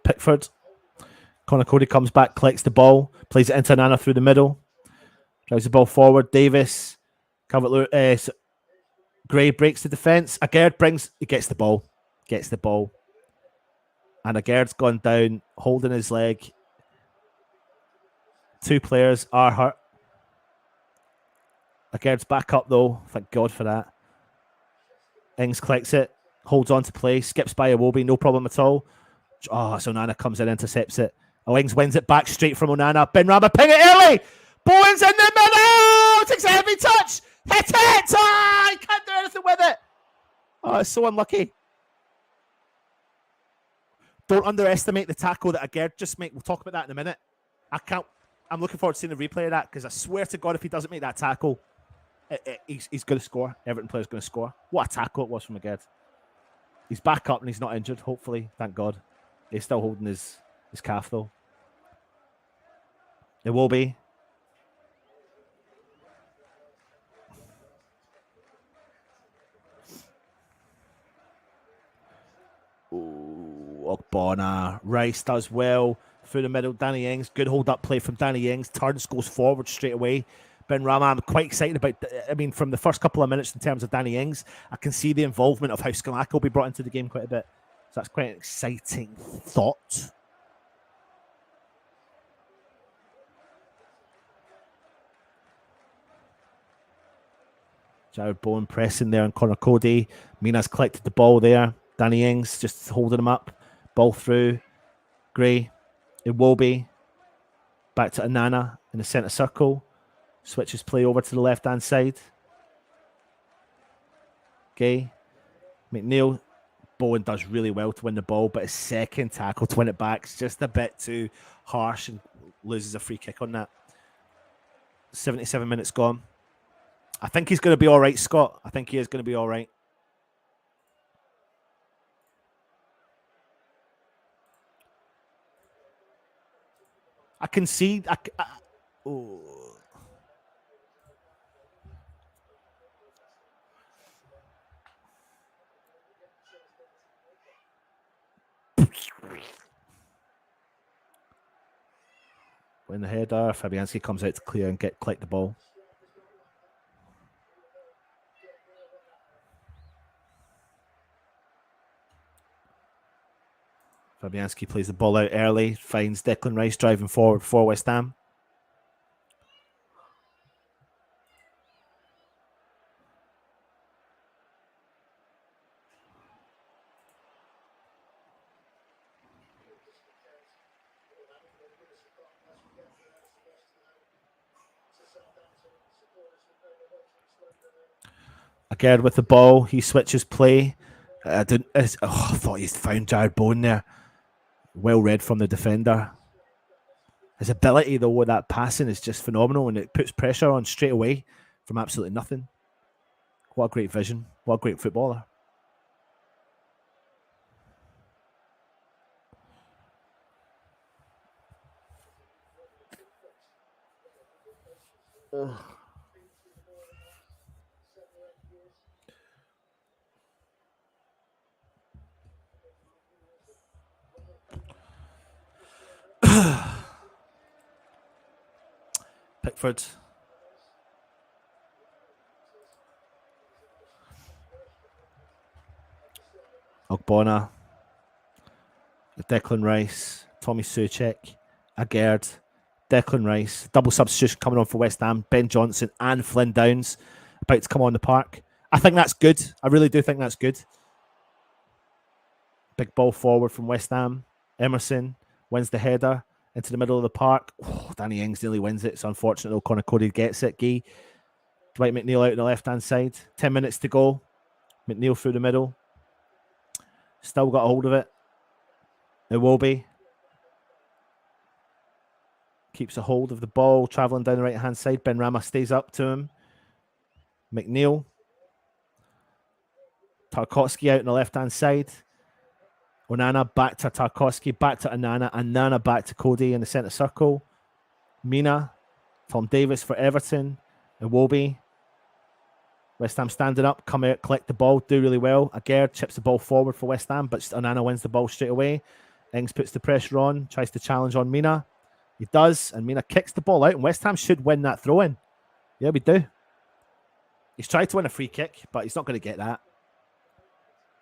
A: Pickford. Connor Cody comes back, collects the ball, plays it into Onana through the middle, drives the ball forward. Davis, Gray breaks the defence. Agard gets the ball. And Agard's gone down, holding his leg. 2 players are hurt. Agard's back up though. Thank God for that. Ings collects it, holds on to play, skips by Iwobi, no problem at all. Oh, so Onana comes in, intercepts it. Ings wins it back straight from Onana. Ben Rama ping it early. Bowen's in the middle. Takes a heavy touch. Hit it. Oh, he can't do anything with it. Oh, it's so unlucky. Don't underestimate the tackle that Agard just made. We'll talk about that in a minute. I'm looking forward to seeing the replay of that because I swear to God, if he doesn't make that tackle, he's going to score. Everton player's going to score. What a tackle it was from Agard. He's back up and he's not injured, hopefully. Thank God. He's still holding his calf, though. It will be. Ogbonna. Rice does well. Through the middle, Danny Ings. Good hold-up play from Danny Ings. Turns, goes forward straight away. Ben Rama, I'm quite excited about, from the first couple of minutes in terms of Danny Ings, I can see the involvement of how Skamaka will be brought into the game quite a bit. So that's quite an exciting thought. Jared Bowen pressing there on Connor Cody. Mina's collected the ball there. Danny Ings just holding him up. Ball through. Gray. Iwobi. Back to Onana in the centre circle. Switches play over to the left-hand side. Gay. McNeil. Bowen does really well to win the ball, but his second tackle to win it back is just a bit too harsh and loses a free kick on that. 77 minutes gone. I think he's going to be all right, Scott. I think he is going to be all right. I can see... oh. When the header, Fabianski comes out to clear and collect the ball. Fabianski plays the ball out early, finds Declan Rice driving forward for West Ham. Again with the ball, he switches play. I thought he's found Jared Bowen there. Well read from the defender. His ability, though, with that passing is just phenomenal, and it puts pressure on straight away from absolutely nothing. What a great vision. What a great footballer. Ugh. Pickford. Ogbonna. Declan Rice. Tommy Soucek. Agard. Declan Rice. Double substitution coming on for West Ham. Ben Johnson and Flynn Downs about to come on the park. I think that's good. I really do think that's good. Big ball forward from West Ham. Emerson wins the header into the middle of the park. Oh, Danny Ings nearly wins it. It's unfortunate though. Connor Cody gets it. Dwight McNeil out on the left-hand side. 10 minutes to go. McNeil through the middle. Still got a hold of it. Iwobi keeps a hold of the ball, travelling down the right-hand side. Benrahma stays up to him. McNeil. Tarkowski out on the left-hand side. Onana back to Tarkowski, back to Onana. Onana back to Cody in the centre circle. Mina. Tom Davis for Everton. Iwobi. West Ham standing up, come out, collect the ball, do really well. Aguerd chips the ball forward for West Ham, but Onana wins the ball straight away. Ings puts the pressure on, tries to challenge on Mina. He does, and Mina kicks the ball out, and West Ham should win that throw-in. Yeah, we do. He's tried to win a free kick, but he's not going to get that.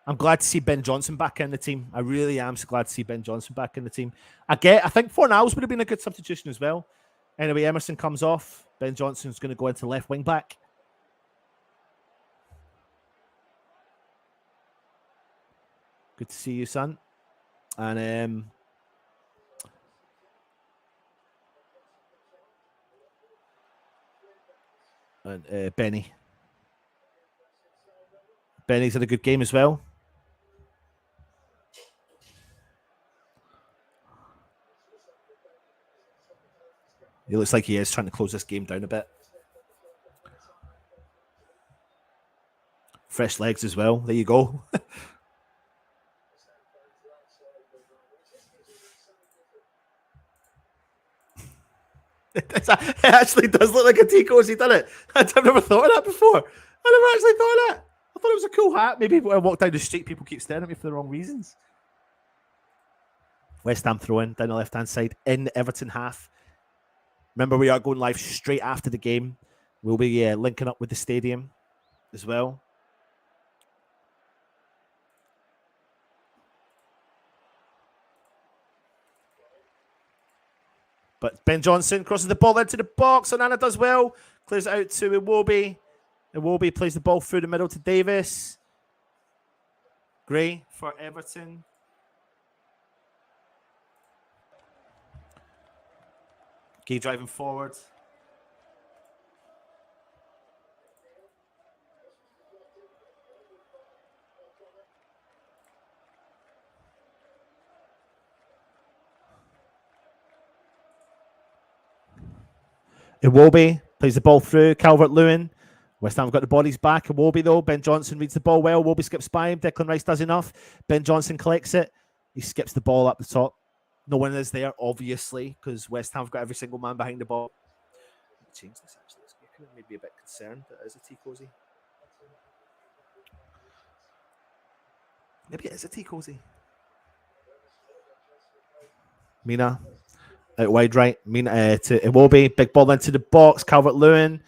A: I'm glad to see Ben Johnson back in the team. I really am so glad to see Ben Johnson back in the team. I think Fornals would have been a good substitution as well. Anyway, Emerson comes off. Ben Johnson's going to go into left wing back. Good to see you, son. And Benny. Benny's had a good game as well. He looks like he is trying to close this game down a bit. Fresh legs as well. There you go. It actually does look like a tea cozy, doesn't it? I've never thought of that before. I never actually thought of that. I thought it was a cool hat. Maybe when I walk down the street, people keep staring at me for the wrong reasons. West Ham throw-in down the left-hand side in the Everton half. Remember, we are going live straight after the game. We'll be linking up with the stadium as well. But Ben Johnson crosses the ball into the box. Onana does well. Clears it out to Iwobi. Iwobi plays the ball through the middle to Davis. Gray for Everton. Gay driving forward. Iwobi plays the ball through. Calvert-Lewin. West Ham got the bodies back. Iwobi, though. Ben Johnson reads the ball well. Iwobi skips by him. Declan Rice does enough. Ben Johnson collects it. He skips the ball up the top. No one is there, obviously, because West Ham have got every single man behind the ball. Change this, actually. This could have made me a bit concerned that it is a tea cozy. Maybe it is a tea cozy. Mina. Out wide right, Mina to Iwobi, big ball into the box, Calvert-Lewin,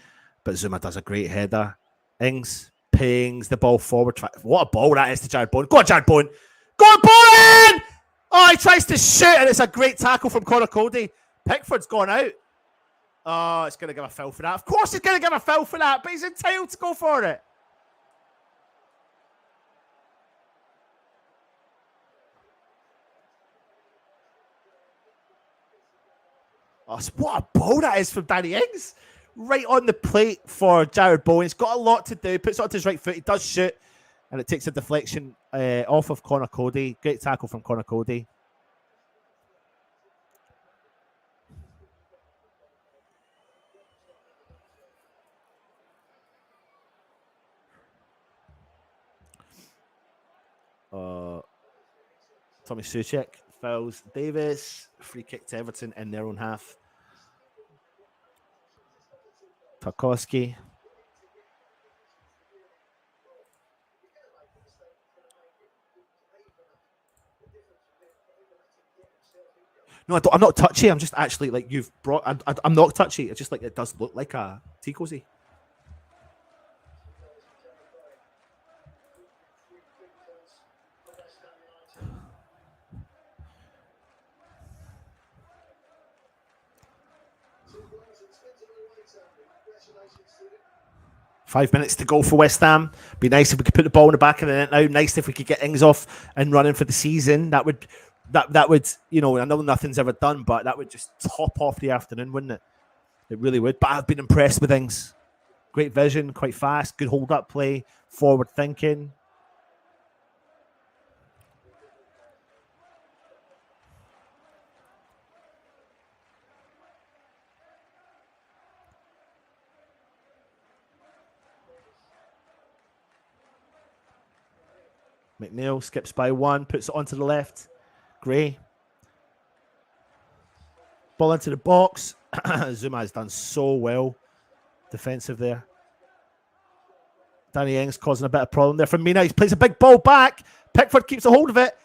A: but Zuma does a great header. Ings pings the ball forward. What a ball that is to Jared Bowen. Go on, Jared Bowen. Go on, Bowen! Oh, he tries to shoot, and it's a great tackle from Connor Cody. Pickford's gone out. Oh, it's going to give a foul for that. Of course he's going to give a foul for that, but he's entitled to go for it. Oh, what a ball that is from Danny Ings. Right on the plate for Jared Bowen. He's got a lot to do. Puts it onto his right foot. He does shoot. And it takes a deflection off of Connor Cody. Great tackle from Connor Cody. Tommy Suchek fouls Davis. Free kick to Everton in their own half. Tarkowski. No, I'm not touchy. I'm just actually like you've brought. I'm not touchy. It's just like it does look like a tea cozy. Five minutes to go for West Ham. Be nice if we could put the ball in the back of the net now. Nice if we could get Ings off and running for the season. That would, you know, I know nothing's ever done, but that would just top off the afternoon, wouldn't it? It really would. But I've been impressed with Ings. Great vision, quite fast, good hold-up play, forward thinking. McNeil skips by one, puts it onto the left. Gray. Ball into the box. Zuma has done so well defensive there. Danny Ings causing a bit of problem there for Mina. He plays a big ball back. Pickford keeps a hold of it.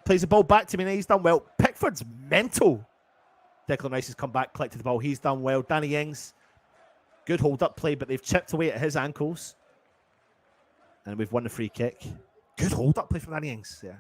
A: Plays the ball back to Mina. He's done well. Pickford's mental. Declan Rice has come back, collected the ball. He's done well. Danny Ings, good hold-up play, but they've chipped away at his ankles. And we've won the free kick. Good hold-up play from Danny Ings. Yeah.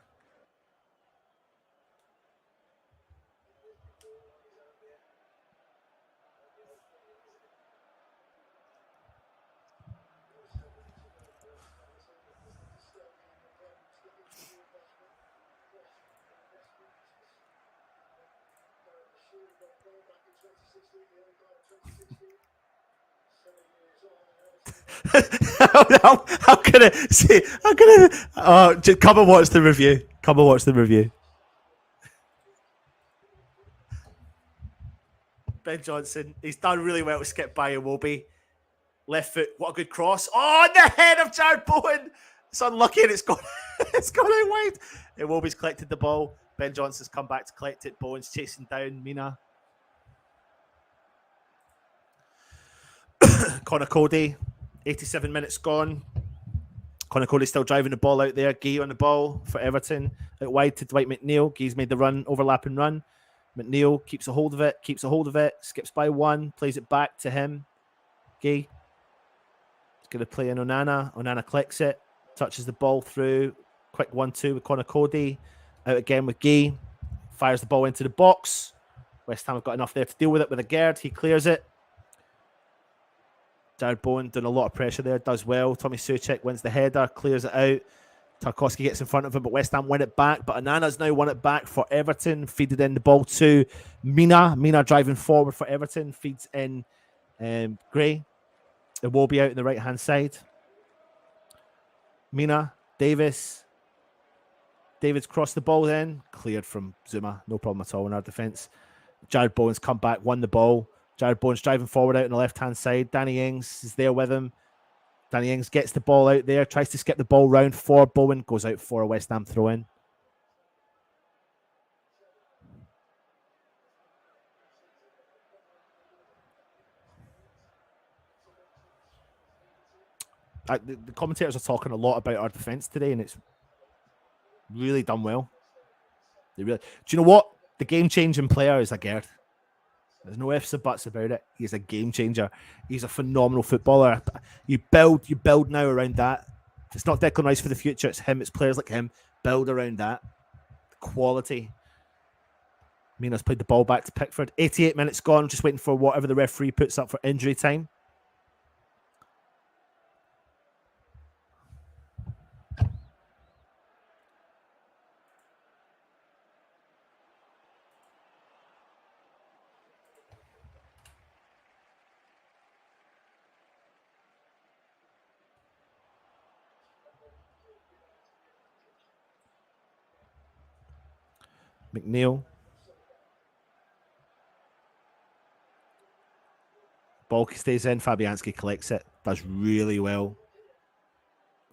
A: I'm gonna see. I'm gonna. Just come and watch the review. Come and watch the review. Ben Johnson. He's done really well to skip by Iwobi. Left foot. What a good cross. Oh, on the head of Jared Bowen. It's unlucky and it's gone. It's gone out wide. Iwobi's collected the ball. Ben Johnson's come back to collect it. Bowen's chasing down Mina. Connor Cody. 87 minutes gone. Connor Cody still driving the ball out there. Gay on the ball for Everton. Out wide to Dwight McNeil. Gay's made the run, overlap and run. McNeil keeps a hold of it, skips by one, plays it back to him. Gay. He's going to play in Onana. Onana collects it, touches the ball through. Quick 1-2 with Connor Cody. Out again with Gay. Fires the ball into the box. West Ham have got enough there to deal with it with a Gerd. He clears it. Jared Bowen doing a lot of pressure there, does well. Tommy Soucek wins the header, clears it out. Tarkowski gets in front of him, but West Ham win it back. But Onana's now won it back for Everton, feeded in the ball to Mina. Mina driving forward for Everton, feeds in Gray. It will be out on the right-hand side. Mina, Davis. David's crossed the ball then, cleared from Zuma. No problem at all in our defence. Jared Bowen's come back, won the ball. Jared Bowen's driving forward out on the left-hand side. Danny Ings is there with him. Danny Ings gets the ball out there, tries to skip the ball round for Bowen, goes out for a West Ham throw-in. The commentators are talking a lot about our defence today, and it's really done well. Do you know what? The game-changing player is a Gerd. There's no ifs or buts about it. He's a game changer. He's a phenomenal footballer. You build now around that. It's not Declan Rice for the future. It's him. It's players like him. Build around that. Quality. Mina's played the ball back to Pickford. 88 minutes gone. Just waiting for whatever the referee puts up for injury time. McNeil. Ball stays in. Fabianski collects it. Does really well.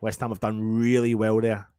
A: West Ham have done really well there.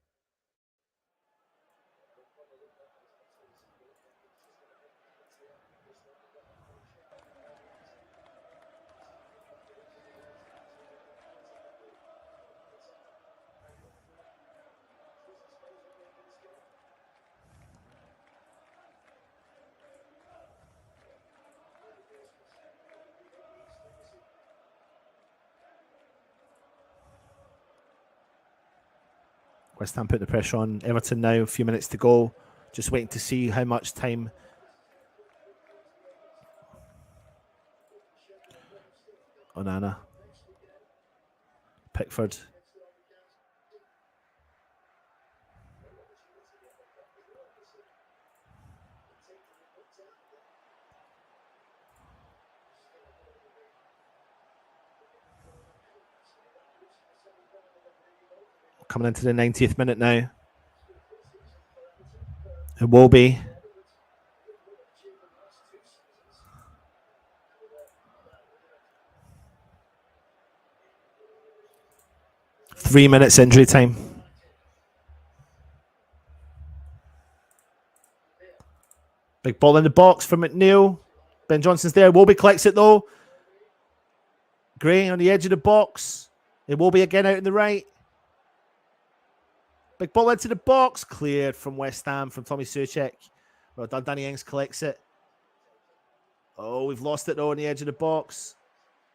A: West Ham put the pressure on Everton now. A few minutes to go. Just waiting to see how much time. Onana. Pickford. Coming into the 90th minute now. It will be. Three minutes injury time. Big ball in the box for McNeil. Ben Johnson's there. Wolby collects it though. Gray on the edge of the box. It will be again out in the right. Big ball into the box. Cleared from West Ham from Tommy Soucek. Well done. Danny Ings collects it. Oh, we've lost it though on the edge of the box.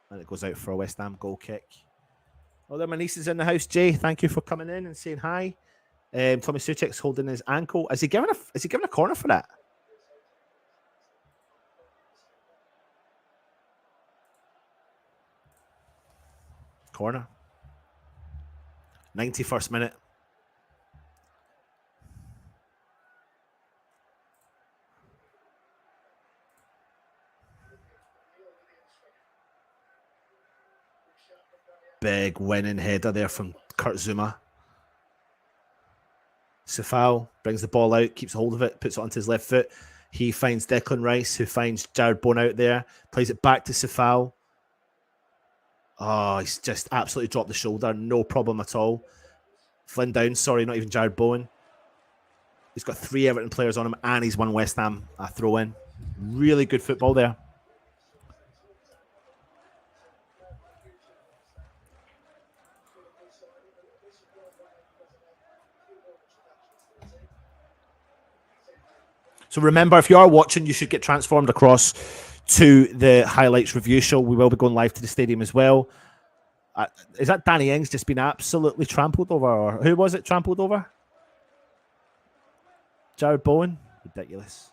A: And it goes out for a West Ham goal kick. Oh, there, my niece is in the house, Jay. Thank you for coming in and saying hi. Tommy Soucek's holding his ankle. Is he giving a corner for that? Corner. 91st minute. Big winning header there from Kurt Zuma. Safal brings the ball out, keeps hold of it, puts it onto his left foot. He finds Declan Rice, who finds Jared Bowen out there, plays it back to Safal. Oh, he's just absolutely dropped the shoulder. No problem at all. Flynn down. Sorry, not even Jared Bowen. He's got 3 Everton players on him, and he's won West Ham a throw-in. Really good football there. So remember, if you are watching, you should get transformed across to the highlights review show. We will be going live to the stadium as well. Is that Danny Ings just been absolutely trampled over? Or who was it trampled over? Jared Bowen? Ridiculous.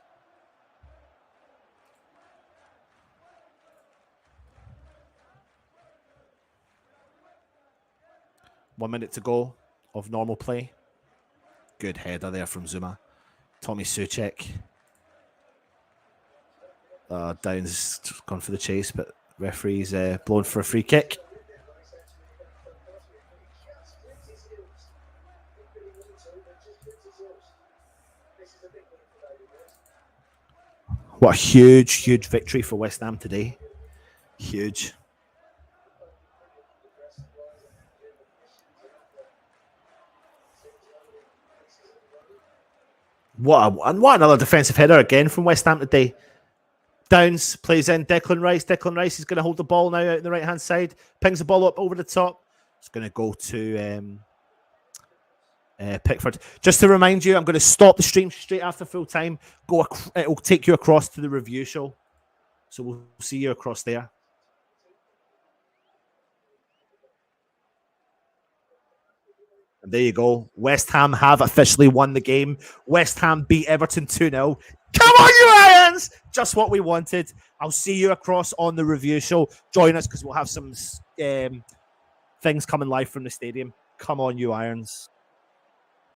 A: One minute to go of normal play. Good header there from Zuma. Tommy Soucek. Downs gone for the chase, but referee's blown for a free kick. What a huge victory for West Ham today. Huge. What another defensive header again from West Ham today. Downs plays in Declan Rice. Declan Rice is going to hold the ball now out on the right-hand side. Pings the ball up over the top. It's going to go to Pickford. Just to remind you, I'm going to stop the stream straight after full time. It'll take you across to the review show. So we'll see you across there. And there you go. West Ham have officially won the game. West Ham beat Everton 2-0. Come on, you Irons! Just what we wanted. I'll see you across on the review show. Join us because we'll have some things coming live from the stadium. Come on, you Irons.